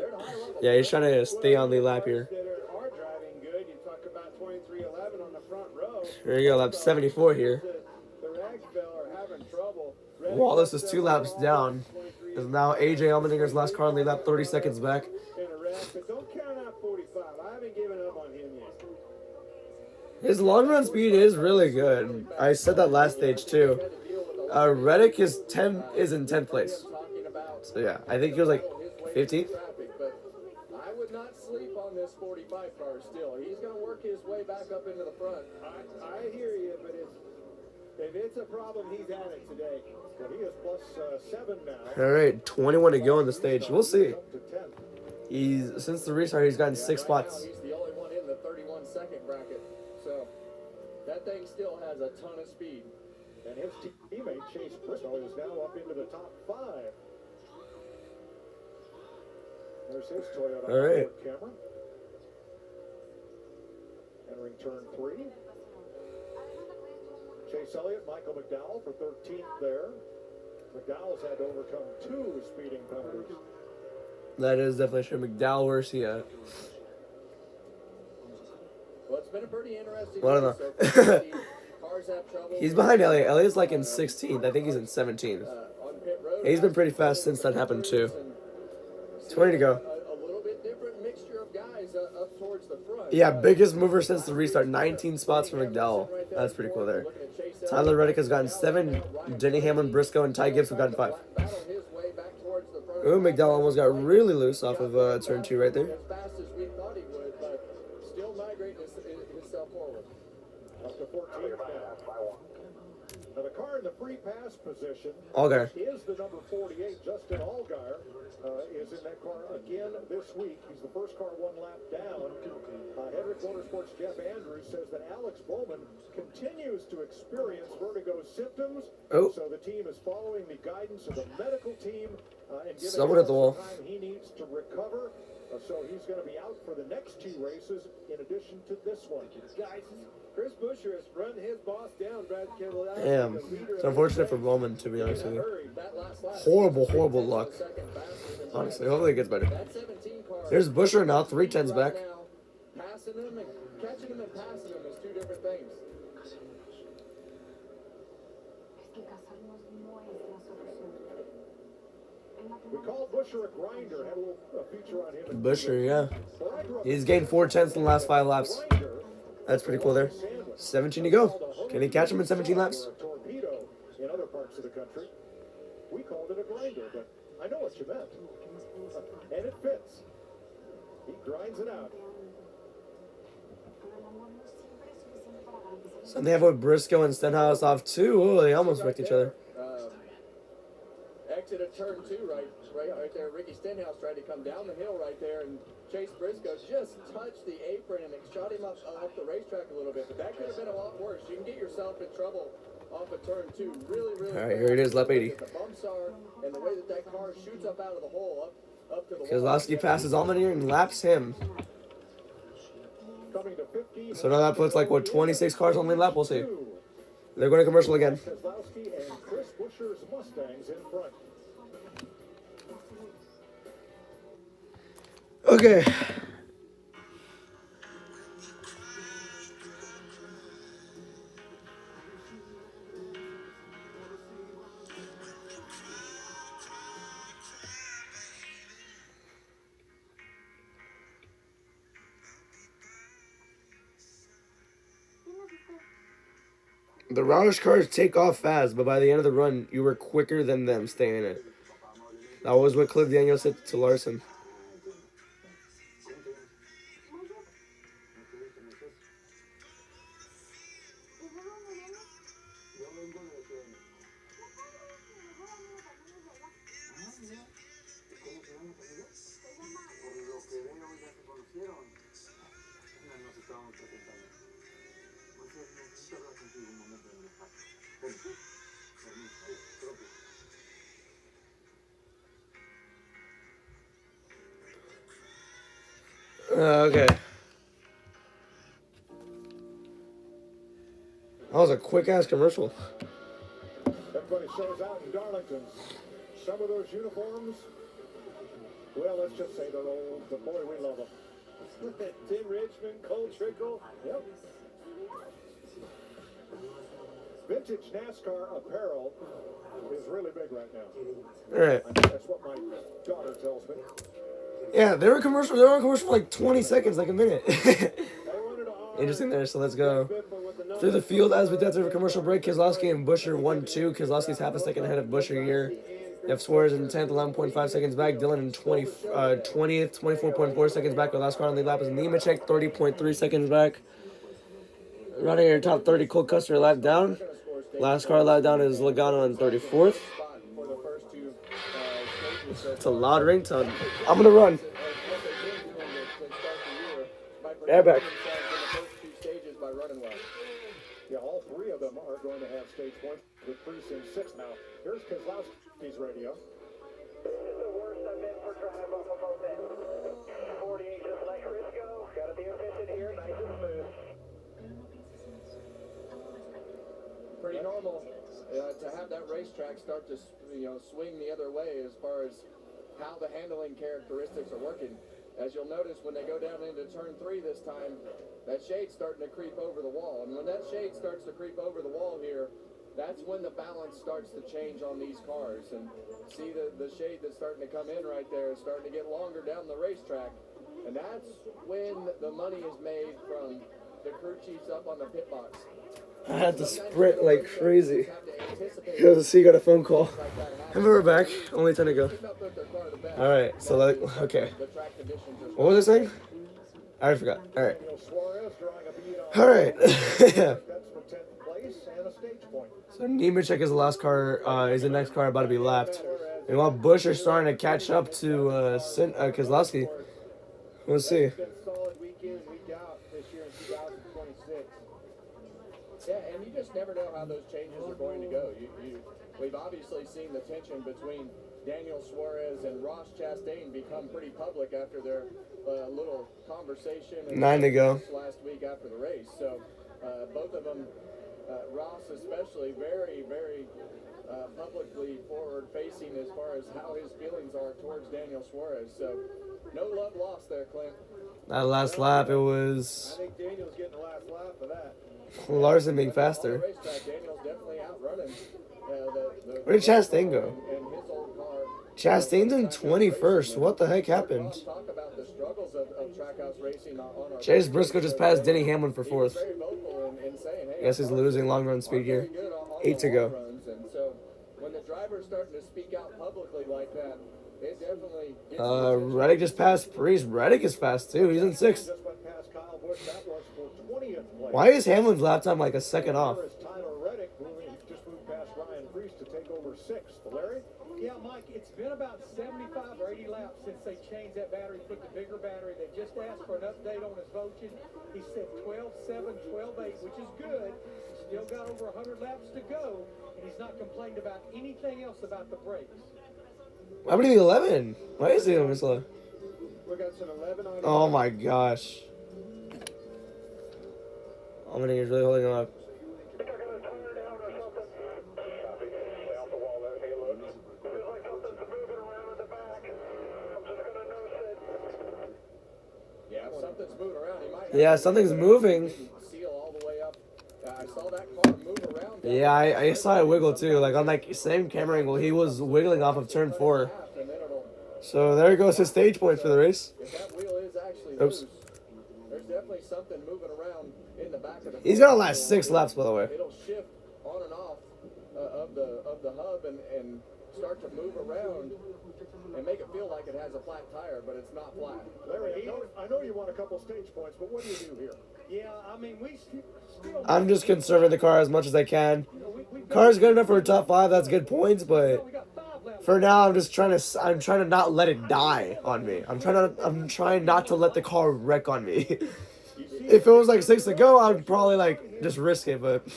Speaker 1: Yeah, he's trying to stay on the lap here.
Speaker 12: That are driving good. You talk about 23:11 on the front row.
Speaker 1: There you go, lap 74 here.
Speaker 12: The Ragsville are having trouble.
Speaker 1: Wallace is 2 laps down. Is now AJ Allmendinger's last car on the lap, 30 seconds back.
Speaker 12: In a wreck, but don't count out 45. I haven't given up on him yet.
Speaker 1: His long run speed is really good. I said that last stage too. Reddick is in 10th place. So yeah, I think he was like 15th.
Speaker 13: I would not sleep on this 45 car still. He's going to work his way back up into the front.
Speaker 12: I hear you, but if it's a problem, he's had it today. But he is plus 7 now.
Speaker 1: All right, 21 to go on the stage. We'll see. Since the restart, he's gotten 6 spots.
Speaker 13: He's the only one in the 31-second bracket. So that thing still has a ton of speed.
Speaker 3: And his teammate Chase Briscoe is now up into the top 5. There's his Toyota
Speaker 1: All right.
Speaker 3: camera. Entering turn 3. Chase Elliott, Michael McDowell for 13th there. McDowell's had to overcome 2 speeding penalties.
Speaker 1: That is definitely true. McDowell, where's he at?
Speaker 13: Well, it's been a pretty interesting
Speaker 1: Well, I don't
Speaker 13: race
Speaker 1: know.
Speaker 13: so far. Cars have trouble.
Speaker 1: He's behind Elliott. Elliott's like in 16th. I think he's in 17th.
Speaker 13: On pit road.
Speaker 1: He's been pretty fast since that happened too. 20 to go.
Speaker 13: A little bit different mixture of guys up towards the front.
Speaker 1: Yeah, biggest mover since the restart. 19 spots for McDowell. That's pretty cool there. Tyler Reddick has gotten 7. Denny Hamlin, Briscoe, and Ty Gibbs have gotten 5. Ooh, McDowell almost got really loose off of turn 2 right there.
Speaker 13: As fast as we thought he would, but still migrating himself forward.
Speaker 3: Up to 14th now. Now the car in the free pass position
Speaker 1: Allgaier.
Speaker 3: is the number 48, Justin Allgaier, is in that car again this week. He's the first car 1 lap down. Hedrick Motorsports' Jeff Andrews says that Alex Bowman continues to experience vertigo symptoms.
Speaker 1: Oh.
Speaker 3: So the team is following the guidance of the medical team and giving
Speaker 1: Someone
Speaker 3: him
Speaker 1: at the wall.
Speaker 3: the time he needs to recover. So he's going to be out for the next 2 races in addition to this one.
Speaker 12: Guys, Chris Buescher has run his boss down, Brad Kendall.
Speaker 1: Damn. It's unfortunate for Bowman, to be honest with you. Horrible luck. Honestly, hopefully it gets better. There's Buescher now, 3/10s back.
Speaker 13: Passing him and catching him and passing him is 2 different things.
Speaker 3: We called Buescher a grinder. Had a little feature on him.
Speaker 1: Buescher, yeah. He's gained 4/10s in the last 5 laps. That's pretty cool there. 17 to go. Can he catch him in 17 laps?
Speaker 3: Torpedo in other parts of the country. We called it a grinder, but I know what you meant. And it fits. He grinds it out.
Speaker 1: So they have with Briscoe and Stenhouse off 2. Oh, they almost wrecked each other.
Speaker 13: Exit of turn 2 right there. Ricky Stenhouse tried to come down the hill right there, and Chase Briscoe just touched the apron and it shot him up the racetrack a little bit. But that could have been a lot worse. You can get yourself in trouble off of turn 2 really
Speaker 1: All right, here it is, lap 80.
Speaker 13: The bumps are, and the way that car shoots up out of the hole, up to the wall.
Speaker 1: Kozlowski passes Allmendinger and laps him. So now that puts like, what, 26 cars on the lap? We'll see. They're going to commercial again.
Speaker 3: Kozlowski and Chris Buescher's Mustangs in front.
Speaker 1: Okay. The Roush cars take off fast, but by the end of the run, you were quicker than them staying in it. That was what Cliff Daniels said to Larson. Okay. That was a quick-ass commercial.
Speaker 3: Everybody shows out in Darlington. Some of those uniforms
Speaker 12: Well, let's just say they're old, but boy, we love them. Tim Richmond, Cole Trickle. Yep. Vintage NASCAR apparel is really big right now.
Speaker 1: All right.
Speaker 12: That's what my daughter tells me.
Speaker 1: Yeah, they were on commercial for like 20 seconds, like a minute. Interesting there. So let's go through the field as we got through a commercial break. Keselowski and Buescher 1-2. Keselowski's half a second ahead of Buescher here. You have Suarez in 10th, 11.5 seconds back. Dillon in 20th, 24.4 seconds back. The last car on the lead lap is Nemechek, 30.3 seconds back. Running your top 30, Cole Custer lap down. Last car lap down is Logano in 34th. It's a loud ringtone. I'm going to run. Yeah, back.
Speaker 12: Yeah, all three of them are going to have stage points with Priest in 6 now. Here's Keselowski's radio.
Speaker 5: It's the worst I've been for drive off of both ends. 48 just like Risco. Gotta be efficient here, nice and smooth.
Speaker 13: Pretty normal to have that racetrack start to swing the other way as far as how the handling characteristics are working. As you'll notice when they go down into turn 3 this time, that shade's starting to creep over the wall. And when that shade starts to creep over the wall here, that's when the balance starts to change on these cars. And see the shade that's starting to come in right there is starting to get longer down the racetrack. And that's when the money is made from the crew chiefs up on the pit box.
Speaker 1: I had to sprint like crazy. See, got a phone call. And we're back. Only 10 to go. Alright, so like, okay. What was I saying? I already forgot. Alright. Alright. So Nemechek is the last car, is the next car about to be lapped. And while Buescher starting to catch up to Keselowski. We'll see.
Speaker 13: Yeah, and you just never know how those changes are going to go. We've obviously seen the tension between Daniel Suarez and Ross Chastain become pretty public after their little conversation
Speaker 1: 9 to go
Speaker 13: last week after the race. So both of them, Ross especially, very, very publicly forward-facing as far as how his feelings are towards Daniel Suarez. So no love lost there, Clint.
Speaker 1: That last lap, it was
Speaker 12: I think Daniel's getting the last lap for that.
Speaker 1: Larson being faster. Where did Chastain go? Chastain's in 21st. What the heck happened? Chase Briscoe just passed Denny Hamlin for 4th. I guess he's losing long run speed here. 8 to go.
Speaker 13: When the driver's starting to speak out publicly like that, it definitely
Speaker 1: Reddick just passed Priest. Reddick is fast too. He's in 6th. Why is Hamlin's lap time like a second off?
Speaker 12: Tyler Reddick just moved past Ryan Priest to take over 6th. Larry?
Speaker 18: Yeah, Mike, it's been about 75 or 80 laps since they changed that battery, put the bigger battery. They just asked for an update on his voting. He said 12.7, 12.8, which is good. Still got over 100 laps to go, and he's not complained about anything else about the brakes.
Speaker 1: Why would he be 11? Why is he on this slow?
Speaker 12: We got some 11 on.
Speaker 1: Oh my gosh. Allmendinger is really holding him up.
Speaker 13: Yeah, if something's moving around, he might have
Speaker 1: Yeah, something's moving.
Speaker 13: seal all the way up. I saw that car move around.
Speaker 1: Yeah, I saw it wiggle too. Like on that same camera angle, he was wiggling off of turn 4. So there goes his stage point for the race.
Speaker 13: If that wheel is actually
Speaker 1: Oops.
Speaker 13: loose, there's definitely something moving around in the back of the
Speaker 1: He's gonna last 6 laps, by the way.
Speaker 13: It'll shift on and off of the hub and start to move around and make it feel like it has a flat tire, but it's not flat.
Speaker 12: Larry, I know you want a couple stage points, but what do you do here?
Speaker 18: Yeah, I mean, we still...
Speaker 1: I'm just conserving the car as much as I can. Car's good enough for a top 5. That's good points, but for now, I'm trying to not let it die on me. I'm trying not to let the car wreck on me. If it was like 6 to go, I'd probably like just risk it, but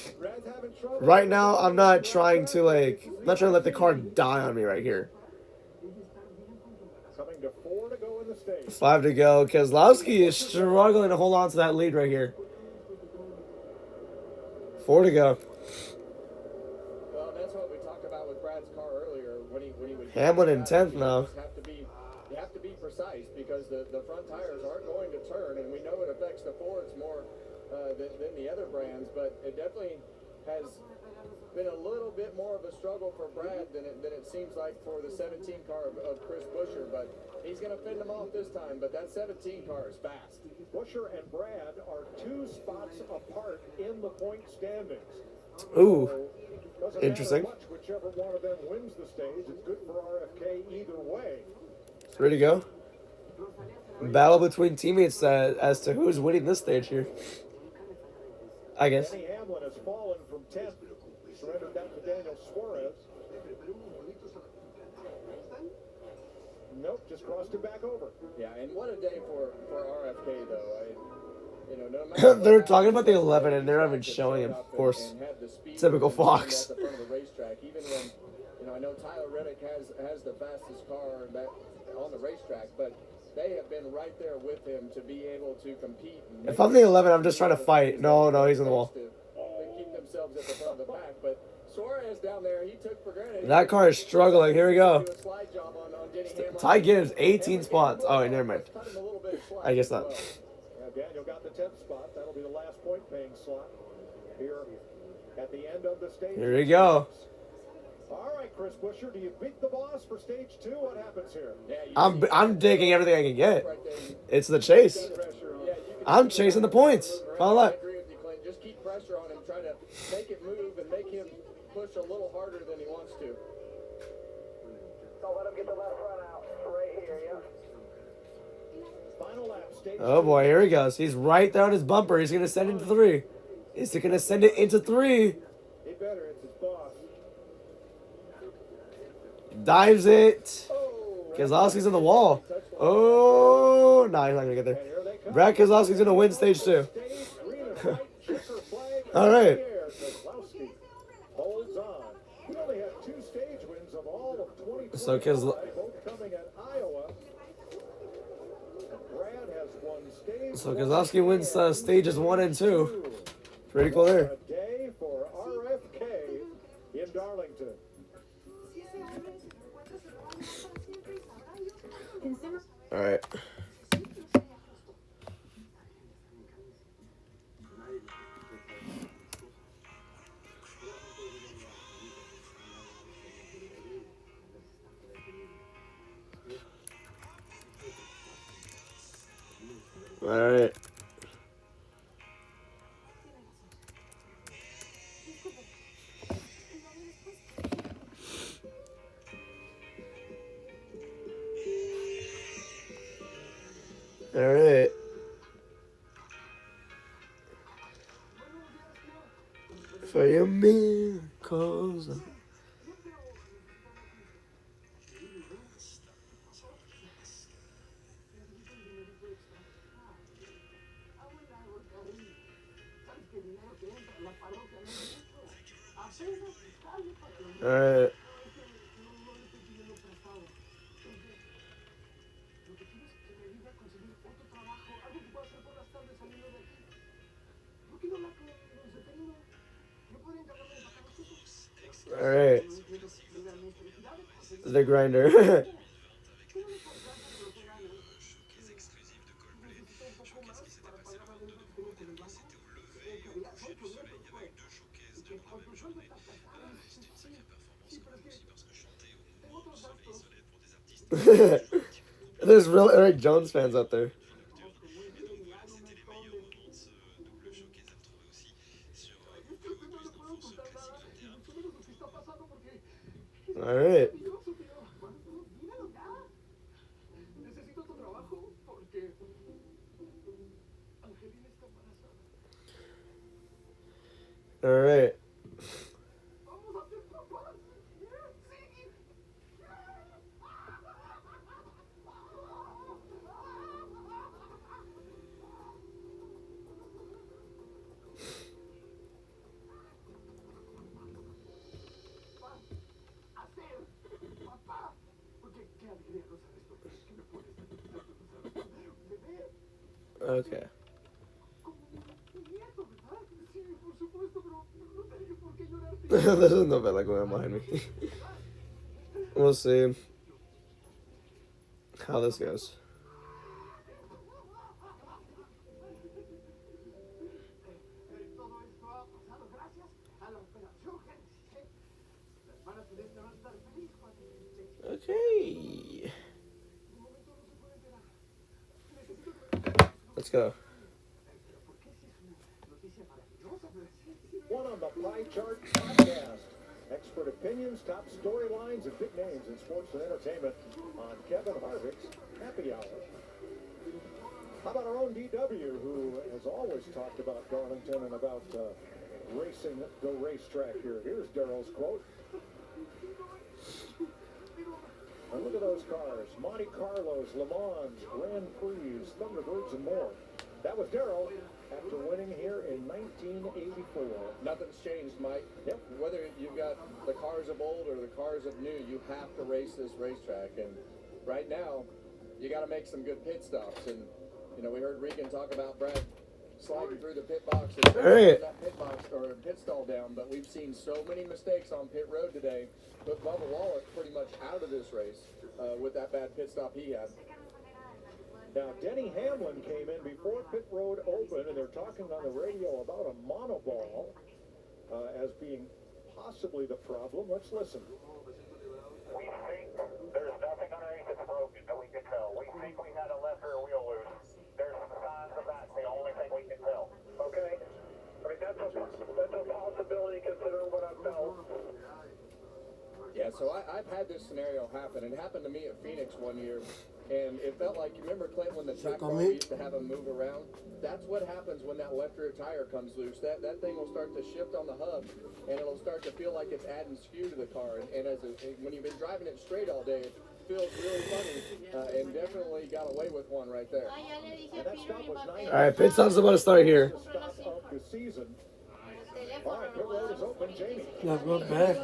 Speaker 1: right now I'm not trying to let the car die on me right here.
Speaker 12: Coming to 4 to go in the stage.
Speaker 1: 5 to go. Keselowski is struggling to hold on to that lead right here. 4 to go.
Speaker 13: Well, that's what we talked about with Brad's car earlier when he would
Speaker 1: Hamlin in 10th now.
Speaker 13: You have to be
Speaker 12: precise because the front tires aren't going to turn, and we know it affects the Fords more than the other brands, but it definitely has been a little bit more of a struggle for Brad than it seems like for the 17 car of Chris Buescher, but he's going to fend them off this time, but that 17 car is fast.
Speaker 3: Buescher and Brad are 2 spots apart in the point standings.
Speaker 1: Ooh,
Speaker 3: So,
Speaker 1: interesting.
Speaker 3: much, whichever one of them wins the stage, it's good for RFK either way.
Speaker 1: Ready to go? Battle between teammates as to who's winning this stage here. I guess.
Speaker 3: Denny Hamlin has fallen from 10th, surrendered that to Daniel Suarez. Nope, just crossed him back over.
Speaker 12: Yeah, and what a day for RFK though. No matter
Speaker 1: They're talking about the 11 and they're not even showing it, of course. Typical Fox.
Speaker 12: At the front of the racetrack, even when I know Tyler Reddick has the fastest car on the racetrack, but they have been right there with him to be able to compete.
Speaker 1: If I'm the 11, I'm just trying to fight. No, he's in the wall.
Speaker 12: Keep themselves at the front of the pack, but Suarez down there, he took for granted.
Speaker 1: That car is struggling. Here we go. Ty Gibbs, 18 spots. Oh, never mind. I guess not.
Speaker 3: Daniel got the 10th spot. That'll be the last point paying slot here at the end of the stage.
Speaker 1: Here we go.
Speaker 3: All right, Chris Buescher, do you beat the boss for stage 2? What happens here?
Speaker 1: I'm taking everything I can get. It's the chase. I'm chasing the points. Final lap.
Speaker 12: I agree with you, Clint. Just keep pressure on him. Try to make it move and make him push a little harder than he wants to.
Speaker 5: Don't let him get the left front out. Right here, yeah.
Speaker 3: Final lap, stage
Speaker 1: Oh boy, here he goes. He's right there on his bumper. He's going to send it into 3. Is he going to send it into 3?
Speaker 3: He better. It's his boss.
Speaker 1: Dives it. Keselowski's in the wall. Oh, no, he's not going to get there. Brad Keselowski's going to win stage 2. All right.
Speaker 3: Keselowski holds on. He only had 2 stage wins of all of 2020.
Speaker 1: So
Speaker 3: Both coming at Iowa. Brad has won stage.
Speaker 1: So Keselowski wins stages 1 and 2. Pretty cool there.
Speaker 3: A day for RFK in Darlington.
Speaker 1: All right. All right. All right. For your miracles. All right. All right. The grinder. There's real Eric Jones fans out there. All right. All right. Okay. There's no Novella going on behind me. We'll see how this goes. go.
Speaker 12: One on the Pie Chart podcast. Expert opinions, top storylines, and big names in sports and entertainment on Kevin Harvick's Happy Hour. How about our own DW, who has always talked about Darlington and about racing the racetrack here. Here's Daryl's quote. And look at those cars. Monte Carlos, Le Mans, Grand Prix, Thunderbirds, and more. That was Daryl after winning here in 1984.
Speaker 13: Nothing's changed, Mike.
Speaker 12: Yep.
Speaker 13: Whether you've got the cars of old or the cars of new, you have to race this racetrack. And right now, you got to make some good pit stops. And, you know, we heard Regan talk about Brad sliding through the pit box and that pit box or pit stall down. But we've seen so many mistakes on pit road today. Put Bubba Wallace pretty much out of this race with that bad pit stop he had.
Speaker 12: Now, Denny Hamlin came in before pit road opened, and they're talking on the radio about a monoball as being possibly the problem. Let's listen.
Speaker 5: We think there's nothing underneath that's broken that we can tell. We think we had a left rear wheel loose. There's some signs of that. The only thing we can tell. Okay? I mean, that's a possibility considering what I've felt.
Speaker 13: Yeah, so I've had this scenario happen. It happened to me at Phoenix one year, and it felt like, you remember, Clinton, when the track car used to have them move around? That's what happens when that left rear tire comes loose. That thing will start to shift on the hub, and it'll start to feel like it's adding skew to the car. And when you've been driving it straight all day, it feels really funny, and definitely got away with one right there.
Speaker 12: And that stop was 9.
Speaker 1: All right, pit stop's about to start here.
Speaker 12: Stop of the season. All right, pit road is open. Jamie.
Speaker 11: Yeah, go back.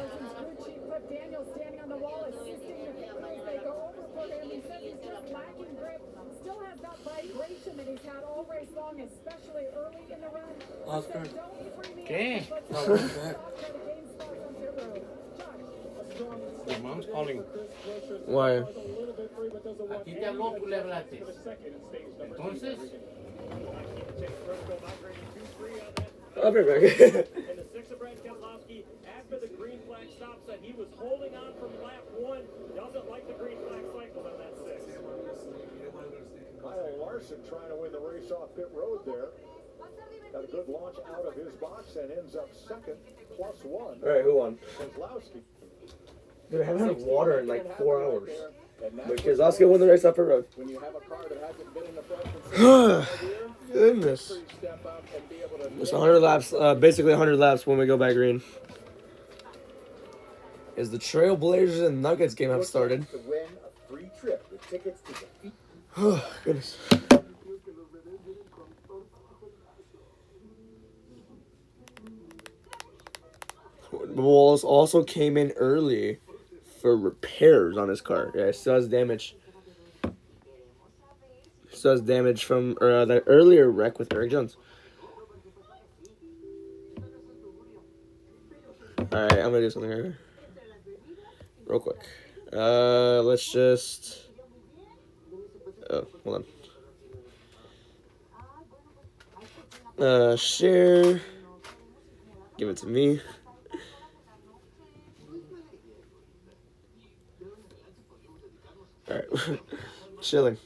Speaker 8: Daniel standing on the wall, assisting the pit crews. They go over for him. He says he's just lacking grip. Still has that vibration that he's had all race long, especially early in the run.
Speaker 11: Oscar.
Speaker 16: ¿Qué?
Speaker 11: No, go back.
Speaker 16: Your mom's calling.
Speaker 1: Why?
Speaker 16: A ti te habló, tú le hablaste. Entonces,
Speaker 1: I'll be back.
Speaker 4: And the six of Brad Keselowski, after the green flag stop, said he was holding on from lap 1. Doesn't like the green flag cycle on that 6.
Speaker 12: Kyle Larson trying to win the race off pit road there. Got a good launch out of his box and ends up second, +1.
Speaker 1: All right, who won?
Speaker 12: Keselowski.
Speaker 1: Dude, I haven't had water in like 4 hours. But Keselowski won the race off pit road.
Speaker 13: When you have a car that hasn't been in the front for 6 years,
Speaker 1: Goodness.
Speaker 13: step up and be able to
Speaker 1: It's 100 laps, basically 100 laps when we go back green. Is the Trailblazers and Nuggets game have started?
Speaker 12: To win a free trip with tickets to the
Speaker 1: Oh, goodness. Wallace also came in early for repairs on his car. Yeah, he still has damage. Still has damage from that earlier wreck with Eric Jones. Alright, I'm gonna do something here. Real quick. Let's just... Oh, hold on. Share. Give it to me. Alright. Chilling.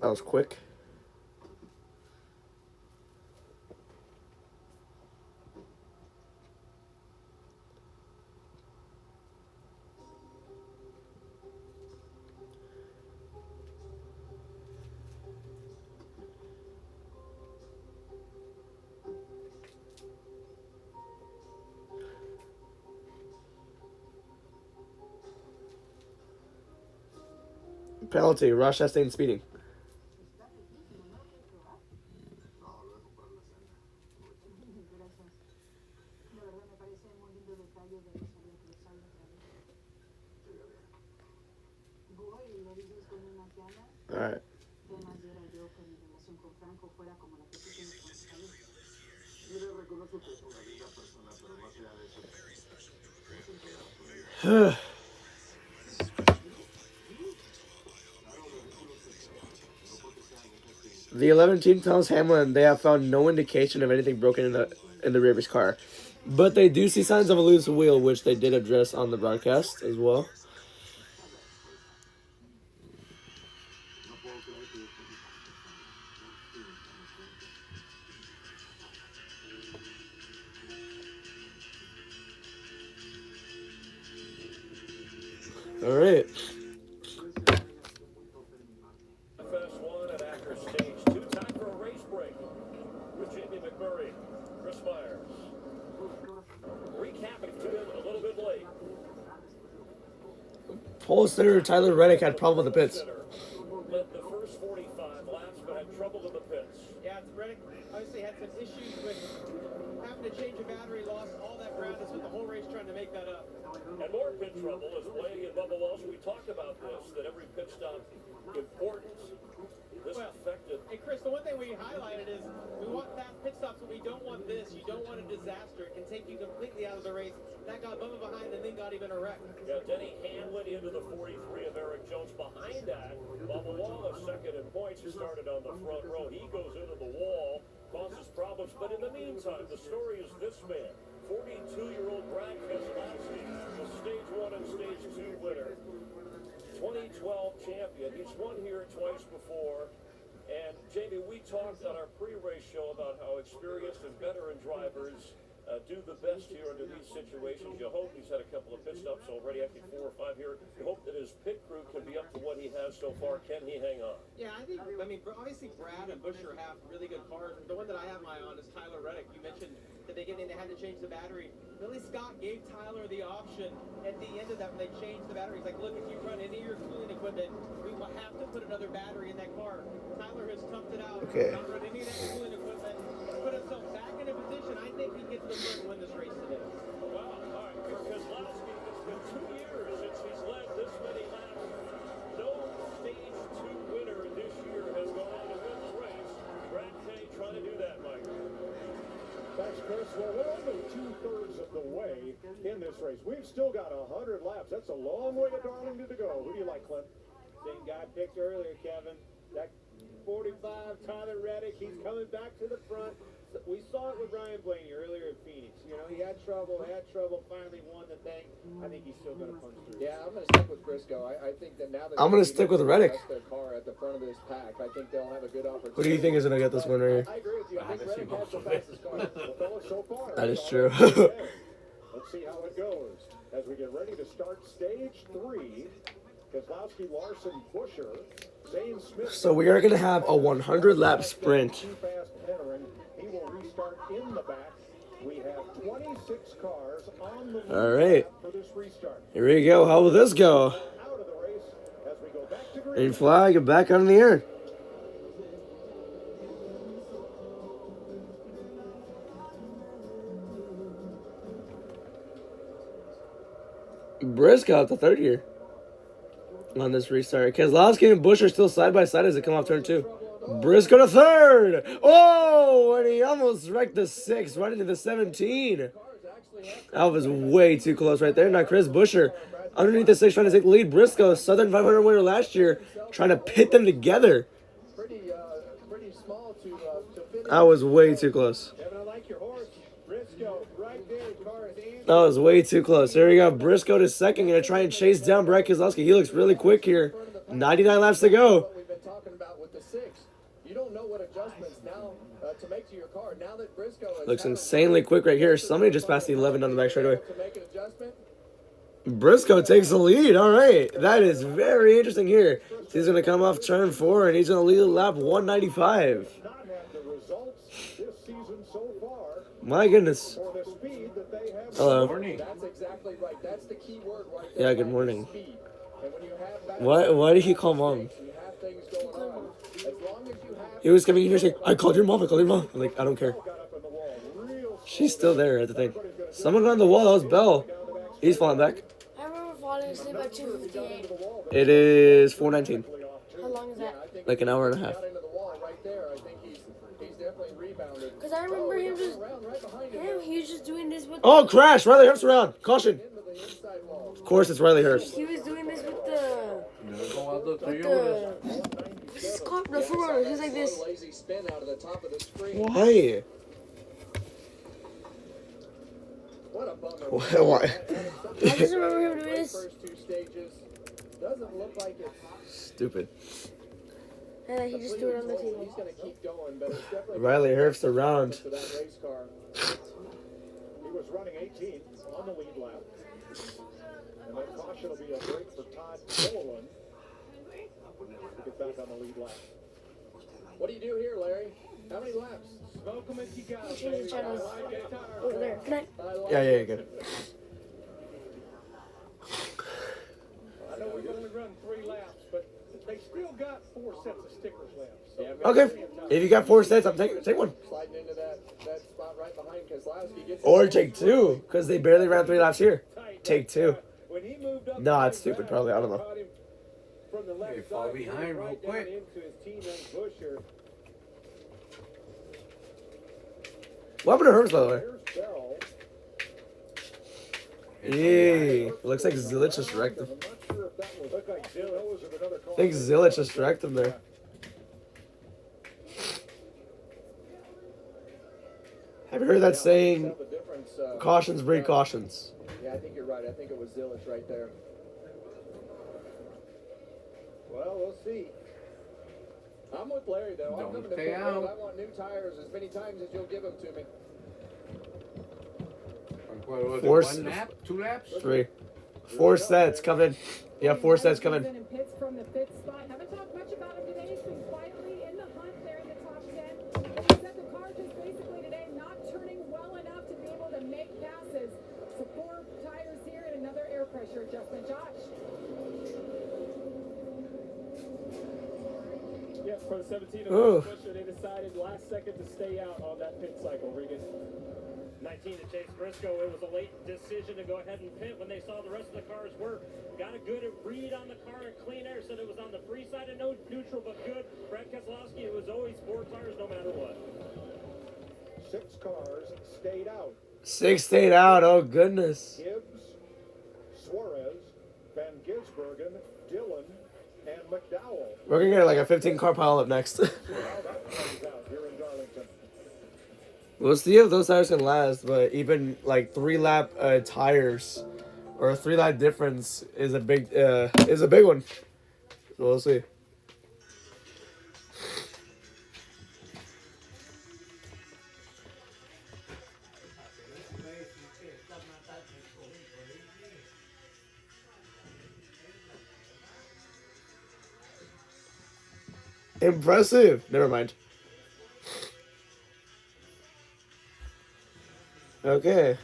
Speaker 1: That was quick. Penalty, Ross Chastain speeding. All right. The 11 team tells Hamlin they have found no indication of anything broken in the rear of his car. But they do see signs of a loose wheel, which they did address on the broadcast as well. All right.
Speaker 14: FS1 at Acre Stage 2. Time for a race break with Jamie McMurray, Chris Myers. Recapping to him a little bit late.
Speaker 1: Pole sitter Tyler Reddick had trouble with the pits.
Speaker 14: Led the first 45 laps, but had trouble in the pits.
Speaker 18: Yeah, Reddick obviously had some issues with having to change a battery, lost all that ground, so the whole race trying to make that up.
Speaker 14: And more pit trouble is Blaney and Bubba Walsh. We talked about this, that every pit stop important. This affected.
Speaker 18: Hey, Chris, the one thing we highlighted is we want fast pit stops, but we don't want this. You don't want a disaster. It can take you completely out of the race. That got Bubba behind and then got even a wreck.
Speaker 14: Yeah, Denny Hamlin into the 43 of Eric Jones. Behind that, Bubba Wallace second in points. He started on the front row. He goes into the wall, causes problems. But in the meantime, the story is this man, 42-year-old Brad Keselowski, the Stage 1 and Stage 2 winner. 2012 champion. He's won here twice before. And Jamie, we talked on our pre-race show about how experienced and veteran drivers do the best here under these situations. You hope he's had a couple of pit stops already, actually 4 or 5 here. You hope that his pit crew can be up to what he has so far. Can he hang on?
Speaker 18: Yeah, I mean, obviously Brad and Busher have really good cars. The one that I have my eye on is Tyler Reddick. You mentioned at the beginning they had to change the battery. Billy Scott gave Tyler the option at the end of that when they changed the battery. He's like, look, if you run any of your cooling equipment, we will have to put another battery in that car. Tyler has toughed it out.
Speaker 1: Okay.
Speaker 18: Not run any of that cooling equipment. Put himself back in a position. I think he gets the front and win this race today.
Speaker 14: Wow, all right, for Keselowski, it's been 2 years since he's led this many laps. No Stage 2 winner this year has gone on to win the race. Brad Kay trying to do that, Mike.
Speaker 3: Thanks, Chris. Well, we're only 2/3 of the way in this race. We've still got 100 laps. That's a long way to Darlington to go. Who do you like, Clint?
Speaker 12: Same guy picked earlier, Kevin. That 45, Tyler Reddick, he's coming back to the front. We saw it with Ryan Blaney earlier at Phoenix. You know, he had trouble, finally won the thing. I think he's still going to punch through.
Speaker 13: Yeah, I'm going to stick with Briscoe. I think that now that
Speaker 1: I'm going to stick with Reddick.
Speaker 13: their car at the front of this pack, I think they'll have a good opportunity.
Speaker 1: Who do you think is going to get this win right here?
Speaker 13: I agree with you. I think Reddick has the fastest car.
Speaker 3: So far.
Speaker 1: That is true.
Speaker 3: Let's see how it goes as we get ready to start Stage 3. Keselowski, Larson, Busher, Zane Smith.
Speaker 1: So we are going to have a 100-lap sprint.
Speaker 3: Fast entering. He will restart in the back. We have 26 cars on the
Speaker 1: All right.
Speaker 3: for this restart.
Speaker 1: Here we go. How will this go?
Speaker 3: Out of the race as we go back to green.
Speaker 1: Green flag and back on the air. Briscoe at the third here on this restart. Keselowski and Bush are still side by side as they come off turn 2. Briscoe to third. Oh, and he almost wrecked the 6 right into the 17. That was way too close right there. Now Chris Busher underneath the 6 trying to take the lead. Briscoe, Southern 500 winner last year, trying to pit them together.
Speaker 13: Pretty small to finish.
Speaker 1: That was way too close.
Speaker 3: Kevin, I like your horse. Briscoe, right there. Car is in.
Speaker 1: That was way too close. There we go. Briscoe to second. Going to try and chase down Brad Keselowski. He looks really quick here. 99 laps to go.
Speaker 13: What we've been talking about with the 6. You don't know what adjustments now to make to your car. Now that Briscoe is
Speaker 1: Looks insanely quick right here. Somebody just passed the 11 on the back straightaway.
Speaker 13: to make an adjustment.
Speaker 1: Briscoe takes the lead. All right. That is very interesting here. He's going to come off turn 4, and he's going to lead lap 195.
Speaker 3: Not had the results this season so far
Speaker 1: My goodness.
Speaker 3: for the speed that they have.
Speaker 1: Hello.
Speaker 13: That's exactly right. That's the key word right there.
Speaker 1: Yeah, good morning.
Speaker 13: Speed. And when you have
Speaker 1: Why did he call mom?
Speaker 13: you have things going on. As long as you have
Speaker 1: He was coming in here saying, I called your mom. I'm like, I don't care. She's still there at the thing. Someone got on the wall. That was Bell. He's falling back.
Speaker 11: I remember falling asleep at 2:58.
Speaker 1: It is 4:19.
Speaker 11: How long is that?
Speaker 1: Like an hour and a half.
Speaker 13: into the wall right there. I think he's definitely rebounded.
Speaker 11: Because I remember him just, he was just doing this with
Speaker 1: Oh, crash. Riley Hurst around. Caution. Of course, it's Riley Hurst.
Speaker 11: He was doing this with the, what's this called? The front runner, he's like this.
Speaker 13: Lazy spin out of the top of the screen.
Speaker 1: Why?
Speaker 13: What a bummer.
Speaker 1: Why?
Speaker 11: I just remember him doing this.
Speaker 13: First two stages doesn't look like it's
Speaker 1: Stupid.
Speaker 11: And then he just threw it on the
Speaker 13: He's
Speaker 11: table.
Speaker 13: going to keep going, but it's definitely
Speaker 1: Riley Herbst around.
Speaker 13: for that race car.
Speaker 3: He was running 18 on the lead lap. And that caution will be a break for Todd Gilliland to get back on the lead lap.
Speaker 13: What do you do here, Larry? How many laps?
Speaker 7: Smoke them if you got them,
Speaker 11: Change the
Speaker 7: baby.
Speaker 11: channels.
Speaker 7: I like it.
Speaker 11: Over there. Good night.
Speaker 1: Yeah, you're good.
Speaker 6: I know we've only run 3 laps, but they still got 4 sets of stickers left. So
Speaker 1: Okay. If you got 4 sets, I'm taking take one.
Speaker 13: Sliding into that spot right behind Keselowski. Gets
Speaker 1: Or take 2, because they barely ran 3 laps here. Take 2.
Speaker 6: when he moved up,
Speaker 1: No, it's stupid, probably. I don't know.
Speaker 6: caught him from the left
Speaker 16: You fall
Speaker 6: side,
Speaker 16: behind real
Speaker 6: right down
Speaker 16: quick.
Speaker 6: into his teammate Busher.
Speaker 1: What happened to Herbst, by the way?
Speaker 6: Here's Bell.
Speaker 1: Eee. Looks like Zilich just wrecked him.
Speaker 6: I'm not sure if that was looked like Zillow was another call.
Speaker 1: I think Zilich just wrecked him there. Have you heard that saying,
Speaker 13: the difference.
Speaker 1: cautions breed cautions?
Speaker 13: Yeah, I think you're right. I think it was Zilich right there.
Speaker 6: Well, we'll see.
Speaker 13: I'm with Larry, though. I'm
Speaker 16: Don't
Speaker 13: coming to
Speaker 16: stay
Speaker 13: pit road.
Speaker 16: out.
Speaker 13: I want new tires as many times as you'll give them to me.
Speaker 16: What was it,
Speaker 1: 4
Speaker 16: 1 lap? 2 laps?
Speaker 1: 3. 4 sets coming. Yeah, 4 sets coming.
Speaker 8: In pits from the fifth spot. Haven't talked much about him today. He's been quietly in the hunt there in the top 10. Like I said, the car just basically today not turning well enough to be able to make passes. So 4 tires here and another air pressure adjustment. Josh.
Speaker 7: Yeah, for the 17
Speaker 1: Ooh.
Speaker 7: of Busher, they decided last second to stay out on that pit cycle, Regan.
Speaker 4: 19 to Chase Briscoe. It was a late decision to go ahead and pit when they saw the rest of the cars work. Got a good read on the car and clean air. Said it was on the free side of neutral, but good. Brad Keselowski, it was always 4 tires no matter what.
Speaker 3: 6 cars stayed out.
Speaker 1: 6 stayed out. Oh, goodness.
Speaker 3: Gibbs, Suarez, Van Gisbergen, Dillon, and McDowell.
Speaker 1: We're going to get like a 15-car pile up next.
Speaker 3: How that plays out here in Darlington.
Speaker 1: We'll see if those tires can last, but even like 3-lap tires or a 3-lap difference is a big one. So we'll see. Impressive. Never mind. Okay.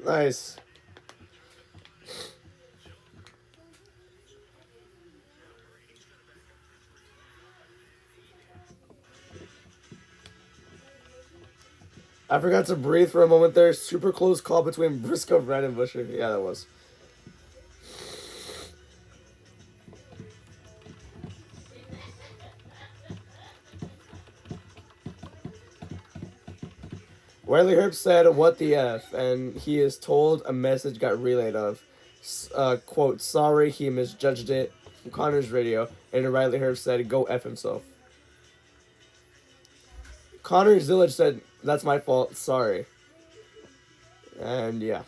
Speaker 1: Nice. I forgot to breathe for a moment there. Super close call between Briscoe, Brad, and Busher. Yeah, that was. Riley Herbst said, "What the F?" And he is told a message got relayed of, quote, "Sorry, he misjudged it," from Connor's radio. And Riley Herbst said, "Go F himself." Connor Zilich said, "That's my fault, sorry." And yeah,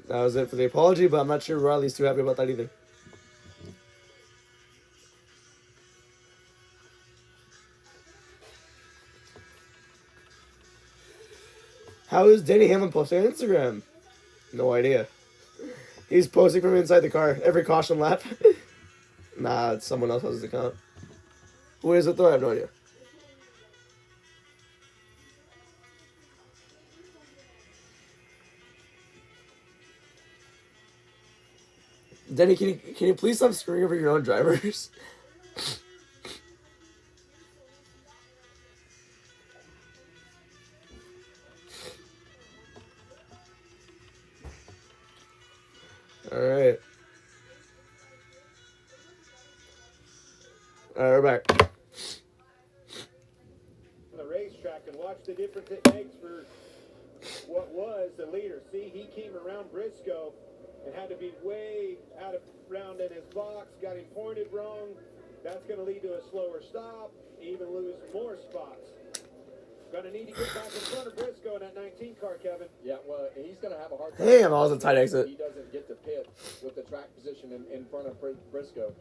Speaker 1: that was it for the apology, but I'm not sure Riley's too happy about that either. How is Denny Hamlin posting on Instagram? No idea. He's posting from inside the car every caution lap. Nah, it's someone else's account. Who is it though? I have no idea. Denny, can you please stop screwing over your own drivers? All right. All right, we're back.
Speaker 12: The racetrack and watch the difference it makes for what was the leader. See, he came around Briscoe and had to be way out of round in his box, got him pointed wrong. That's going to lead to a slower stop, even lose more spots. Going to need to get back in front of Briscoe in that 19 car, Kevin.
Speaker 13: Yeah, well, he's going to have a hard time.
Speaker 1: Damn, I was a tight exit.
Speaker 13: He doesn't get to pit with the track position in front of Briscoe.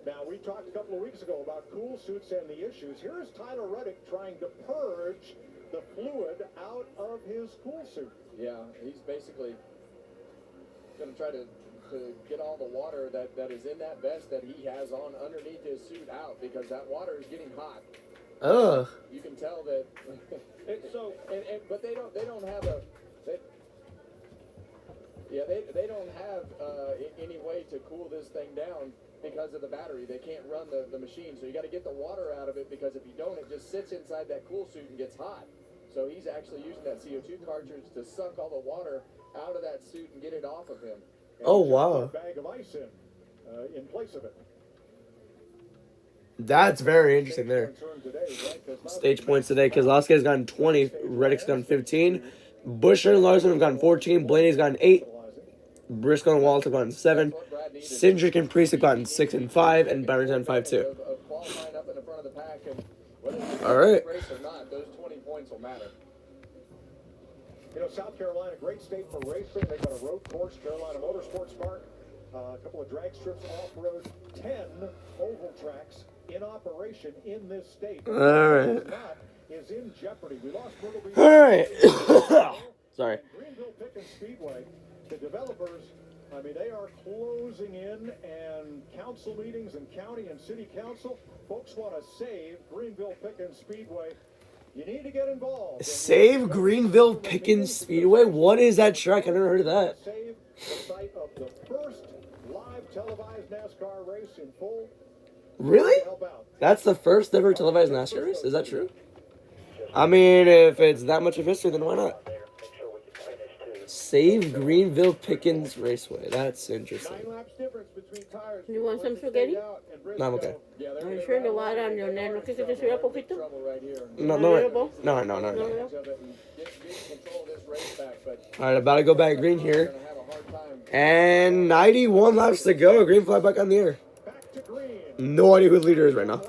Speaker 12: Now, we talked a couple of weeks ago about cool suits and the issues. Here is Tyler Reddick trying to purge the fluid out of his cool suit.
Speaker 13: Yeah, he's basically going to try to get all the water that is in that vest that he has on underneath his suit out, because that water is getting hot.
Speaker 1: Ugh.
Speaker 13: You can tell that. But they don't have they don't have any way to cool this thing down because of the battery. They can't run the machine, so you got to get the water out of it, because if you don't, it just sits inside that cool suit and gets hot. So he's actually using that CO2 cartridge to suck all the water out of that suit and get it off of him.
Speaker 1: Oh, wow.
Speaker 12: Bag of ice in place of it.
Speaker 1: That's very interesting there. Stage points today. Keselowski has gotten 20. Reddick's gotten 15. Busher and Larson have gotten 14. Blaney's gotten 8. Briscoe and Wallace have gotten 7. Cindric and Priest have gotten 6 and 5. And Byron's gotten 5 too. All right.
Speaker 13: Those 20 points will matter.
Speaker 12: You know, South Carolina, great state for racing. They've got a road course, Carolina Motorsports Park, a couple of drag strips, off-road, 10 oval tracks in operation in this state.
Speaker 1: All right.
Speaker 12: That is in jeopardy. We lost Myrtle Beach.
Speaker 1: All right. Sorry.
Speaker 12: Greenville Pickens Speedway, the developers, I mean, they are closing in, and council meetings and county and city council, folks want to save Greenville Pickens Speedway. You need to get involved.
Speaker 1: Save Greenville Pickens Speedway? What is that track? I never heard of that.
Speaker 12: Save the site of the first live televised NASCAR race in full.
Speaker 1: Really? That's the first ever televised NASCAR race? Is that true? I mean, if it's that much of history, then why not? Save Greenville Pickens Raceway. That's interesting.
Speaker 11: You want some spaghetti?
Speaker 1: No, I'm okay.
Speaker 11: Are you sure no va a dar, Leonel? ¿No quieres que te sirva poquito?
Speaker 1: No. Alright, about to go back green here. And 91 laps to go. Green flag back on the air. No idea who the leader is right now.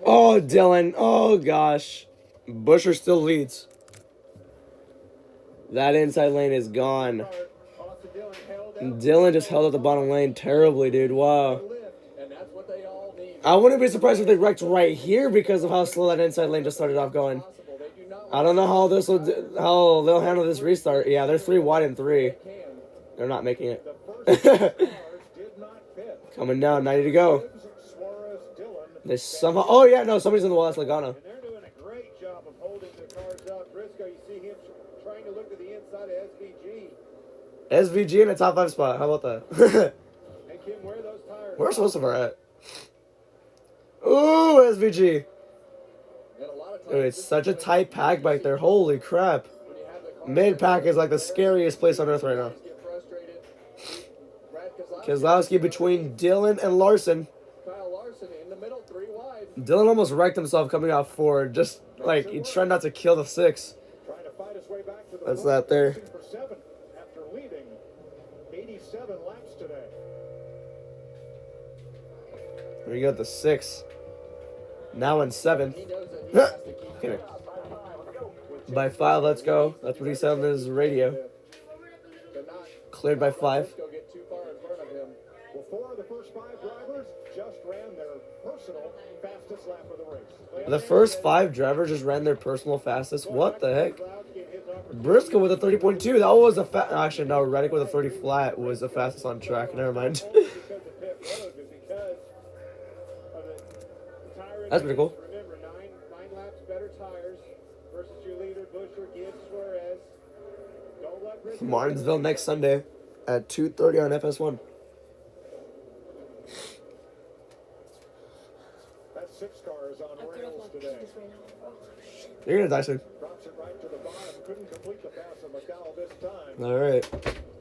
Speaker 1: Oh, Dylan. Oh, gosh. Busher still leads. That inside lane is gone. Dylan just held up the bottom lane terribly, dude. Wow. I wouldn't be surprised if they wrecked right here because of how slow that inside lane just started off going. I don't know how how they'll handle this restart. Yeah, they're 3 wide and 3. They're not making it. Coming down, 90 to go. They somehow. Oh yeah, no, somebody's in the wall. That's Logano.
Speaker 12: They're doing a great job of holding the cars up. Briscoe, you see him trying to look to the inside of SVG.
Speaker 1: SVG in a top 5 spot. How about that?
Speaker 12: Hey Kim, where are those tires?
Speaker 1: Where's most of our at? Ooh, SVG. Dude, it's such a tight pack back there. Holy crap. Mid pack is like the scariest place on earth right now. Keselowski between Dylan and Larson. Dylan almost wrecked himself coming out forward. Just like he's trying not to kill the 6. That's that there.
Speaker 12: After leading 87 laps today.
Speaker 1: Here you go, the 6. Now in 7. By 5, let's go. That's what he said on his radio. Cleared by 5.
Speaker 12: Well, 4 of the first 5 drivers just ran their personal fastest lap of the race.
Speaker 1: The first 5 drivers just ran their personal fastest. What the heck? Briscoe with a 30.2. That was a actually no. Reddick with a 30 flat was the fastest on track. Never mind. That's pretty cool.
Speaker 12: Remember, 9 laps better tires versus your leader, Busher, Gibbs, Suarez. Don't let
Speaker 1: Martinsville next Sunday at 2:30 on FS1.
Speaker 12: That's 6 cars on rails today.
Speaker 1: You're gonna die soon.
Speaker 12: Drops it right to the bottom. Couldn't complete the pass of McDowell this time.
Speaker 1: All right.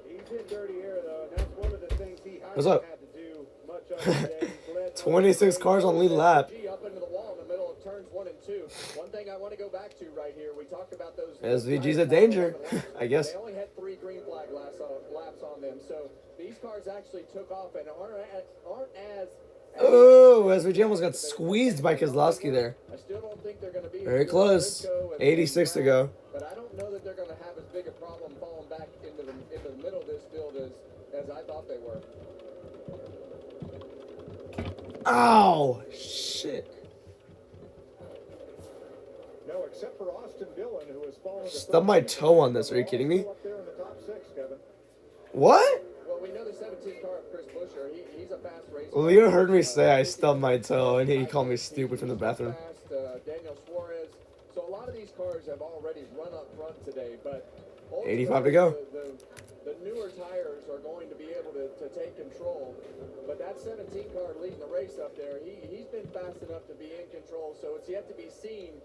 Speaker 12: He did dirty air though, and that's one of the things he
Speaker 1: What's up?
Speaker 12: had to do much of today.
Speaker 1: 26 cars on lead lap.
Speaker 19: Up into the wall in the middle of turns 1 and 2. One thing I want to go back to right here, we talked about those.
Speaker 1: SVG's a danger, I guess.
Speaker 19: They only had 3 green flag laps on them, so these cars actually took off and aren't as.
Speaker 1: Oh, SVG almost got squeezed by Keselowski there.
Speaker 19: I still don't think they're going to be
Speaker 1: very close. 86 to go.
Speaker 19: But I don't know that they're going to have as big a problem falling back into the middle of this field as I thought they were.
Speaker 1: Ow! Shit.
Speaker 12: No, except for Austin Dillon, who has fallen.
Speaker 1: Stubbed my toe on this. Are you kidding me?
Speaker 12: Up there in the top 6, Kevin.
Speaker 1: What?
Speaker 19: Well, we know the 17 car of Chris Buescher. He's a fast racer.
Speaker 1: Leo heard me say I stubbed my toe, and he called me stupid from the bathroom.
Speaker 19: Daniel Suarez. So a lot of these cars have already run up front today, but
Speaker 1: 85 to go.
Speaker 19: The newer tires are going to be able to take control. But that 17 car leading the race up there, he's been fast enough to be in control. So it's yet to be seen,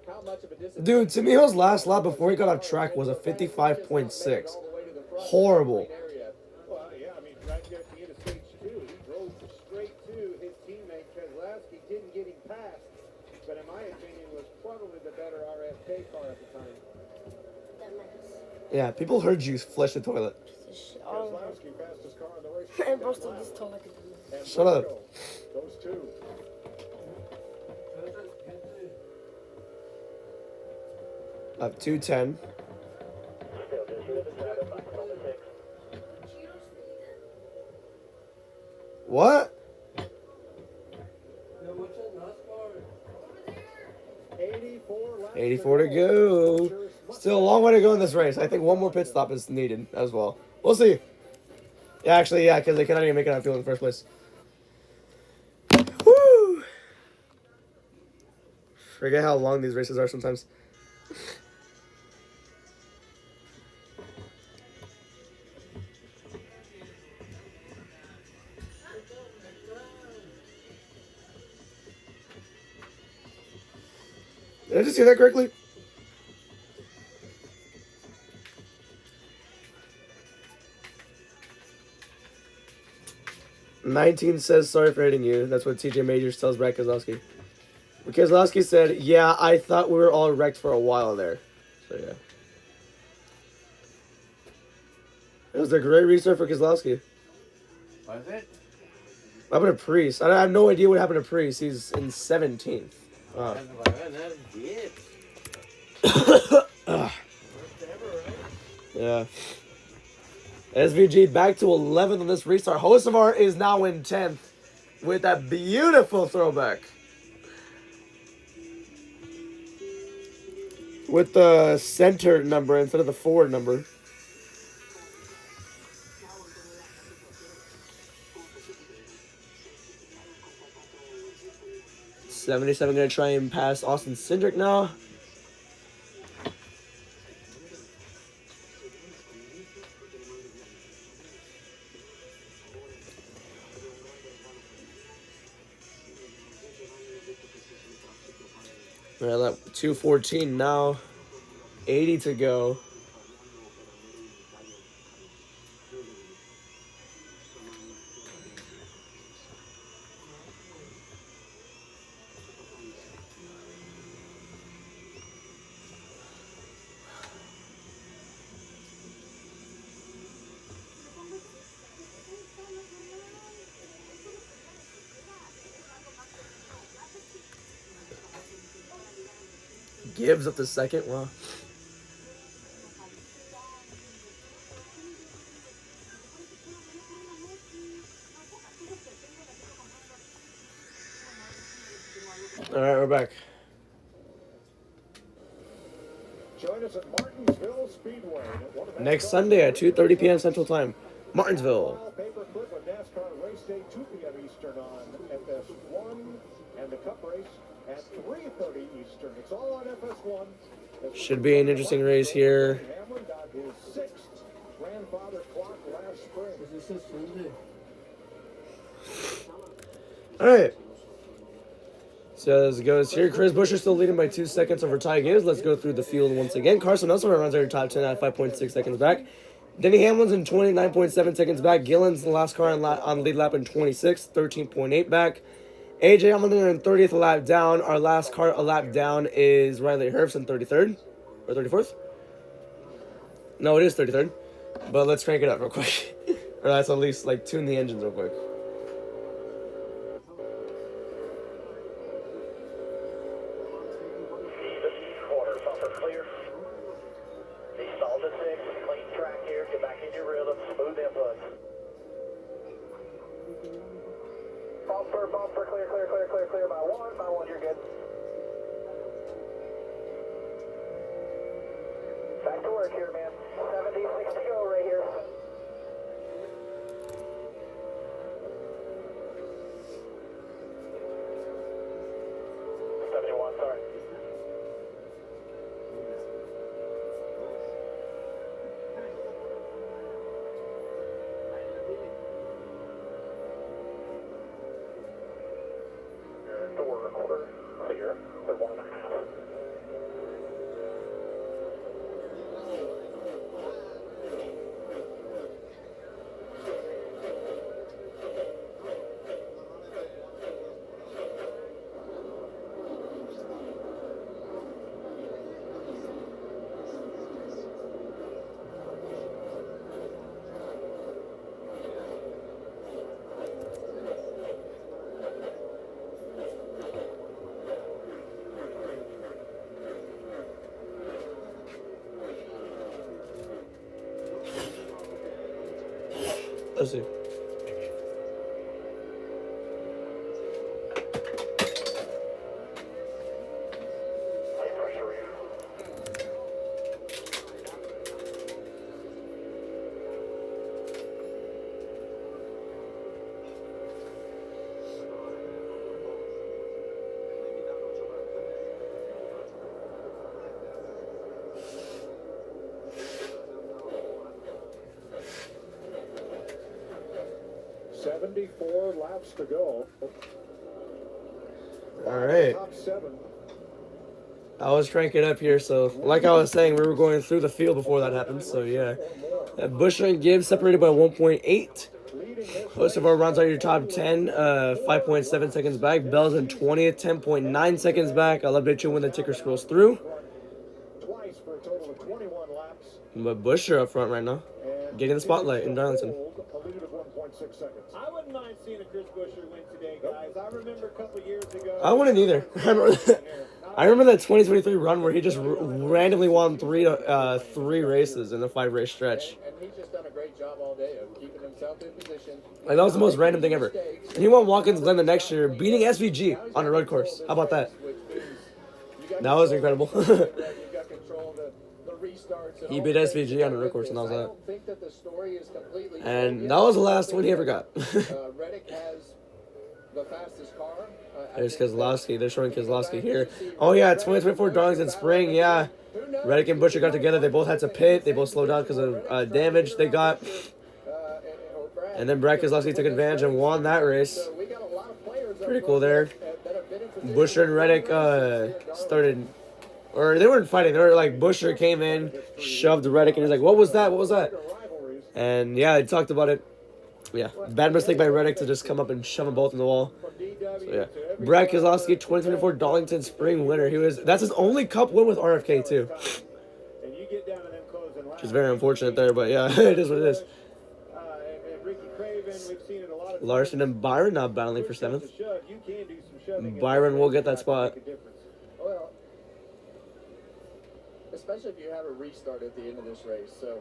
Speaker 19: how much of a disadvantage.
Speaker 1: Dude, Tamiho's last lap before he got off track was a 55.6. Horrible.
Speaker 12: Well, yeah, I mean, right there at the end of stage 2, he drove straight to his teammate Keselowski, didn't get him past, but in my opinion was probably the better RFK car at the time.
Speaker 1: Yeah, people heard you flush the toilet.
Speaker 12: Keselowski fastest car on the race.
Speaker 1: Shut up.
Speaker 12: Those two.
Speaker 1: Up 210. What? 84 to go. Still a long way to go in this race. I think one more pit stop is needed as well. We'll see. Yeah, actually, yeah, because they cannot even make it on field in the first place. Woo! Forget how long these races are sometimes. Did I just hear that correctly? "19 says, sorry for hating you." That's what TJ Majors tells Brad Keselowski. Keselowski said, yeah, I thought we were all wrecked for a while there. So, yeah. It was a great restart for Keselowski.
Speaker 16: Was it?
Speaker 1: What happened to Priest? I have no idea what happened to Priest. He's in 17th. Wow. Yeah. SVG back to 11th on this restart. Hocevar is now in 10th with that beautiful throwback. With the center number instead of the forward number. $77 gonna try and pass Austin Cindric now. We're at 2:14 now. 80 to go. Gibbs up to second. Wow. All right, we're back.
Speaker 12: Join us at Martinsville Speedway.
Speaker 1: Next Sunday at 2:30 p.m. Central Time. Martinsville.
Speaker 12: Pay-per-click with NASCAR race day 2 p.m. Eastern on FS1 and the Cup race at 3:30 Eastern. It's all on FS1.
Speaker 1: Should be an interesting race here.
Speaker 12: grandfather clock last spring.
Speaker 1: All right. So as it goes here, Chris Buescher still leading by 2 seconds over Ty Gibbs. Let's go through the field once again. Carson Nelson runs out of top 10 at 5.6 seconds back. Denny Hamlin's in 29.7 seconds back. Gillen's the last car on lead lap in 26, 13.8 back. AJ Hamilton in 30th, a lap down. Our last car a lap down is Riley Herbst in 33rd or 34th. No, it is 33rd. But let's crank it up real quick. Or let's at least like tune the engines real quick.
Speaker 5: Corner bumper clear. He stalled at 6. Clean track here. Get back in your rhythm. Smooth input. Bumper, clear by one, you're good. Back to work here, man. 76 to go right here. Sorry. Door quarter clear for 1.5.
Speaker 1: Let's see.
Speaker 12: Four laps to go.
Speaker 1: All right.
Speaker 12: Top 7.
Speaker 1: I was cranking up here, so like I was saying, we were going through the field before that happened, so yeah. Buescher and Gibbs separated by 1.8. Most of our runs are your top 10, 5.7 seconds back. Bell's in 20th, 10.9 seconds back. I'll update you when the ticker scrolls through.
Speaker 12: Twice for a total of 21 laps.
Speaker 1: But Buescher up front right now, getting the spotlight in Darlington.
Speaker 12: A lead of 1.6 seconds.
Speaker 18: I wouldn't mind seeing a Chris Buescher win today, guys. I remember a couple years ago.
Speaker 1: I wouldn't either. I remember that 2023 run where he just randomly won three races in a 5-race stretch.
Speaker 19: And he's just done a great job all day of keeping himself in position.
Speaker 1: Like, that was the most random thing ever. And he won Watkins Glen the next year, beating SVG on a road course. How about that? That was incredible. He beat SVG on a road course, and that was that. And that was the last one he ever got.
Speaker 19: Reddick has the fastest car.
Speaker 1: There's Keselowski. They're showing Keselowski here. Oh, yeah, 2024 Darlington Spring, yeah. Reddick and Buescher got together. They both had to pit. They both slowed down because of damage they got. And then Brad Keselowski took advantage and won that race. Pretty cool there. Buescher and Reddick started... Or they weren't fighting. They were like, Buescher came in, shoved Reddick, and he's like, what was that? What was that? And yeah, I talked about it. Yeah, bad mistake by Reddick to just come up and shove them both in the wall. So yeah, Brad Keselowski, 2024 Darlington Spring winner. That's his only Cup win with RFK too. Which is very unfortunate there, but yeah, it is what it is. Larson and Byron not battling for 7th. Byron will get that spot.
Speaker 19: Especially if you have a restart at the end of this race. So,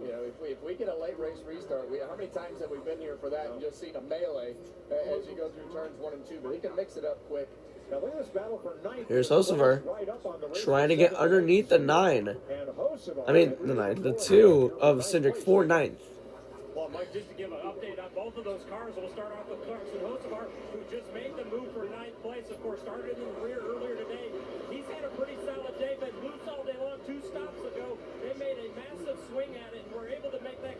Speaker 19: you know, if we get a late race restart, how many times have we been here for that and just seen a melee as you go through turns 1 and 2? But he can mix it up quick.
Speaker 12: Now look at this battle for 9th.
Speaker 1: Here's Hocevar trying to get underneath the 9. I mean, the 9. The 2 of Cindric for 9th.
Speaker 4: Well, Mike, just to give an update on both of those cars, we'll start off with Clarkson Hocevar, who just made the move for 9th place. Of course, started in the rear earlier today. He's had a pretty solid day, but loose all day long. 2 stops ago, they made a massive swing at it and were able to make that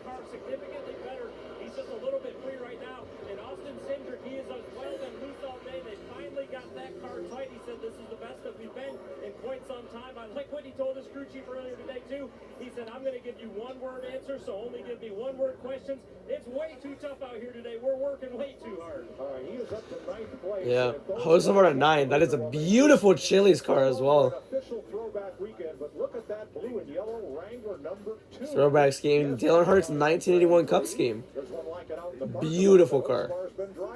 Speaker 4: you one-word answers, so only give me one-word questions. It's way too tough out here today. We're working way too hard.
Speaker 12: He is up to 9th place.
Speaker 1: Yeah, Hocevar at 9. That is a beautiful Chili's car as well.
Speaker 12: Official throwback weekend, but look at that blue and yellow Wrangler number 2.
Speaker 1: Throwback scheme. Dylan Hurt's 1981 Cup scheme. Beautiful car.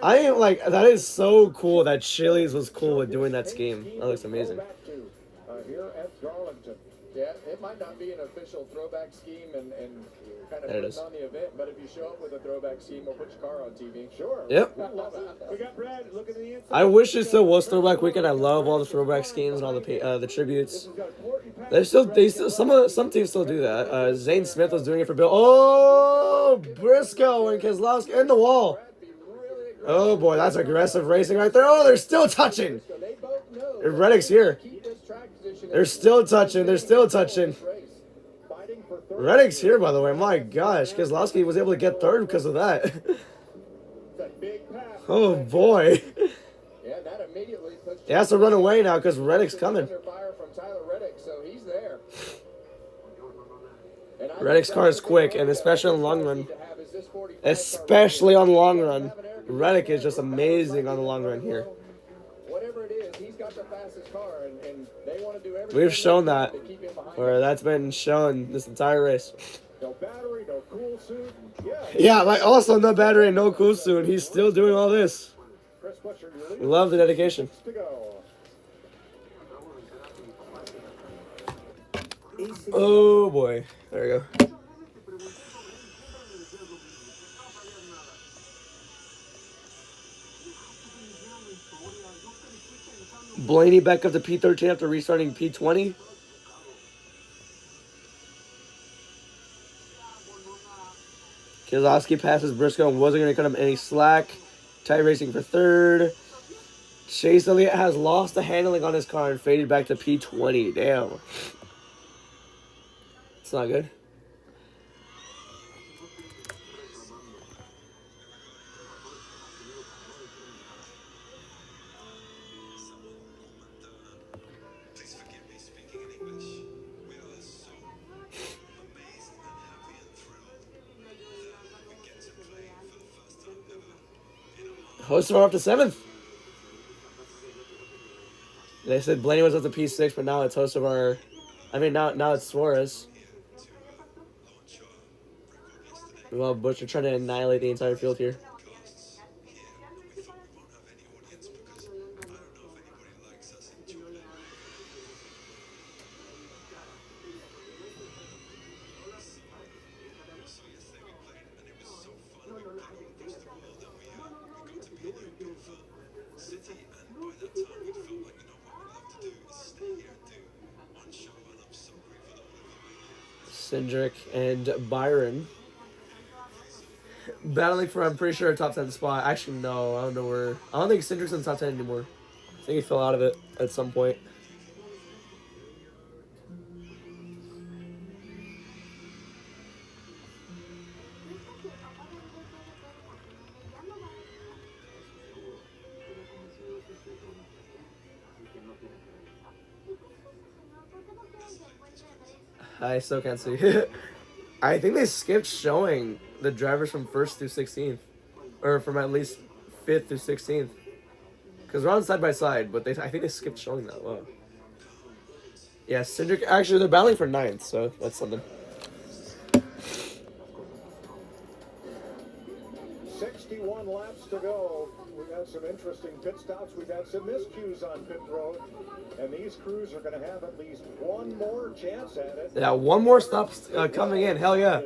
Speaker 1: I am like, that is so cool that Chili's was cool with doing that scheme. That looks amazing.
Speaker 12: Here at Darlington.
Speaker 19: Yeah, it might not be an official throwback scheme and kind of
Speaker 1: There it
Speaker 19: putting
Speaker 1: is.
Speaker 19: on the event, but if you show up with a throwback scheme, we'll put your car on TV.
Speaker 12: Sure.
Speaker 1: Yep.
Speaker 12: We got Brad looking at the inside.
Speaker 1: I wish it still was Throwback Weekend. I love all the throwback schemes and all the tributes. Some teams still do that. Zane Smith was doing it for Bill. Oh, Briscoe and Keselowski in the wall. Oh boy, that's aggressive racing right there. Oh, they're still touching. Reddick's here. They're still touching. They're still touching. Reddick's here, by the way. My gosh, Keselowski was able to get third because of that. Oh boy.
Speaker 19: Yeah, that immediately puts
Speaker 1: He has to run away now because Reddick's coming.
Speaker 19: fire from Tyler Reddick, so he's there.
Speaker 1: Reddick's car is quick, and especially on the long run. Especially on the long run. Reddick is just amazing on the long run here.
Speaker 19: Whatever it is, he's got the fastest car, and they want to do everything.
Speaker 1: We've shown that, or that's been shown this entire race.
Speaker 12: No battery, no cool suit.
Speaker 1: Yeah, like also no battery and no cool soon. He's still doing all this.
Speaker 12: Chris, what's your lead?
Speaker 1: We love the dedication.
Speaker 12: To go.
Speaker 1: Oh boy, there we go. Blaney back up to P13 after restarting P20. Keselowski passes Briscoe and wasn't going to cut him any slack. Tight racing for third. Chase Elliott has lost the handling on his car and faded back to P20. Damn. It's not good. Hocevar up to 7th. They said Blaney was up to P6, but now it's Hocevar. I mean, now it's Suarez. Well, Butcher trying to annihilate the entire field here. Cindric and Byron battling for, I'm pretty sure, a top 10 spot. Actually, no, I don't know where. I don't think Cindric's in the top 10 anymore. I think he fell out of it at some point. I still can't see. I think they skipped showing the drivers from 1st through 16th. Or from at least 5th through 16th. Because we're on side by side, but I think they skipped showing that. Wow. Yeah, Cindric, actually, they're battling for 9th, so that's something.
Speaker 12: 61 laps to go. We've had some interesting pit stops. We've had some miscues on pit road. And these crews are going to have at least one more chance at it.
Speaker 1: Yeah, one more stop coming in. Hell yeah.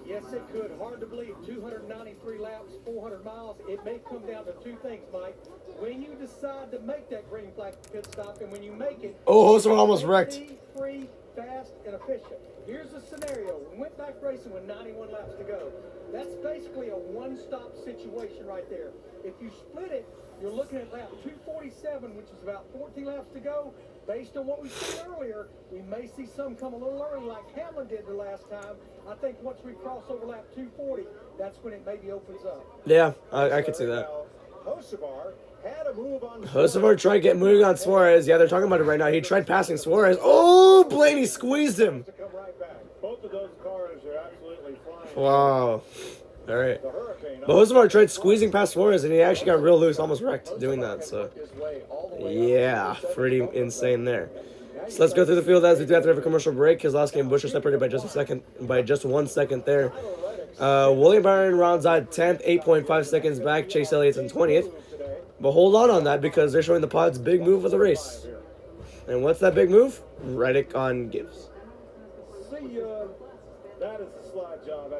Speaker 6: Yes, it could. Hard to believe. 293 laps, 400 miles. It may come down to two things, Mike. When you decide to make that green flag pit stop, and when you make it...
Speaker 1: Oh, Hocevar almost wrecked.
Speaker 6: Free, fast, and efficient. Here's the scenario. We went back racing with 91 laps to go. That's basically a one-stop situation right there. If you split it, you're looking at lap 247, which is about 14 laps to go. Based on what we said earlier, we may see some come a little early like Hamlin did the last time. I think once we cross over lap 240, that's when it maybe opens up.
Speaker 1: Yeah, I could see that.
Speaker 12: Hocevar had a move on
Speaker 1: Hocevar tried to get moving on Suarez. Yeah, they're talking about it right now. He tried passing Suarez. Oh, Blaney squeezed him.
Speaker 12: Both of those cars
Speaker 1: Wow. All right. But Hosemar tried squeezing past Suarez, and he actually got real loose, almost wrecked doing that. So, yeah, pretty insane there. So let's go through the field as we do after every commercial break. Keselowski and Buescher separated by just 1 second there. William Byron rounds out 10th, 8.5 seconds back. Chase Elliott's in 20th. But hold on that because they're showing the pod's big move of the race. And what's that big move? Reddick on Gibbs.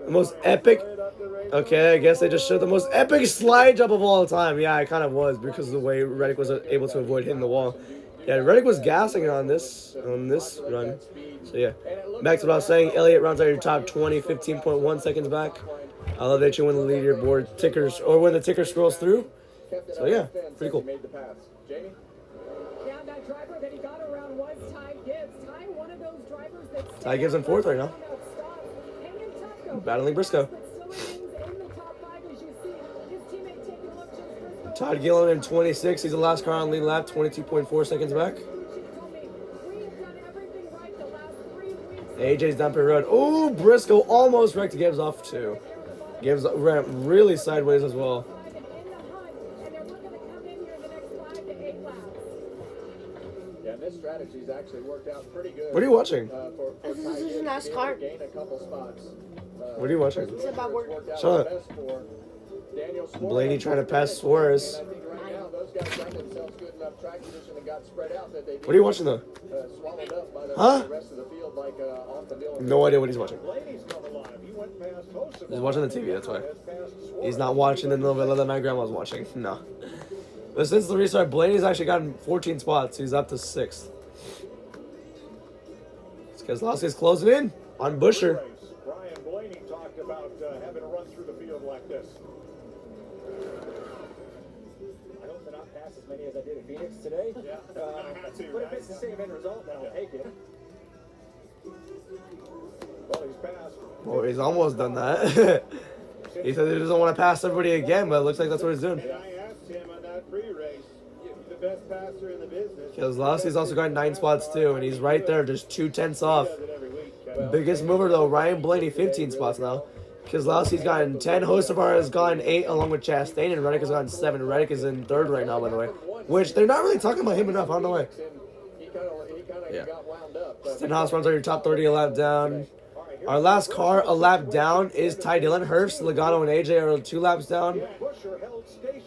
Speaker 1: The most epic. Okay, I guess they just showed the most epic slide job of all time. Yeah, it kind of was because of the way Reddick was able to avoid hitting the wall. Yeah, Reddick was gassing on this run. So yeah, back to what I was saying. Elliott rounds out your top 20, 15.1 seconds back. I love that you win the leaderboard tickers or when the ticker scrolls through. So yeah, pretty cool.
Speaker 8: Yeah, that driver that he got around was Ty Gibbs. Ty, one of those drivers that's
Speaker 1: Ty Gibbs in 4th right now. Battling Briscoe. Todd Gillen in 26. He's the last car on lead lap, 22.4 seconds back. AJ's down pit road. Oh, Briscoe almost wrecked Gibbs off too. Gibbs ran really sideways as well.
Speaker 19: Yeah, this strategy's actually worked out pretty good.
Speaker 1: What are you watching?
Speaker 11: This is NASCAR.
Speaker 1: What are you watching?
Speaker 11: It's about work.
Speaker 1: Shut up. Blaney trying to pass Suarez. What are you watching though? Huh? No idea what he's watching. He's watching the TV, that's why. He's not watching the novella that my grandma's watching. No. But since the restart, Blaney's actually gotten 14 spots. He's up to 6th. It's because Keselowski's closing in on Buescher.
Speaker 12: Brian Blaney talked about having a run through the field like this.
Speaker 20: I hope to not pass as many as I did in Phoenix today.
Speaker 12: Yeah.
Speaker 20: But if it's the same end result, then I'll take it.
Speaker 12: Well, he's passed.
Speaker 1: Well, he's almost done that. He said he doesn't want to pass everybody again, but it looks like that's what he's doing.
Speaker 12: And I asked him on that pre-race, the best passer in the business.
Speaker 1: Keselowski's also got 9 spots too, and he's right there, just 2/10 off. Biggest mover though, Ryan Blaney, 15 spots now. Keselowski's gotten 10, Hocevar has gotten 8 along with Chastain, and Reddick has gotten 7. Reddick is in 3rd right now, by the way. Which they're not really talking about him enough, I don't know why. Yeah. Stenhouse runs on your top 30 a lap down. Our last car a lap down is Ty Dillon. Hurst, Logano, and AJ are 2 laps down.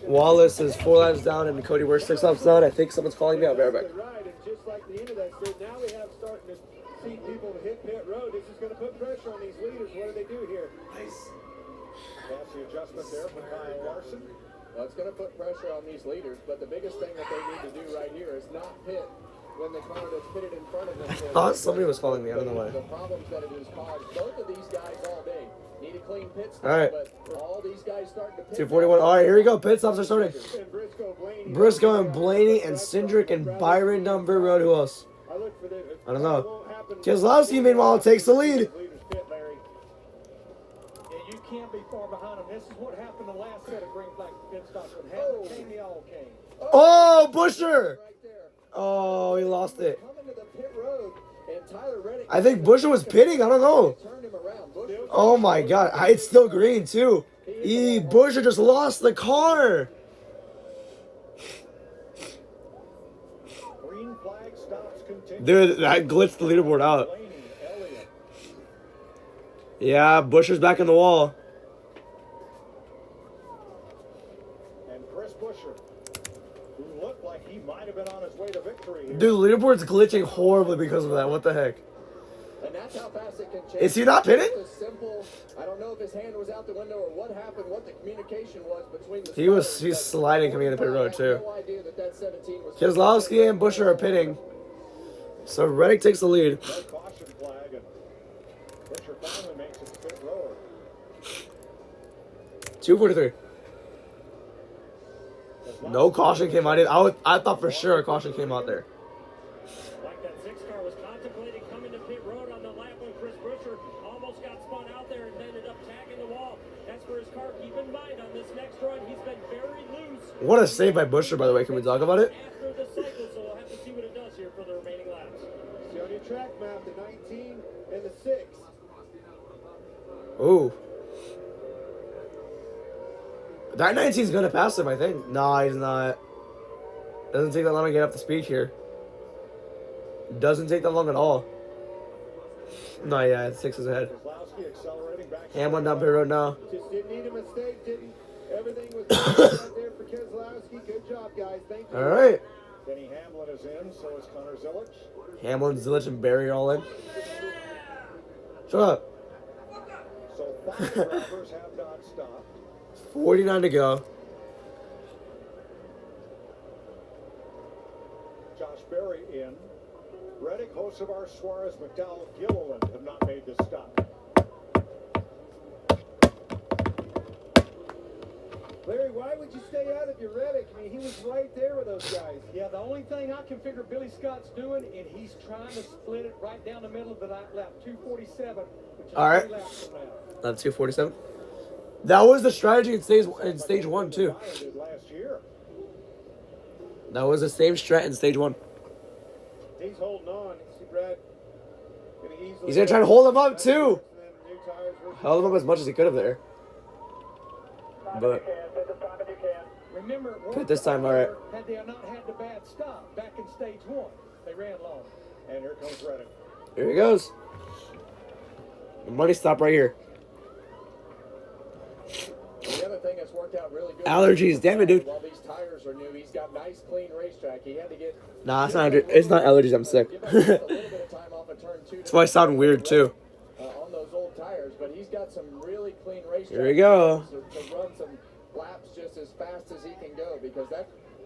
Speaker 1: Wallace is 4 laps down, and Cody we're 6 laps down. I think someone's calling me. I'll be right back.
Speaker 12: Just like the end of that straight, now we have starting to see people hit pit road. This is going to put pressure on these leaders. What do they do here? Nice.
Speaker 3: That's the adjustment there for Kyle Larson.
Speaker 19: Well, it's going to put pressure on these leaders, but the biggest thing that they need to do right here is not pit when the car that's pitted in front of them.
Speaker 1: I thought somebody was calling me. I don't know why.
Speaker 19: The problems that it has caused both of these guys all day. Need a clean pit stop,
Speaker 1: all right.
Speaker 19: But all these guys starting to pit.
Speaker 1: 241. All right, here we go. Pit stops are starting. Briscoe and Blaney and Cindric and Byron down pit road. Who else? I don't know. Keselowski, meanwhile, takes the lead.
Speaker 6: You can't be far behind them. This is what happened the last set of green flag pit stops when Hamilton came, they all came.
Speaker 1: Oh, Buescher! Oh, he lost it. I think Buescher was pitting. I don't know. Oh my God, it's still green too. Buescher just lost the car. Dude, that glitched the leaderboard out. Yeah, Buescher's back in the wall.
Speaker 12: And Chris Buescher, who looked like he might have been on his way to victory here.
Speaker 1: Dude, leaderboard's glitching horribly because of that. What the heck?
Speaker 19: And that's how fast it can change.
Speaker 1: Is he not pitting?
Speaker 19: Simple. I don't know if his hand was out the window or what happened, what the communication was between the
Speaker 1: He's sliding coming into pit road too.
Speaker 19: No idea that 17 was
Speaker 1: Keselowski and Buescher are pitting. So Reddick takes the lead.
Speaker 12: Caution flag, and Buescher finally makes it to pit road.
Speaker 1: 243. No caution came out. I thought for sure a caution came out there.
Speaker 4: Like that 6 car was contemplating coming to pit road on the lap when Chris Buescher almost got spun out there and ended up tagging the wall. That's for his car. Keep in mind on this next run, he's been very loose.
Speaker 1: What a save by Buescher, by the way. Can we talk about it?
Speaker 4: After the cycle, so we'll have to see what it does here for the remaining laps.
Speaker 12: See on your track map, the 19 and the 6.
Speaker 1: Ooh. That 19's gonna pass him, I think. No, he's not. Doesn't take that long to get up to speed here. Doesn't take that long at all. No, yeah, it's 6 is ahead. Hamlin down pit road now.
Speaker 12: Just didn't need a mistake, didn't. Everything was out there for Keselowski. Good job, guys. Thank you.
Speaker 1: All right.
Speaker 3: Denny Hamlin is in, so is Connor Zilic.
Speaker 1: Hamlin, Zilich, and Barry are all in. Shut up.
Speaker 3: So 5 drivers have not stopped.
Speaker 1: 49 to go.
Speaker 3: Josh Berry in. Reddick, Hocevar, Suarez, McDowell, Gilliland have not made the stop.
Speaker 12: Larry, why would you stay out of your Reddick? I mean, he was right there with those guys.
Speaker 6: Yeah, the only thing I can figure Billy Scott's doing, and he's trying to split it right down the middle of the lap 247, which is
Speaker 1: All right.
Speaker 6: 3 laps from now.
Speaker 1: Lap 247. That was the strategy in stage 1 too.
Speaker 3: Last year.
Speaker 1: That was the same strat in stage 1.
Speaker 12: He's holding on. See, Brad.
Speaker 1: He's gonna try to hold him up too. Held him up as much as he could have there. But
Speaker 6: Remember,
Speaker 1: pit this time, all right.
Speaker 6: had they not had the bad stop back in stage 1, they ran long.
Speaker 3: And here comes Reddick.
Speaker 1: Here he goes. The money stop right here.
Speaker 19: The other thing that's worked out really good.
Speaker 1: Allergies, damn it, dude.
Speaker 19: While these tires are new, he's got nice, clean racetrack. He had to get.
Speaker 1: Nah, it's not allergies. I'm sick. That's why I sound weird too.
Speaker 19: On those old tires, but he's got some really clean racetrack.
Speaker 1: Here we go.
Speaker 19: To run some laps just as fast as he can go, because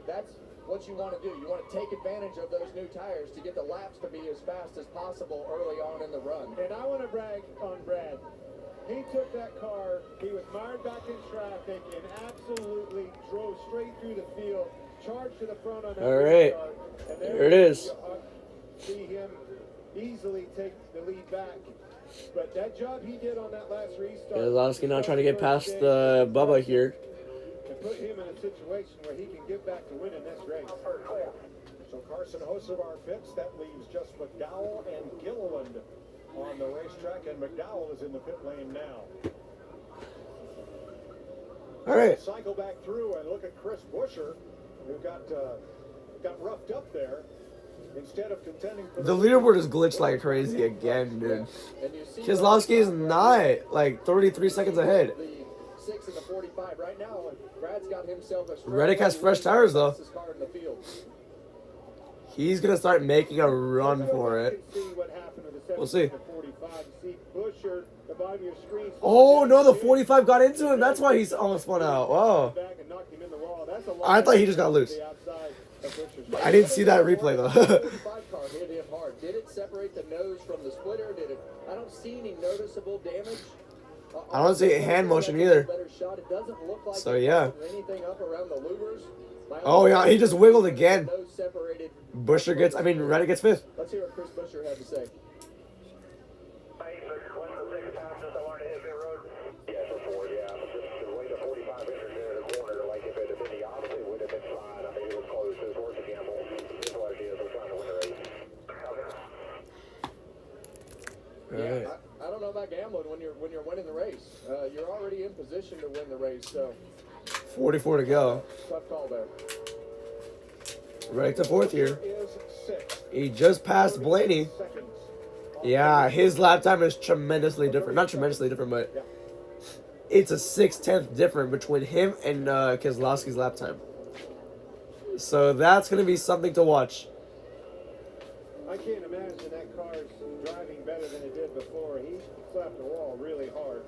Speaker 19: that's what you want to do. You want to take advantage of those new tires to get the laps to be as fast as possible early on in the run.
Speaker 12: And I want to brag on Brad. He took that car, he was mired back in traffic, and absolutely drove straight through the field, charged to the front on that
Speaker 1: All right.
Speaker 12: restart, and
Speaker 1: There it is.
Speaker 12: See him easily take the lead back. But that job he did on that last restart.
Speaker 1: Keselowski now trying to get past Bubba here.
Speaker 12: And put him in a situation where he can get back to winning this race.
Speaker 3: So Carson Hocevar pits. That leaves just McDowell and Gilliland on the racetrack, and McDowell is in the pit lane now.
Speaker 1: All right.
Speaker 3: Cycle back through and look at Chris Buescher, who got roughed up there. Instead of contending for
Speaker 1: The leaderboard is glitched like crazy again, dude. Keselowski is not like 33 seconds ahead.
Speaker 19: 6 and the 45 right now. Brad's got himself a
Speaker 1: Reddick has fresh tires though. He's gonna start making a run for it. We'll see. Oh no, the 45 got into him. That's why he's almost spun out. Wow. I thought he just got loose. I didn't see that replay though.
Speaker 19: Hit him hard. Did it separate the nose from the splitter? Did it? I don't see any noticeable damage.
Speaker 1: I don't see a hand motion either.
Speaker 19: Better shot. It doesn't look like
Speaker 1: So yeah.
Speaker 19: anything up around the louvers.
Speaker 1: Oh yeah, he just wiggled again.
Speaker 19: Nose separated.
Speaker 1: Reddick gets 5th.
Speaker 19: Let's hear what Chris Buescher had to say.
Speaker 1: Right.
Speaker 19: I don't know about gambling when you're winning the race. You're already in position to win the race, so
Speaker 1: 44 to go.
Speaker 19: tough call there.
Speaker 1: Reddick to 4th here. He just passed Blaney. Yeah, his lap time is tremendously different. Not tremendously different, but it's a 6/10 different between him and Keselowski's lap time. So that's going to be something to watch.
Speaker 12: I can't imagine that car's driving better than it did before. He slapped the wall really hard.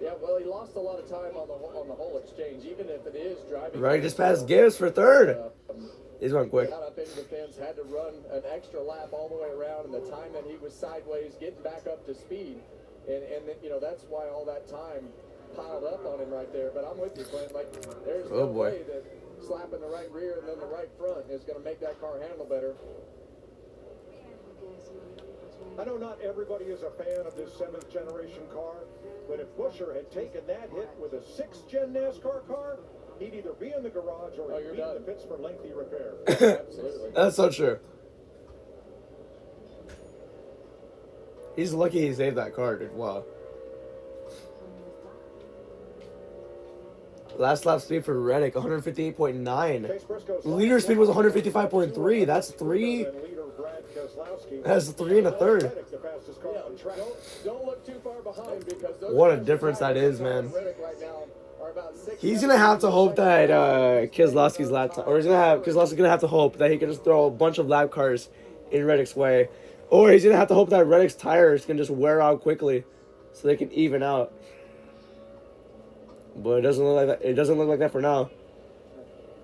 Speaker 19: Yeah, well, he lost a lot of time on the whole exchange, even if it is driving.
Speaker 1: Reddick just passed Gibbs for 3rd. He's going quick.
Speaker 19: Got up into the fence, had to run an extra lap all the way around, and the time that he was sideways, getting back up to speed, and that's why all that time piled up on him right there. But I'm with you, Clint. Like, there's no way that slapping the right rear and then the right front is going to make that car handle better.
Speaker 3: I know not everybody is a fan of this 7th generation car, but if Buescher had taken that hit with a 6th gen NASCAR car, he'd either be in the garage or he'd be in the pits for lengthy repair.
Speaker 19: Absolutely.
Speaker 1: That's so true. He's lucky he saved that car, dude. Wow. Last lap speed for Reddick, 158.9. Leader speed was 155.3. That's three. That's 3 1/3.
Speaker 19: Don't look too far behind because those
Speaker 1: What a difference that is, man. He's gonna have to hope that Keselowski's lap time, or Keselowski's gonna have to hope that he can just throw a bunch of lap cars in Reddick's way, or he's gonna have to hope that Reddick's tires can just wear out quickly, so they can even out. But it doesn't look like that. It doesn't look like that for now.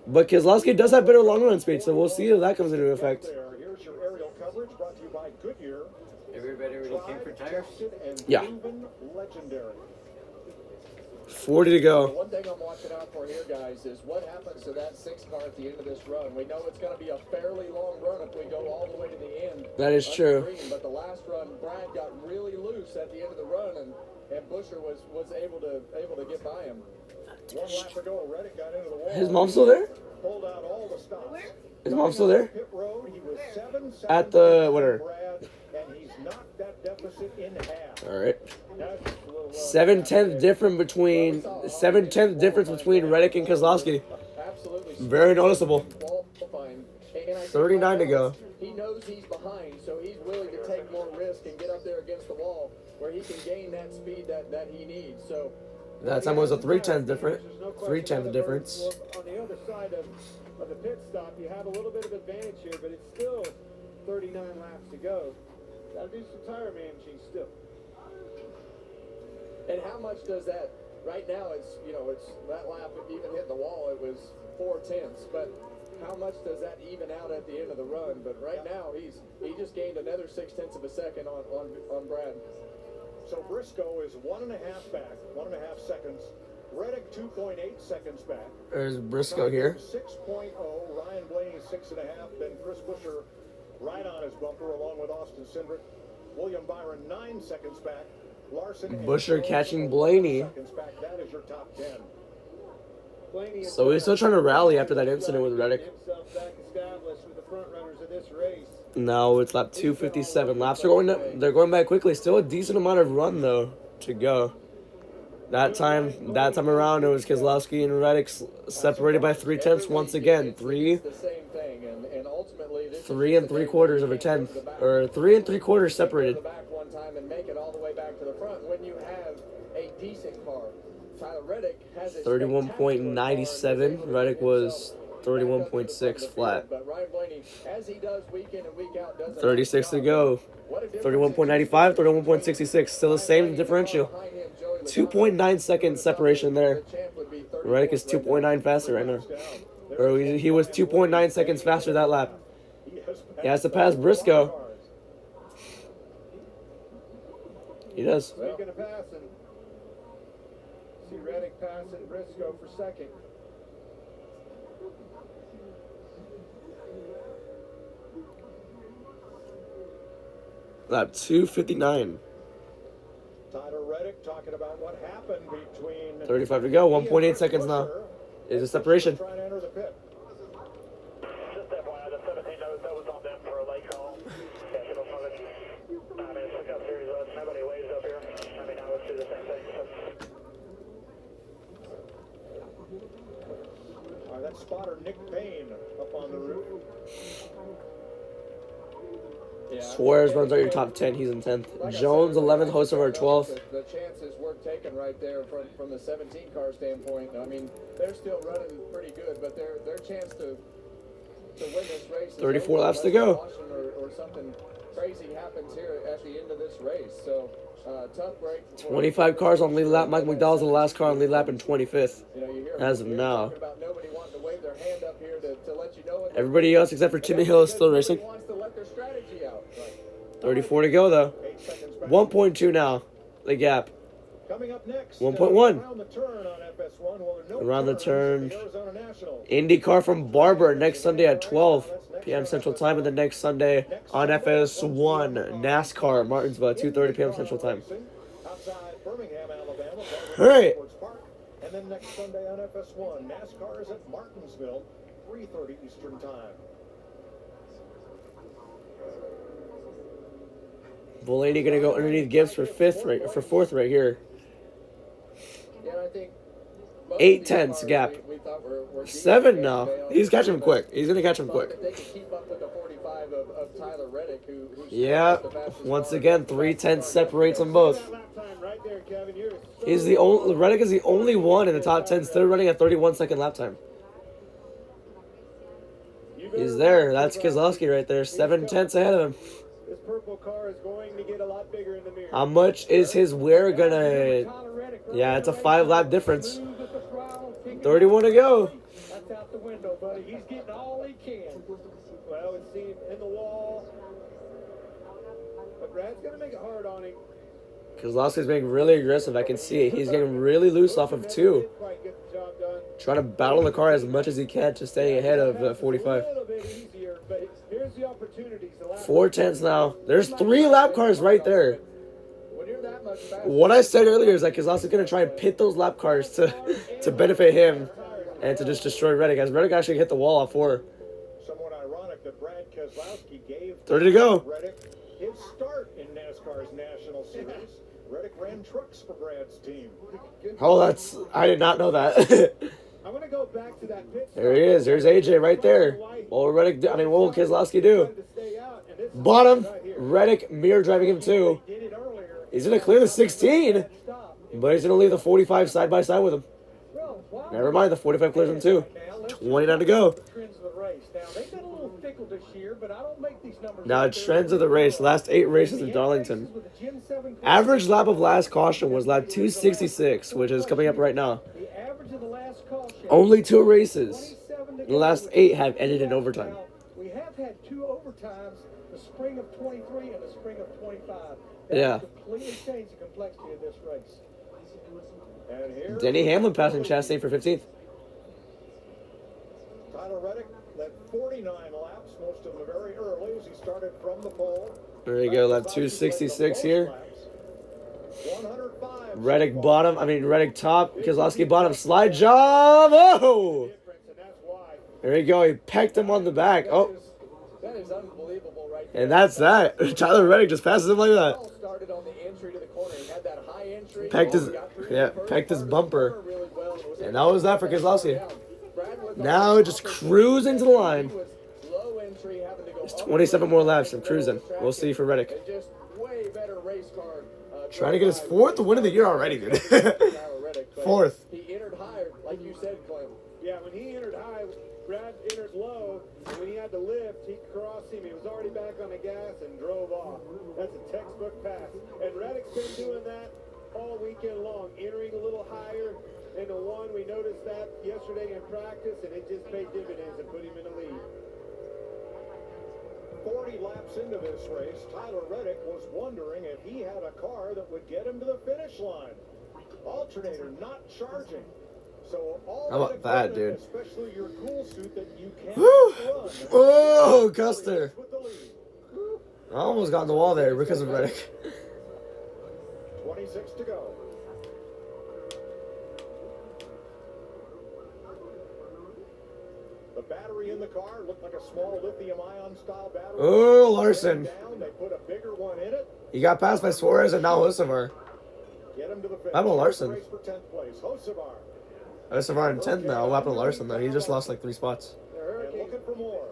Speaker 1: But Keselowski does have better long run speed, so we'll see if that comes into effect.
Speaker 3: Here's your aerial coverage brought to you by Goodyear.
Speaker 16: Everybody already came for tires?
Speaker 1: Yeah.
Speaker 3: Legendary.
Speaker 1: 40 to go.
Speaker 19: One thing I'm watching out for here, guys, is what happens to that 6 car at the end of this run. We know it's going to be a fairly long run if we go all the way to the end.
Speaker 1: That is true.
Speaker 19: Green, but the last run, Brad got really loose at the end of the run, and Buscher was able to get by him.
Speaker 3: 1 lap ago, Reddick got into the wall.
Speaker 1: His mom still there?
Speaker 3: Pulled out all the stops.
Speaker 1: His mom still there?
Speaker 3: Pit road, he was 7
Speaker 1: At the whatever.
Speaker 3: Brad, and he's knocked that deficit in half.
Speaker 1: All right. 7/10 difference between 7/10 difference between Reddick and Keselowski. Very noticeable. 39 to go.
Speaker 19: He knows he's behind, so he's willing to take more risk and get up there against the wall where he can gain that speed that he needs. So
Speaker 1: That time was a 3/10 difference. 3/10 difference.
Speaker 12: On the other side of the pit stop, you have a little bit of advantage here, but it's still 39 laps to go. Got to do some tire managing still.
Speaker 19: And how much does that? Right now, it's that lap even hitting the wall. It was 4/10, but how much does that even out at the end of the run? But right now, he just gained another 0.6 of a second on Brad.
Speaker 3: So Briscoe is 1.5 back, 1.5 seconds. Reddick 2.8 seconds back.
Speaker 1: There's Briscoe here.
Speaker 3: 6.0. Ryan Blaney 6.5. Then Chris Buscher right on his bumper along with Austin Cindric. William Byron 9 seconds back. Larson
Speaker 1: Buscher catching Blaney.
Speaker 3: seconds back. That is your top 10.
Speaker 1: So he's still trying to rally after that incident with Reddick.
Speaker 12: Himself back established with the front runners of this race.
Speaker 1: Now it's lap 257. Laps are going back quickly. Still a decent amount of run though to go. That time around it was Keselowski and Reddick separated by 3/10 once again. 3 3¾ of a tenth, or 3 3/4 separated.
Speaker 19: Back one time and make it all the way back to the front. When you have a decent car, Tyler Reddick has
Speaker 1: 31.97. Reddick was 31.6 flat.
Speaker 19: But Ryan Blaney, as he does week in and week out, does
Speaker 1: 36 to go. 31.95, 31.66. Still the same differential. 2.9 second separation there. Reddick is 2.9 faster right now. Or he was 2.9 seconds faster that lap. He has to pass Briscoe. He does.
Speaker 12: Speaking of passing, see Reddick passing Briscoe for second.
Speaker 1: Lap 259.
Speaker 3: Tyler Reddick talking about what happened between
Speaker 1: 35 to go. 1.8 seconds now. Is a separation.
Speaker 3: trying to enter the pit.
Speaker 5: Just FYI, the 17 knows that was on them for a late call. Yeah, she don't know that. I mean, it's a Cup Series, nobody waves up here. I mean, I would do the same thing.
Speaker 3: All right, that's spotter Nick Payne up on the roof.
Speaker 1: Suarez runs out your top 10. He's in 10th. Jones, 11th, host of our 12th.
Speaker 19: The chances were taken right there from the 17 car standpoint. I mean, they're still running pretty good, but their chance to win this race is
Speaker 1: 34 laps to go.
Speaker 19: or something crazy happens here at the end of this race. So tough break.
Speaker 1: 25 cars on lead lap. Mike McDowell's the last car on lead lap in 25th. As of now.
Speaker 19: Nobody wanting to wave their hand up here to let you know.
Speaker 1: Everybody else except for Timmy Hill is still racing.
Speaker 19: Wants to let their strategy out.
Speaker 1: 34 to go though. 1.2 now. The gap.
Speaker 3: Coming up next,
Speaker 1: 1.1.
Speaker 3: around the turn on FS1. Well, there are no
Speaker 1: Around the
Speaker 3: turns
Speaker 1: turn.
Speaker 3: at the Arizona National.
Speaker 1: IndyCar from Barber next Sunday at 12 p.m. Central Time, and the next Sunday on FS1 NASCAR Martinsville at 2:30 p.m. Central Time.
Speaker 3: Outside Birmingham, Alabama.
Speaker 1: All right.
Speaker 3: Park. And then next Sunday on FS1, NASCAR is at Martinsville, 3:30 Eastern Time.
Speaker 1: Blaney gonna go underneath Gibbs for fourth right here.
Speaker 19: Yeah, I think
Speaker 1: 8/10 gap. 7 now. He's catching him quick. He's gonna catch him quick. Yeah. Once again, 3/10 separates them both. He's the only. Reddick is the only one in the top 10 still running a 31-second lap time. He's there. That's Keselowski right there. 7/10 ahead of him.
Speaker 12: This purple car is going to get a lot bigger in the mirror.
Speaker 1: How much is his wear gonna? Yeah, it's a 5-lap difference. 31 to go.
Speaker 12: That's out the window, buddy. He's getting all he can. Well, it's seen in the wall. But Brad's going to make it hard on him.
Speaker 1: Keselowski's being really aggressive. I can see it. He's getting really loose off of 2. Trying to battle the car as much as he can to stay ahead of 45. 4/10 now. There's 3 lap cars right there. What I said earlier is that Keselowski's going to try and pit those lap cars to benefit him and to just destroy Reddick. As Reddick actually hit the wall at 4.
Speaker 12: Somewhat ironic that Brad Keselowski gave
Speaker 1: 30 to go.
Speaker 12: Reddick his start in NASCAR's National Series. Reddick ran trucks for Brad's team.
Speaker 1: Oh, I did not know that.
Speaker 12: I'm going to go back to that pit.
Speaker 1: There he is. There's AJ right there. What will Keselowski do? Bottom. Reddick mirror driving him too. He's going to clear the 16, but he's going to leave the 45 side by side with him. Never mind, the 45 clears him too. 29 to go. Now, trends of the race. Last 8 races in Darlington. Average lap of last caution was lap 266, which is coming up right now. Only 2 races. The last 8 have ended in overtime.
Speaker 6: We have had 2 overtimes, the spring of 23 and the spring of 25.
Speaker 1: Yeah.
Speaker 6: Completely changed the complexity of this race.
Speaker 12: And here,
Speaker 1: Denny Hamlin passing Chastain for 15th.
Speaker 12: Tyler Reddick led 49 laps, most of them very early as he started from the pole.
Speaker 1: There you go, lap 266 here. Reddick bottom, Reddick top, Keselowski bottom, slide job, oh! There you go, he pecked him on the back, oh.
Speaker 19: That is unbelievable right there.
Speaker 1: And that's that. Tyler Reddick just passes him like that.
Speaker 19: Started on the entry to the corner. He had that high entry.
Speaker 1: Pecked his bumper. And that was that for Keselowski. Now just cruising to the line. There's 27 more laps of cruising. We'll see for Reddick. Trying to get his 4th win of the year already, dude. 4th.
Speaker 19: He entered higher, like you said, Clem.
Speaker 12: Yeah, when he entered high, Brad entered low, and when he had to lift, he crossed him. He was already back on the gas and drove off. That's a textbook pass. And Reddick's been doing that all weekend long, entering a little higher into 1. We noticed that yesterday in practice, and it just paid dividends and put him in the lead. 40 laps into this race, Tyler Reddick was wondering if he had a car that would get him to the finish line. Alternator not charging. So all
Speaker 1: how about that, dude?
Speaker 12: Especially your cool suit that you can't
Speaker 1: run. Oh, Custer. I almost got in the wall there because of Reddick.
Speaker 12: 26 to go. The battery in the car looked like a small lithium-ion style battery.
Speaker 1: Oh, Larson.
Speaker 12: They put a bigger one in it.
Speaker 1: He got passed by Suarez and now Hocevar.
Speaker 12: Get him to the finish.
Speaker 1: How about Larson?
Speaker 12: Race for 10th place. Hocevar.
Speaker 1: Hocevar in 10th now. What happened to Larson though? He just lost like 3 spots.
Speaker 12: And looking for more.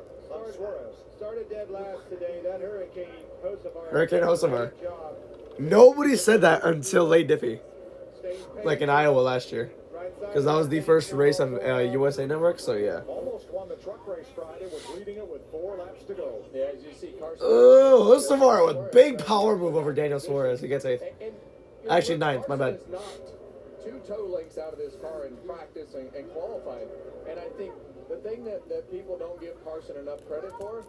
Speaker 12: Suarez started dead last today. That Hurricane Hocevar.
Speaker 1: Hurricane Hocevar. Nobody said that until late Diffie. Like in Iowa last year. Because that was the first race on USA Network, so yeah.
Speaker 12: Almost won the truck race Friday, was leading it with 4 laps to go.
Speaker 19: Yeah, as you see, Carson.
Speaker 1: Oh, Hocevar with big power move over Daniel Suarez. He gets 8th. Actually 9th, my bad.
Speaker 19: Knocked 2 toe links out of this car in practice and qualifying. And I think the thing that people don't give Carson enough credit for,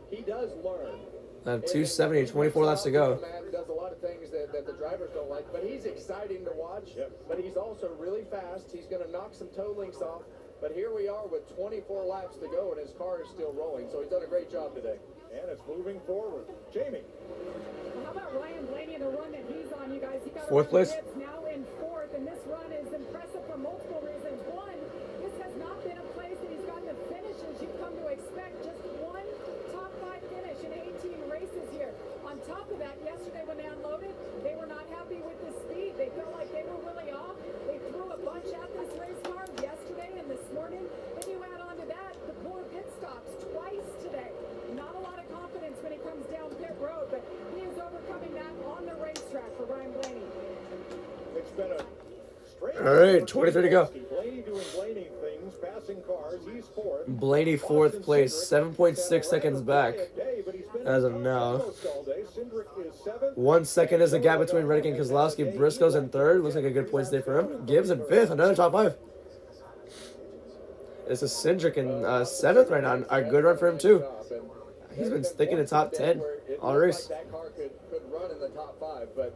Speaker 19: he does learn.
Speaker 1: 270, 24 laps to go.
Speaker 19: Does a lot of things that the drivers don't like, but he's exciting to watch. But he's also really fast. He's going to knock some toe links off. But here we are with 24 laps to go, and his car is still rolling. So he's done a great job today.
Speaker 12: And it's moving forward. Jamie.
Speaker 8: Well, how about Ryan Blaney and the run that he's on, you guys? He got
Speaker 1: 4th place.
Speaker 8: Now in 4th, and this run is impressive for multiple reasons. One, this has not been a place that he's gotten the finishes you've come to expect. Just 1 top 5 finish in 18 races here. On top of that, yesterday when they unloaded, they were not happy with the speed. They felt like they were really off. They threw a bunch at this race car.
Speaker 1: All right, 23 to go.
Speaker 12: Blaney doing Blaney things, passing cars. He's fourth.
Speaker 1: Blaney 4th place, 7.6 seconds back as of now. 1 second is the gap between Reddick and Keselowski. Briscoe's in 3rd. Looks like a good point stay for him. Gibbs in 5th. Another top 5. This is Cindric in 7th right now. A good run for him too. He's been sticking to top 10 all race.
Speaker 19: That car could run in the top 5, but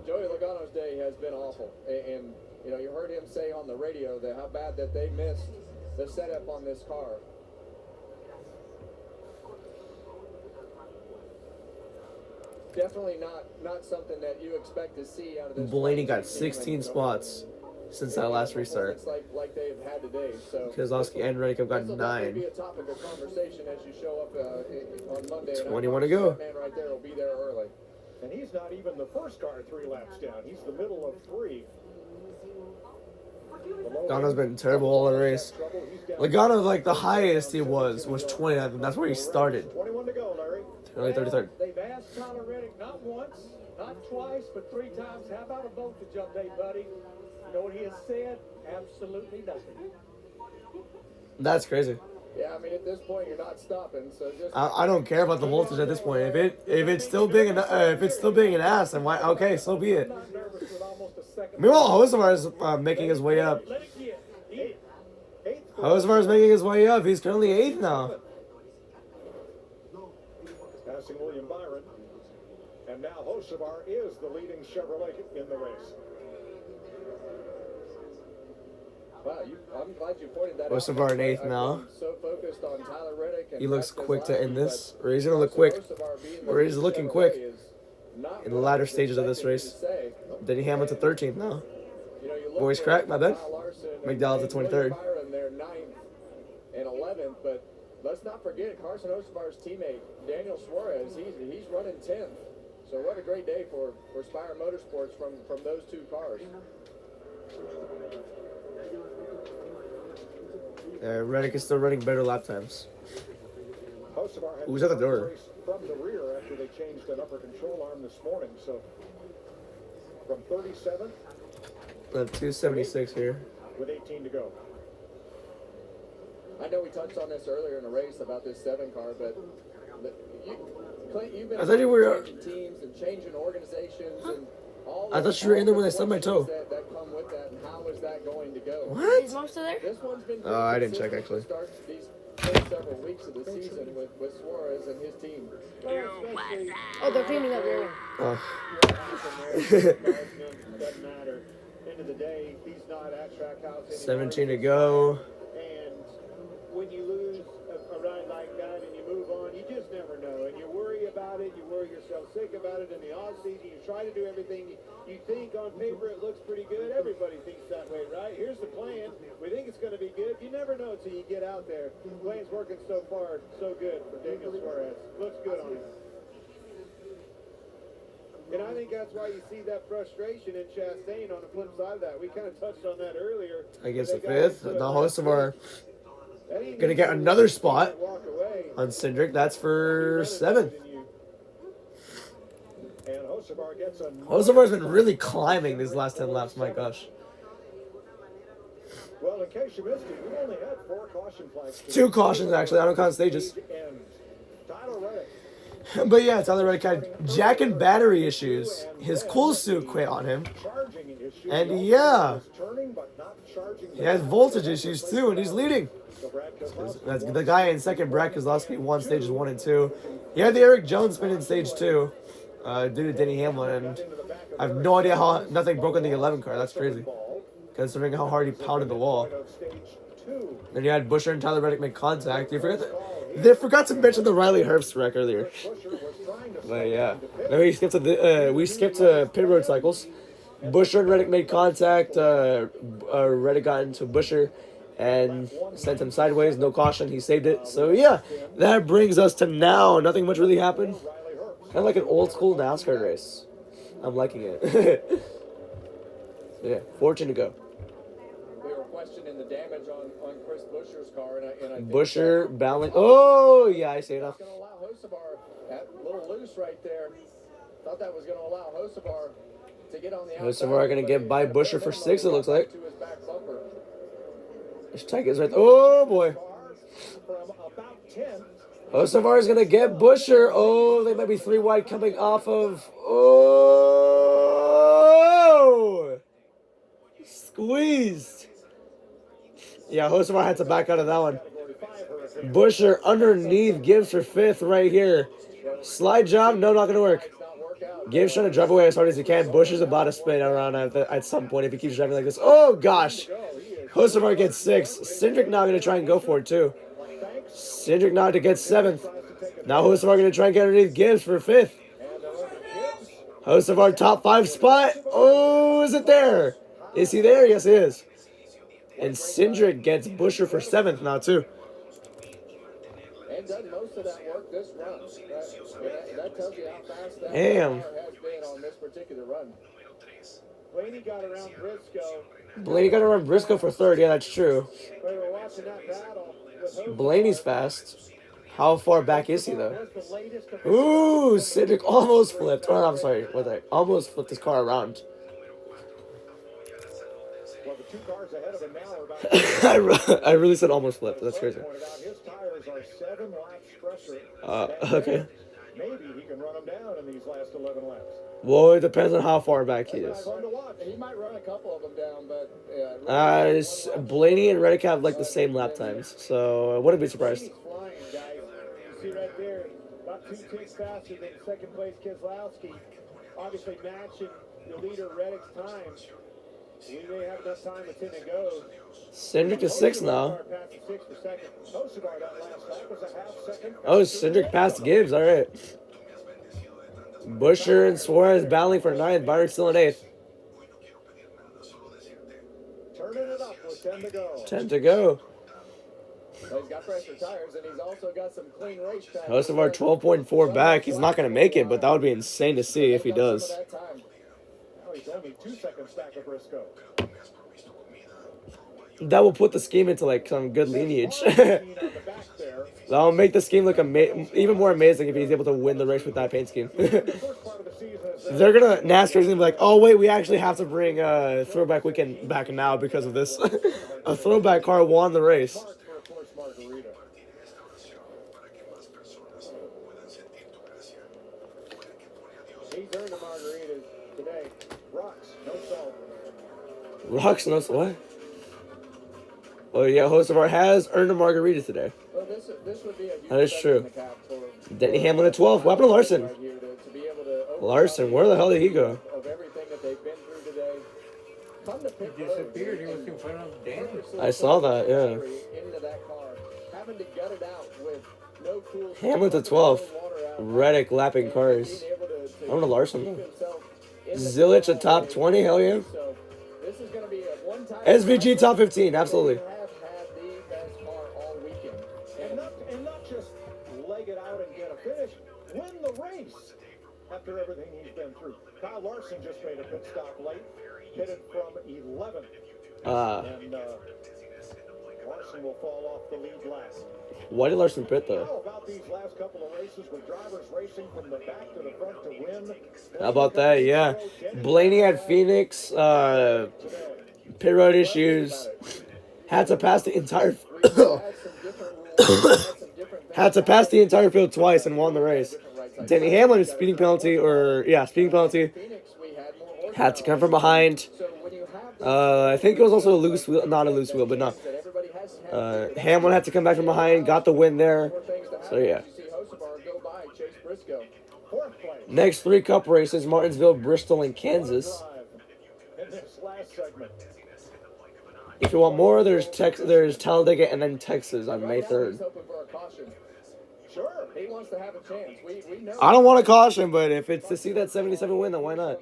Speaker 19: Joey Logano's day has been awful. And you know, you heard him say on the radio that how bad that they missed the setup on this car. Definitely not something that you expect to see out of this.
Speaker 1: Blaney got 16 spots since that last restart.
Speaker 19: Like they've had today. So
Speaker 1: Keselowski and Reddick have got 9.
Speaker 19: Be a topic of conversation as you show up on Monday.
Speaker 1: 21 to go.
Speaker 12: That man right there will be there early. And he's not even the first car 3 laps down. He's the middle of 3.
Speaker 1: Logano's been terrible all the race. Logano, like the highest he was 29th, and that's where he started.
Speaker 12: 21 to go, Larry.
Speaker 1: Early 33rd.
Speaker 6: They've asked Tyler Reddick not once, not twice, but 3 times. How about a vote to jump day, buddy? You know what he has said? Absolutely nothing.
Speaker 1: That's crazy.
Speaker 19: Yeah, I mean at this point you're not stopping, so just.
Speaker 1: I don't care about the voltage at this point. If it's still being an ass, then why? Okay, so be it. Meanwhile, Hocevar is making his way up. Hocevar is making his way up. He's currently 8th now.
Speaker 12: Passing William Byron. And now Hocevar is the leading Chevrolet in the race.
Speaker 19: Wow, I'm glad you pointed that out.
Speaker 1: Hocevar in 8th now.
Speaker 19: So focused on Tyler Reddick and
Speaker 1: He looks quick to end this. Or he's gonna look quick. Or he's looking quick in the latter stages of this race. Denny Hamlin to 13th now. Voice crack, my bad. McDowell to 23rd.
Speaker 19: They're 9th and 11th, but let's not forget Carson Hocevar's teammate Daniel Suarez. He's running 10th. So what a great day for Spire Motorsports from those 2 cars.
Speaker 1: Reddick is still running better lap times.
Speaker 12: Hocevar had
Speaker 1: Who's at the door?
Speaker 12: from the rear after they changed an upper control arm this morning. So from 37th.
Speaker 1: 276 here.
Speaker 12: With 18 to go.
Speaker 19: I know we touched on this earlier in the race about this 7 car, but Clint, you've been
Speaker 1: I thought you were
Speaker 19: changing teams and changing organizations and all.
Speaker 1: I thought you were in there when I stubbed my toe.
Speaker 19: That come with that, and how is that going to go?
Speaker 1: What?
Speaker 11: Is Mom still there?
Speaker 19: This one's been
Speaker 1: Oh, I didn't check actually.
Speaker 19: Start these first several weeks of the season with Suarez and his team.
Speaker 11: Oh, they're cleaning up there.
Speaker 1: Oh.
Speaker 12: Doesn't matter. End of the day, he's not at Trackhouse anymore.
Speaker 1: 17 to go.
Speaker 12: And when you lose a ride like that and you move on, you just never know. And you worry about it, you worry yourself sick about it in the off season. You try to do everything you think on paper it looks pretty good. Everybody thinks that way, right? Here's the plan. We think it's going to be good. You never know until you get out there. The plan's working so far, so good for Daniel Suarez. Looks good on him. And I think that's why you see that frustration in Chastain on the flip side of that. We kind of touched on that earlier.
Speaker 1: I guess the 5th. The Hocevar gonna get another spot on Cindric. That's for 7th. Hocevar's been really climbing these last 10 laps. My gosh.
Speaker 12: Well, in case you missed it, we only had 4 caution flags.
Speaker 1: 2 cautions actually. I don't count stages.
Speaker 12: Tyler Reddick.
Speaker 1: But yeah, Tyler Reddick had jack and battery issues. His cool suit quit on him. And yeah, he has voltage issues too, and he's leading. That's the guy in second, Brad Keselowski, won stages 1 and 2. He had the Eric Jones spin in stage 2 due to Denny Hamlin, and I have no idea how nothing broke in the 11 car. That's crazy, considering how hard he pounded the wall. Then you had Buescher and Tyler Reddick make contact. They forgot to mention the Riley Herbst wreck earlier. But yeah, no, we skipped to pit road cycles. Buescher and Reddick made contact. Reddick got into Buescher and sent him sideways. No caution. He saved it. So yeah, that brings us to now. Nothing much really happened. Kind of like an old school NASCAR race. I'm liking it. So yeah, 14 to go.
Speaker 19: They were questioning the damage on Chris Buescher's car, and I think
Speaker 1: Buescher, balance. Oh yeah, I say enough.
Speaker 19: Going to allow Hocevar, that little loose right there. Thought that was going to allow Hocevar to get on the
Speaker 1: Most of are going to get by Busher for 6, it looks like.
Speaker 19: to his back bumper.
Speaker 1: This tag is right. Oh, boy.
Speaker 12: From about 10.
Speaker 1: Osavar is going to get Busher. Oh, they might be 3 wide coming off of. Oh! Squeezed. Yeah, Osavar had to back out of that one. Busher underneath Gibbs for 5th right here. Slide job. No, not going to work. Gibbs trying to drive away as hard as he can. Busher's about to spin around at some point if he keeps driving like this. Oh, gosh. Osavar gets 6. Cindric now going to try and go for it, too. Cindric now to get 7th. Now Hocevar going to try and get underneath Gibbs for 5th. Hocevar top 5 spot. Oh, is it there? Is he there? Yes, he is. And Cindric gets Busher for 7th now, too.
Speaker 19: And done most of that work this run. That tells you how fast that
Speaker 1: Damn.
Speaker 19: car has been on this particular run.
Speaker 12: Blaney got around Briscoe.
Speaker 1: Blaney got around Briscoe for 3rd. Yeah, that's true.
Speaker 12: We were watching that battle with
Speaker 1: Blaney's fast. How far back is he, though? Ooh, Cindric almost flipped. Oh, I'm sorry. What the heck? Almost flipped his car around.
Speaker 12: Well, the 2 cars ahead of him now are about
Speaker 1: I really said almost flipped. That's crazy.
Speaker 12: his tires are 7 laps fresher.
Speaker 1: Okay.
Speaker 12: Maybe he can run them down in these last 11 laps.
Speaker 1: Well, it depends on how far back he is.
Speaker 19: He might run a couple of them down, but
Speaker 1: Blaney and Reddick have like the same lap times, so I wouldn't be surprised.
Speaker 12: Flying, guys. You see right there, about 2 ticks faster than second place Keselowski. Obviously matching the leader Reddick's time. We may have enough time with 10 to go.
Speaker 1: Cindric is 6 now. Oh, Cindric passed Gibbs. All right. Busher and Suarez battling for 9th. Byron still in 8th.
Speaker 12: Turning it up with 10 to go.
Speaker 1: 10 to go.
Speaker 19: Well, he's got fresher tires, and he's also got some clean race tracks.
Speaker 1: Most of our 12.4 back. He's not going to make it, but that would be insane to see if he does.
Speaker 12: Now he's only 2 seconds back of Briscoe.
Speaker 1: That will put the scheme into like some good lineage. That'll make the scheme look even more amazing if he's able to win the race with that paint scheme. NASCAR's gonna be like, oh wait, we actually have to bring Throwback Weekend back now because of this. A throwback car won the race.
Speaker 12: He's earned a margarita today. Rocks, no salt.
Speaker 1: Rocks, no salt. What? Oh yeah, Hocevar has earned a margarita today.
Speaker 19: Well, this would be a
Speaker 1: That is true. Denny Hamlin at 12. What happened to Larson? Larson, where the hell did he go?
Speaker 19: Of everything that they've been through today. Come to pit road.
Speaker 16: Disappeared. He was in front of Dan.
Speaker 1: I saw that, yeah.
Speaker 19: Into that car, having to gut it out with no cool.
Speaker 1: Hamlin to 12. Reddick lapping cars. I don't know Larson though. Zilich at top 20, hell yeah.
Speaker 19: This is going to be a one-time.
Speaker 1: SVG top 15, absolutely.
Speaker 12: And not just leg it out and get a finish, win the race after everything he's been through. Kyle Larson just made a pit stop late, pitted from 11th. And Larson will fall off the lead lap.
Speaker 1: Why did Larson pit though?
Speaker 12: How about these last couple of races with drivers racing from the back to the front to win?
Speaker 1: How about that? Yeah. Blaney had Phoenix, pit road issues. Had to pass the entire had to pass the entire field twice and won the race. Denny Hamlin, speeding penalty. Had to come from behind. I think it was also a loose wheel, not a loose wheel, but no. Hamlin had to come back from behind, got the win there. So yeah. Next 3 cup races: Martinsville, Bristol, and Kansas. If you want more, there's Talladega and then Texas on May 3rd.
Speaker 19: Sure, he wants to have a chance. We know.
Speaker 1: I don't want to caution, but if it's to see that 77 win, then why not?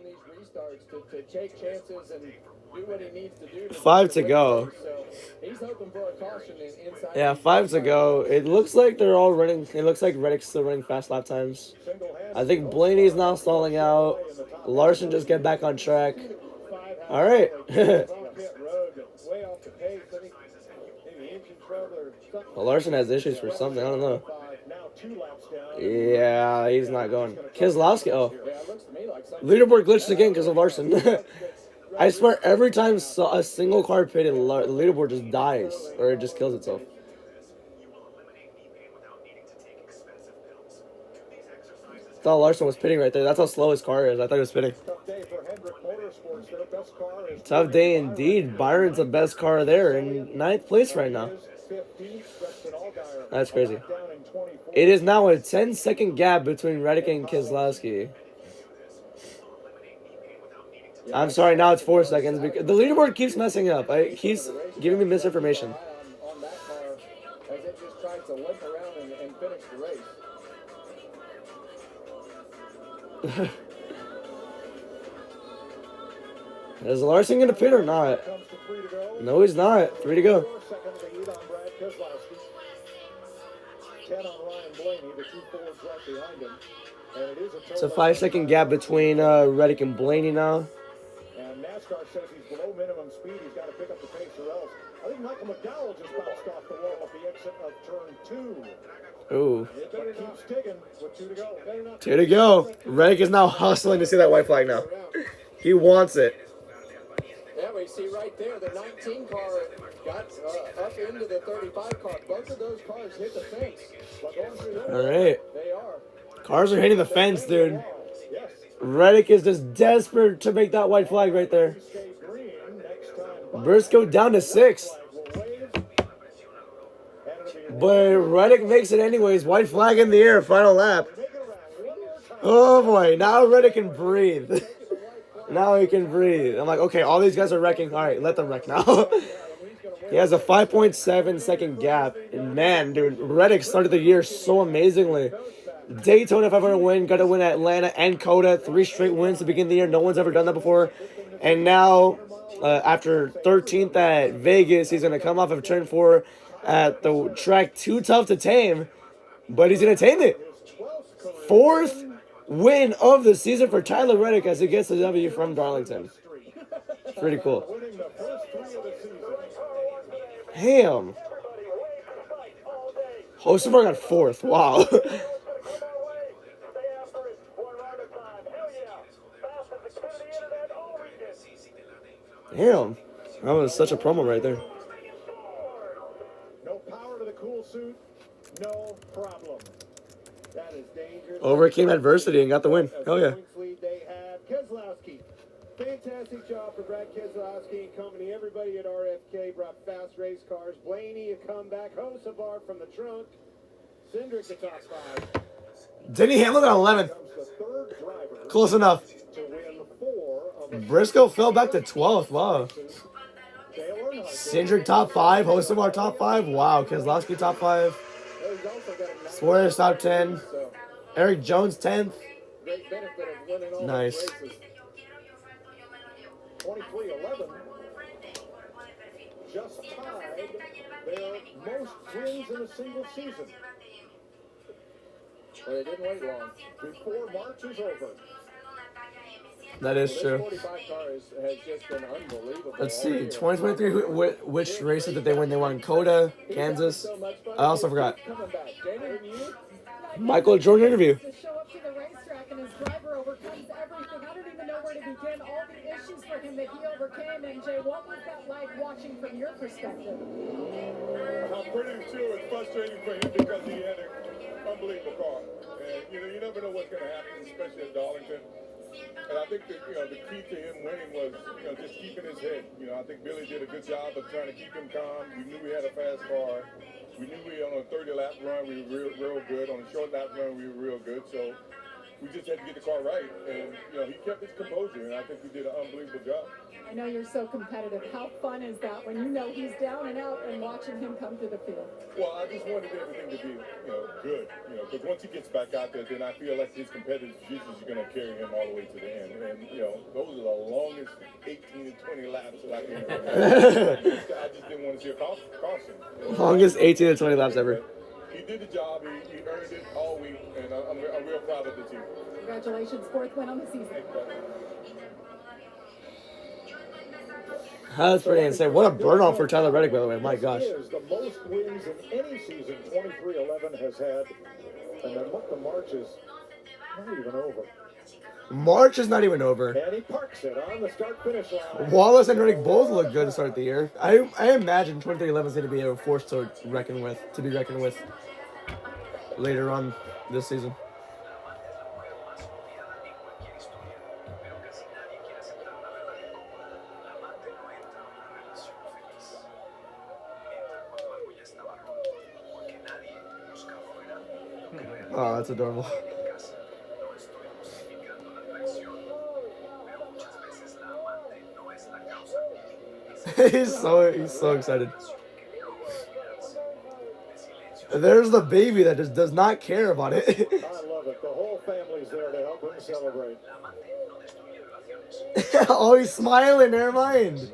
Speaker 19: To take chances and do what he needs to do.
Speaker 1: 5 to go.
Speaker 19: So he's hoping for a caution inside.
Speaker 1: Yeah, 5 to go. It looks like they're all running. It looks like Reddick's still running fast lap times. I think Blaney's now stalling out. Larson just get back on track. All right. Well, Larson has issues for something. I don't know.
Speaker 12: 2 laps down.
Speaker 1: Yeah, he's not going. Keselowski. Oh. Leaderboard glitched again because of Larson. I swear, every time a single car pitted, the leaderboard just dies. Or it just kills itself. I thought Larson was pitting right there. That's how slow his car is. I thought he was pitting. Tough day indeed. Byron's the best car there in 9th place right now. That's crazy. It is now a 10-second gap between Reddick and Keselowski. I'm sorry, now it's 4 seconds. Because the leaderboard keeps messing up. It keeps giving me misinformation.
Speaker 19: On that car as it just tried to limp around and finish the race.
Speaker 1: Is Larson going to pit or not? No, he's not. 3 to go.
Speaker 12: 10 on Ryan Blaney, the 2 Fords right behind him. And it is
Speaker 1: It's a 5-second gap between Reddick and Blaney now.
Speaker 12: And NASCAR says he's below minimum speed. He's got to pick up the pace or else. I think Michael McDowell just bounced off the wall at the exit of turn 2.
Speaker 1: Ooh.
Speaker 12: It better keep sticking with 2 to go.
Speaker 1: 2 to go. Reddick is now hustling to see that white flag now. He wants it.
Speaker 19: Yeah, we see right there the 19 car got up into the 35 car. Both of those cars hit the fence.
Speaker 1: All right.
Speaker 19: They are.
Speaker 1: Cars are hitting the fence, dude. Reddick is just desperate to make that white flag right there. Briscoe down to 6. But Reddick makes it anyways. White flag in the air, final lap. Oh boy, now Reddick can breathe. Now he can breathe. I'm like, okay, all these guys are wrecking. All right, let them wreck now. He has a 5.7 second gap. And man, dude, Reddick started the year so amazingly. Daytona 500 win, got to win at Atlanta and Coda. 3 straight wins to begin the year. No one's ever done that before. And now, after 13th at Vegas, he's going to come off of turn 4 at the track too tough to tame. But he's going to tame it. 4th win of the season for Tyler Reddick as he gets the W from Darlington. Pretty cool. Damn. Hosenberg got 4th. Wow. Damn. That was such a promo right there.
Speaker 12: No power to the cool suit. No problem. That is dangerous.
Speaker 1: Overcame adversity and got the win. Hell yeah.
Speaker 12: They have Keselowski. Fantastic job for Brad Keselowski and company. Everybody at RFK brought fast race cars. Blaney a comeback. Hosevar from the trunk. Cindric the top 5.
Speaker 1: Denny Hamlin got 11th. Close enough. Briscoe fell back to 12th. Wow. Cindric top 5. Hosevar top 5. Wow. Keselowski top 5. Suarez top 10. Eric Jones 10th. Nice.
Speaker 12: 23-11. Just tied their most wins in a single season.
Speaker 19: Well, they didn't wait long.
Speaker 12: Before March is over.
Speaker 1: That is true.
Speaker 19: This 45 car has just been unbelievable.
Speaker 1: Let's see. 2023, which races did they win? They won Coda, Kansas. I also forgot. Michael Jordan interview.
Speaker 8: Show up to the racetrack and his driver overcomes everything. I don't even know where to begin. All the issues for him that he overcame. And Jay, what was that like watching from your perspective?
Speaker 15: I'm pretty sure it's frustrating for him because he had an unbelievable car. And, you never know what's going to happen, especially at Darlington. And I think that, the key to him winning was, just keeping his head. I think Billy did a good job of trying to keep him calm. We knew we had a fast car. We knew we on a 30-lap run, we were real good. On a short lap run, we were real good. So we just had to get the car right. And, he kept his composure, and I think we did an unbelievable job.
Speaker 8: I know you're so competitive. How fun is that when you know he's down and out and watching him come to the field?
Speaker 15: Well, I just wanted everything to be, good. Because once he gets back out there, then I feel like his competitive juices are going to carry him all the way to the end. And, those are the longest 18 to 20 laps that I can remember. I just didn't want to see a caution.
Speaker 1: Longest 18 to 20 laps ever.
Speaker 15: He did the job. He earned it all week, and I'm real proud of the team.
Speaker 8: Congratulations, 4th win on the season.
Speaker 1: That's pretty insane. What a burn off for Tyler Reddick, by the way. My gosh.
Speaker 12: Is the most wins in any season 23-11 has had And then look, the march is not even over.
Speaker 1: March is not even over.
Speaker 12: And he parks it on the start-finish line.
Speaker 1: Wallace and Reddick both look good to start the year. I imagine 2311 is going to be a force to be reckoned with later on this season. Oh, that's adorable. he's so excited. There's the baby that just does not care about it.
Speaker 12: I love it. The whole family's there to help him celebrate.
Speaker 1: Oh, he's smiling. Never mind.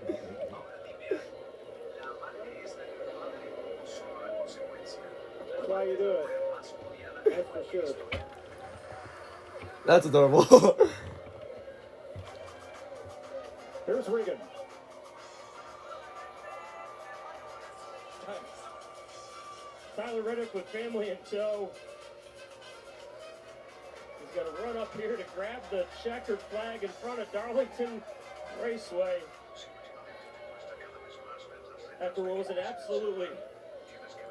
Speaker 12: That's why you do it. That's for sure.
Speaker 1: That's adorable.
Speaker 12: Here's Regan.
Speaker 4: Tyler Reddick with family in tow. He's going to run up here to grab the checkered flag in front of Darlington Raceway. After what was an absolutely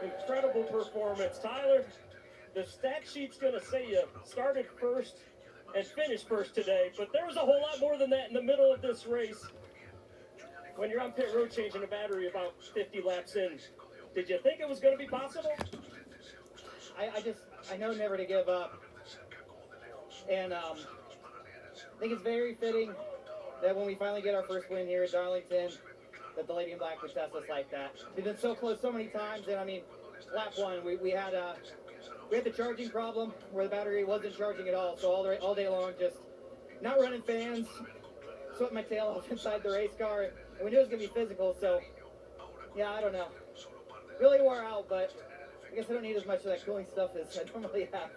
Speaker 4: incredible performance. Tyler, the stat sheet's going to say you started first and finished first today, but there was a whole lot more than that in the middle of this race. When you're on pit road changing a battery about 50 laps in, did you think it was going to be possible?
Speaker 21: I know never to give up. And I think it's very fitting that when we finally get our first win here at Darlington, that the Lady in Black would test us like that. We've been so close so many times, and I mean, lap one, we had the charging problem where the battery wasn't charging at all, so all day long just not running fans, sweating my tail off inside the race car, and we knew it was going to be physical, so yeah, I don't know. Really wore out, but I guess I don't need as much of that cooling stuff as I normally have.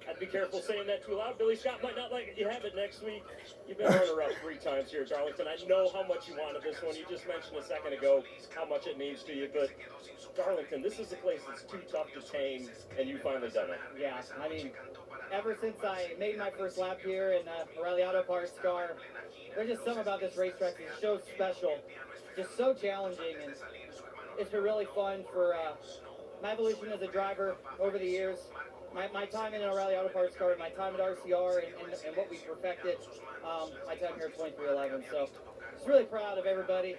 Speaker 4: I'd be careful saying that too loud. Billy Scott might not like it. You have it next week. You've been runner-up 3 times here at Darlington. I know how much you wanted this one. You just mentioned a second ago how much it means to you. But Darlington, this is a place that's too tough to tame, and you finally done it.
Speaker 21: Yeah, I mean, ever since I made my first lap here in O'Reilly Auto Parts car, there's just something about this racetrack that's so special, just so challenging, and it's been really fun for my evolution as a driver over the years. My time in an O'Reilly Auto Parts car, my time at RCR, and what we perfected, my time here at 2311. So, just really proud of everybody,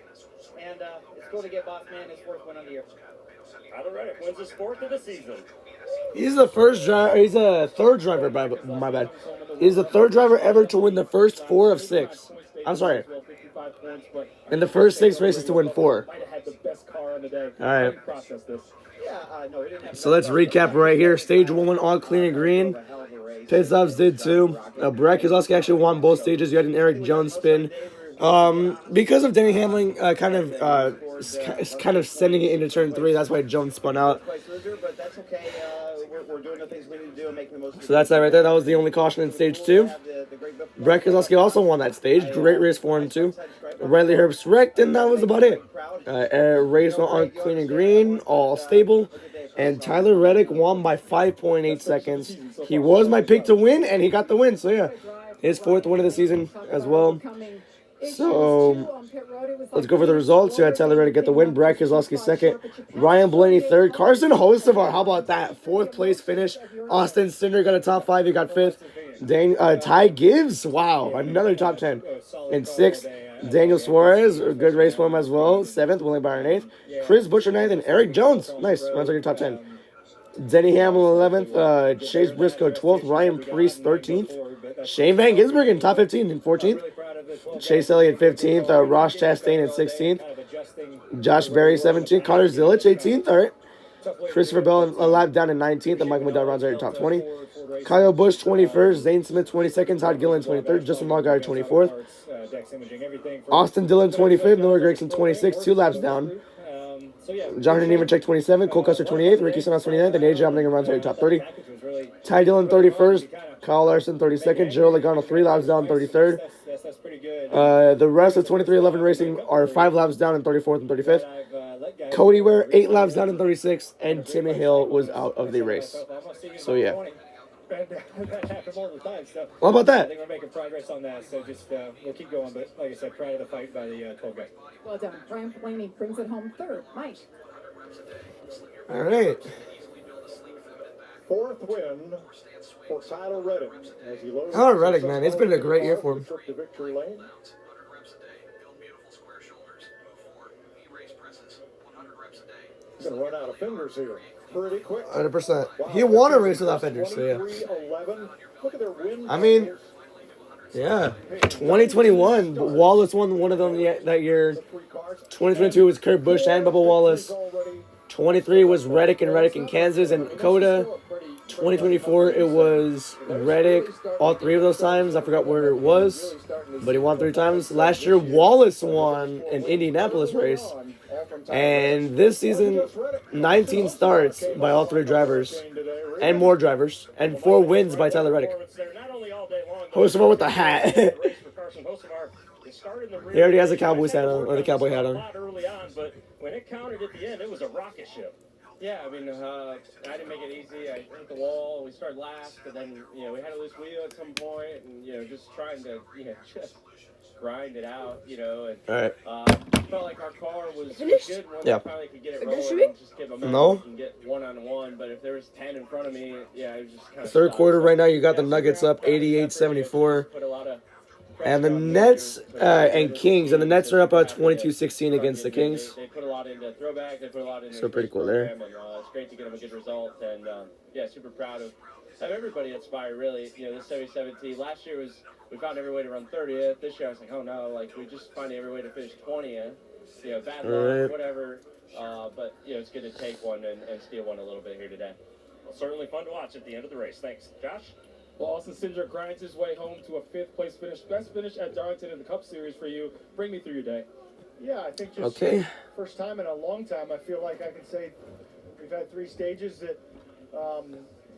Speaker 21: and it's cool to get Boss Man his 4th win of the year.
Speaker 4: Tyler Reddick wins his 4th of the season.
Speaker 1: He's the first driver. He's a third driver. My bad. He's the third driver ever to win the first 4 of 6. I'm sorry. In the first 6 races to win 4. All right. So let's recap right here. Stage 1 all clean and green. Pit stops did too. Brett Keselowski actually won both stages. You had an Eric Jones spin. Because of Denny Hamlin kind of sending it into turn 3, that's why Jones spun out. So that's that right there. That was the only caution in stage 2. Brett Keselowski also won that stage. Great race for him too. Riley Herbst wrecked, and that was about it. Race on clean and green, all stable. And Tyler Reddick won by 5.8 seconds. He was my pick to win, and he got the win. So yeah, his 4th win of the season as well. So let's go for the results. You had Tyler Reddick get the win. Brad Keselowski 2nd. Ryan Blaney 3rd. Carson Hocevar, how about that? 4th place finish. Austin Cindric got a top 5. He got 5th. Ty Gibbs, wow, another top 10. In 6th. Daniel Suarez, a good race for him as well. 7th. William Byron 8th. Chris Buescher 9th. And Eric Jones, nice, runs on your top 10. Denny Hamlin 11th. Chase Briscoe 12th. Ryan Preece 13th. Shane Van Gisbergen in top 15 in 14th. Chase Elliott 15th. Ross Chastain in 16th. Josh Berry 17th. Connor Zilic 18th. All right. Christopher Bell a lap down in 19th. And Michael McDowell runs out your top 20. Kyle Busch 21st. Zane Smith 22nd. Todd Gillen 23rd. Justin Allgaier 24th. Austin Dillon 25th. Noah Gragson 26th. 2 laps down. Jonathan Nemechek 27th. Cole Custer 28th. Ricky Stenhouse 29th. And AJ Allmendinger runs out your top 30. Ty Dillon 31st. Kyle Larson 32nd. Joe Logano 3 laps down 33rd. The rest of 2311 Racing are 5 laps down in 34th and 35th. Cody Ware 8 laps down in 36, and Timmy Hill was out of the race. So yeah.
Speaker 10: That happened more than times. So
Speaker 1: What about that?
Speaker 10: I think we're making progress on that. So just we'll keep going. But like I said, proud of the fight by the 12 guys.
Speaker 8: Well done. Brian Blaney brings it home third. Mike.
Speaker 1: All right.
Speaker 3: 4th win for Tyler Reddick. As he loads
Speaker 1: Tyler Reddick, man, it's been a great year for him.
Speaker 3: to victory lane. He's going to run out of fenders here. Pretty quick.
Speaker 1: 100%. He won a race without fenders, so yeah.
Speaker 3: 23-11. Look at their win.
Speaker 1: I mean, yeah. 2021, Wallace won one of them that year. 2022 was Kurt Busch and Bubba Wallace. 23 was Reddick in Kansas and Coda. 2024 it was Reddick all 3 of those times. I forgot where it was, but he won 3 times. Last year Wallace won an Indianapolis race. And this season 19 starts by all 3 drivers and more drivers and 4 wins by Tyler Reddick. Host of all with the hat. He already has a Cowboys hat on, or the cowboy hat on.
Speaker 4: Early on, but when it counted at the end, it was a rocket ship.
Speaker 7: Yeah, I mean, I didn't make it easy. I hit the wall. We started last, but then, we had a loose wheel at some point, and, just trying to, just grind it out, and
Speaker 1: All right.
Speaker 7: felt like our car was
Speaker 11: Finished?
Speaker 7: good when
Speaker 1: Yeah.
Speaker 7: we finally could get it
Speaker 11: Finished?
Speaker 7: rolling and just get momentum
Speaker 1: No.
Speaker 7: and get one-on-one, but if there was 10 in front of me, it was just kind of
Speaker 1: Third quarter right now, you got the Nuggets up 88-74. And the Nets and Kings, and the Nets are up 22-16 against the Kings.
Speaker 7: They put a lot into throwback. They put a lot into
Speaker 1: So pretty cool there.
Speaker 7: And, it's great to get them a good result, and super proud of everybody at Spire. Really, this 77 team. Last year we found every way to run 30th. This year I was like, oh no, we just find every way to finish 20th. Bad luck,
Speaker 1: Right.
Speaker 7: whatever. But it's good to take one and steal one a little bit here today.
Speaker 4: Well, certainly fun to watch at the end of the race. Thanks, Josh.
Speaker 7: Well, Austin Cindric grinds his way home to a 5th place finish. Best finish at Darlington in the Cup Series for you. Bring me through your day.
Speaker 12: Yeah, I think just
Speaker 1: Okay.
Speaker 12: first time in a long time, I feel like I can say we've had 3 stages that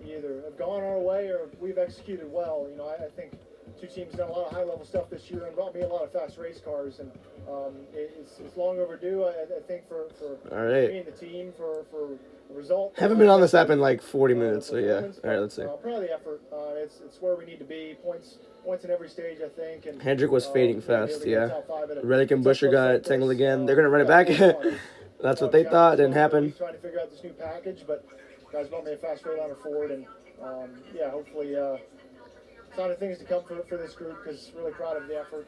Speaker 12: either have gone our way or we've executed well. I think 2 teams done a lot of high-level stuff this year and brought me a lot of fast race cars, and it's long overdue, I think, for
Speaker 1: All right.
Speaker 12: me and the team for the result.
Speaker 1: Haven't been on this app in like 40 minutes, so yeah. All right, let's see.
Speaker 12: Proud of the effort. It's where we need to be. Points in every stage, I think. And
Speaker 1: Hendrick was fading fast, yeah.
Speaker 12: top 5 at a
Speaker 1: Reddick and
Speaker 12: tough
Speaker 1: Busher
Speaker 12: place
Speaker 1: got
Speaker 12: like
Speaker 1: tangled
Speaker 12: this.
Speaker 1: again. They're going to run it back. That's what they thought. Didn't happen.
Speaker 12: Trying to figure out this new package, but guys brought me a fast Freeliner Ford, and hopefully sign of things to come for this group, because really proud of the effort,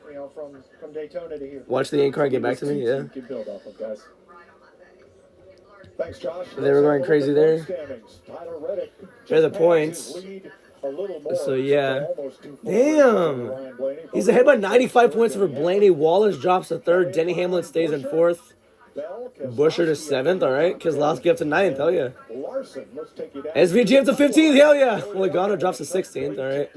Speaker 12: from Daytona to here.
Speaker 1: Watch the in-car get back to me, yeah.
Speaker 12: Can build off of, guys.
Speaker 3: Thanks, Josh.
Speaker 1: They were going crazy there.
Speaker 3: Tyler Reddick
Speaker 1: There's the points. So yeah. Damn. He's ahead by 95 points over Blaney. Wallace drops to 3rd. Denny Hamlin stays in 4th. Busher to 7th, all right. Keselowski up to 9th, hell yeah. SVG up to 15th, hell yeah. Logano drops to 16th, all right.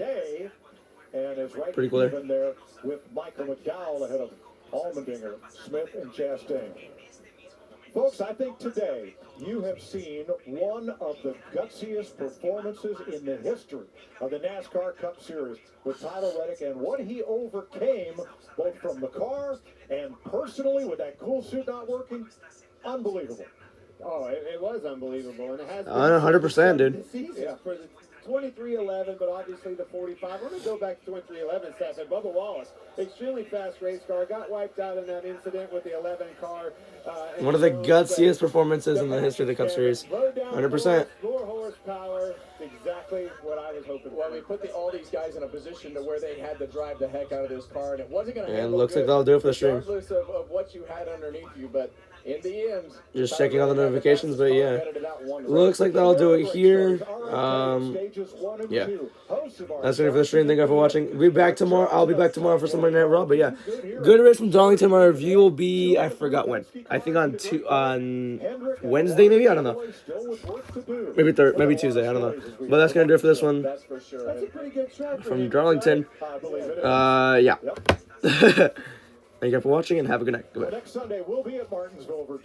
Speaker 1: Pretty cool there.
Speaker 3: There with Michael McDowell ahead of Allmendinger, Smith, and Chastain. Folks, I think today you have seen one of the gutsiest performances in the history of the NASCAR Cup Series with Tyler Reddick, and what he overcame both from the car and personally with that cool suit not working. Unbelievable.
Speaker 10: Oh, it was unbelievable, and it has been
Speaker 1: 100%, dude.
Speaker 10: Yeah. For the 23-11, but obviously the 45. I'm going to go back to 23-11 stats. And Bubba Wallace, extremely fast race car, got wiped out in that incident with the 11 car.
Speaker 1: One of the gutsiest performances in the history of the Cup Series. 100%.
Speaker 10: More horsepower, exactly what I was hoping.
Speaker 19: Well, we put all these guys in a position to where they had to drive the heck out of this car, and it wasn't going to
Speaker 1: And it looks like they'll do it for the stream.
Speaker 19: regardless of what you had underneath you, but in the end,
Speaker 1: Just checking all the notifications, but yeah. Looks like that'll do it here. Yeah. That's it for the stream. Thank you for watching. We'll be back tomorrow. I'll be back tomorrow for some Monday Night Raw, but yeah. Good race from Darlington. My review will be, I forgot when. I think on Wednesday, maybe? I don't know. Maybe Tuesday. I don't know. But that's going to do it for this one. From Darlington. Yeah. Thank you for watching and have a good night. Goodbye.
Speaker 3: Next Sunday we'll be at Martinsville, Virginia.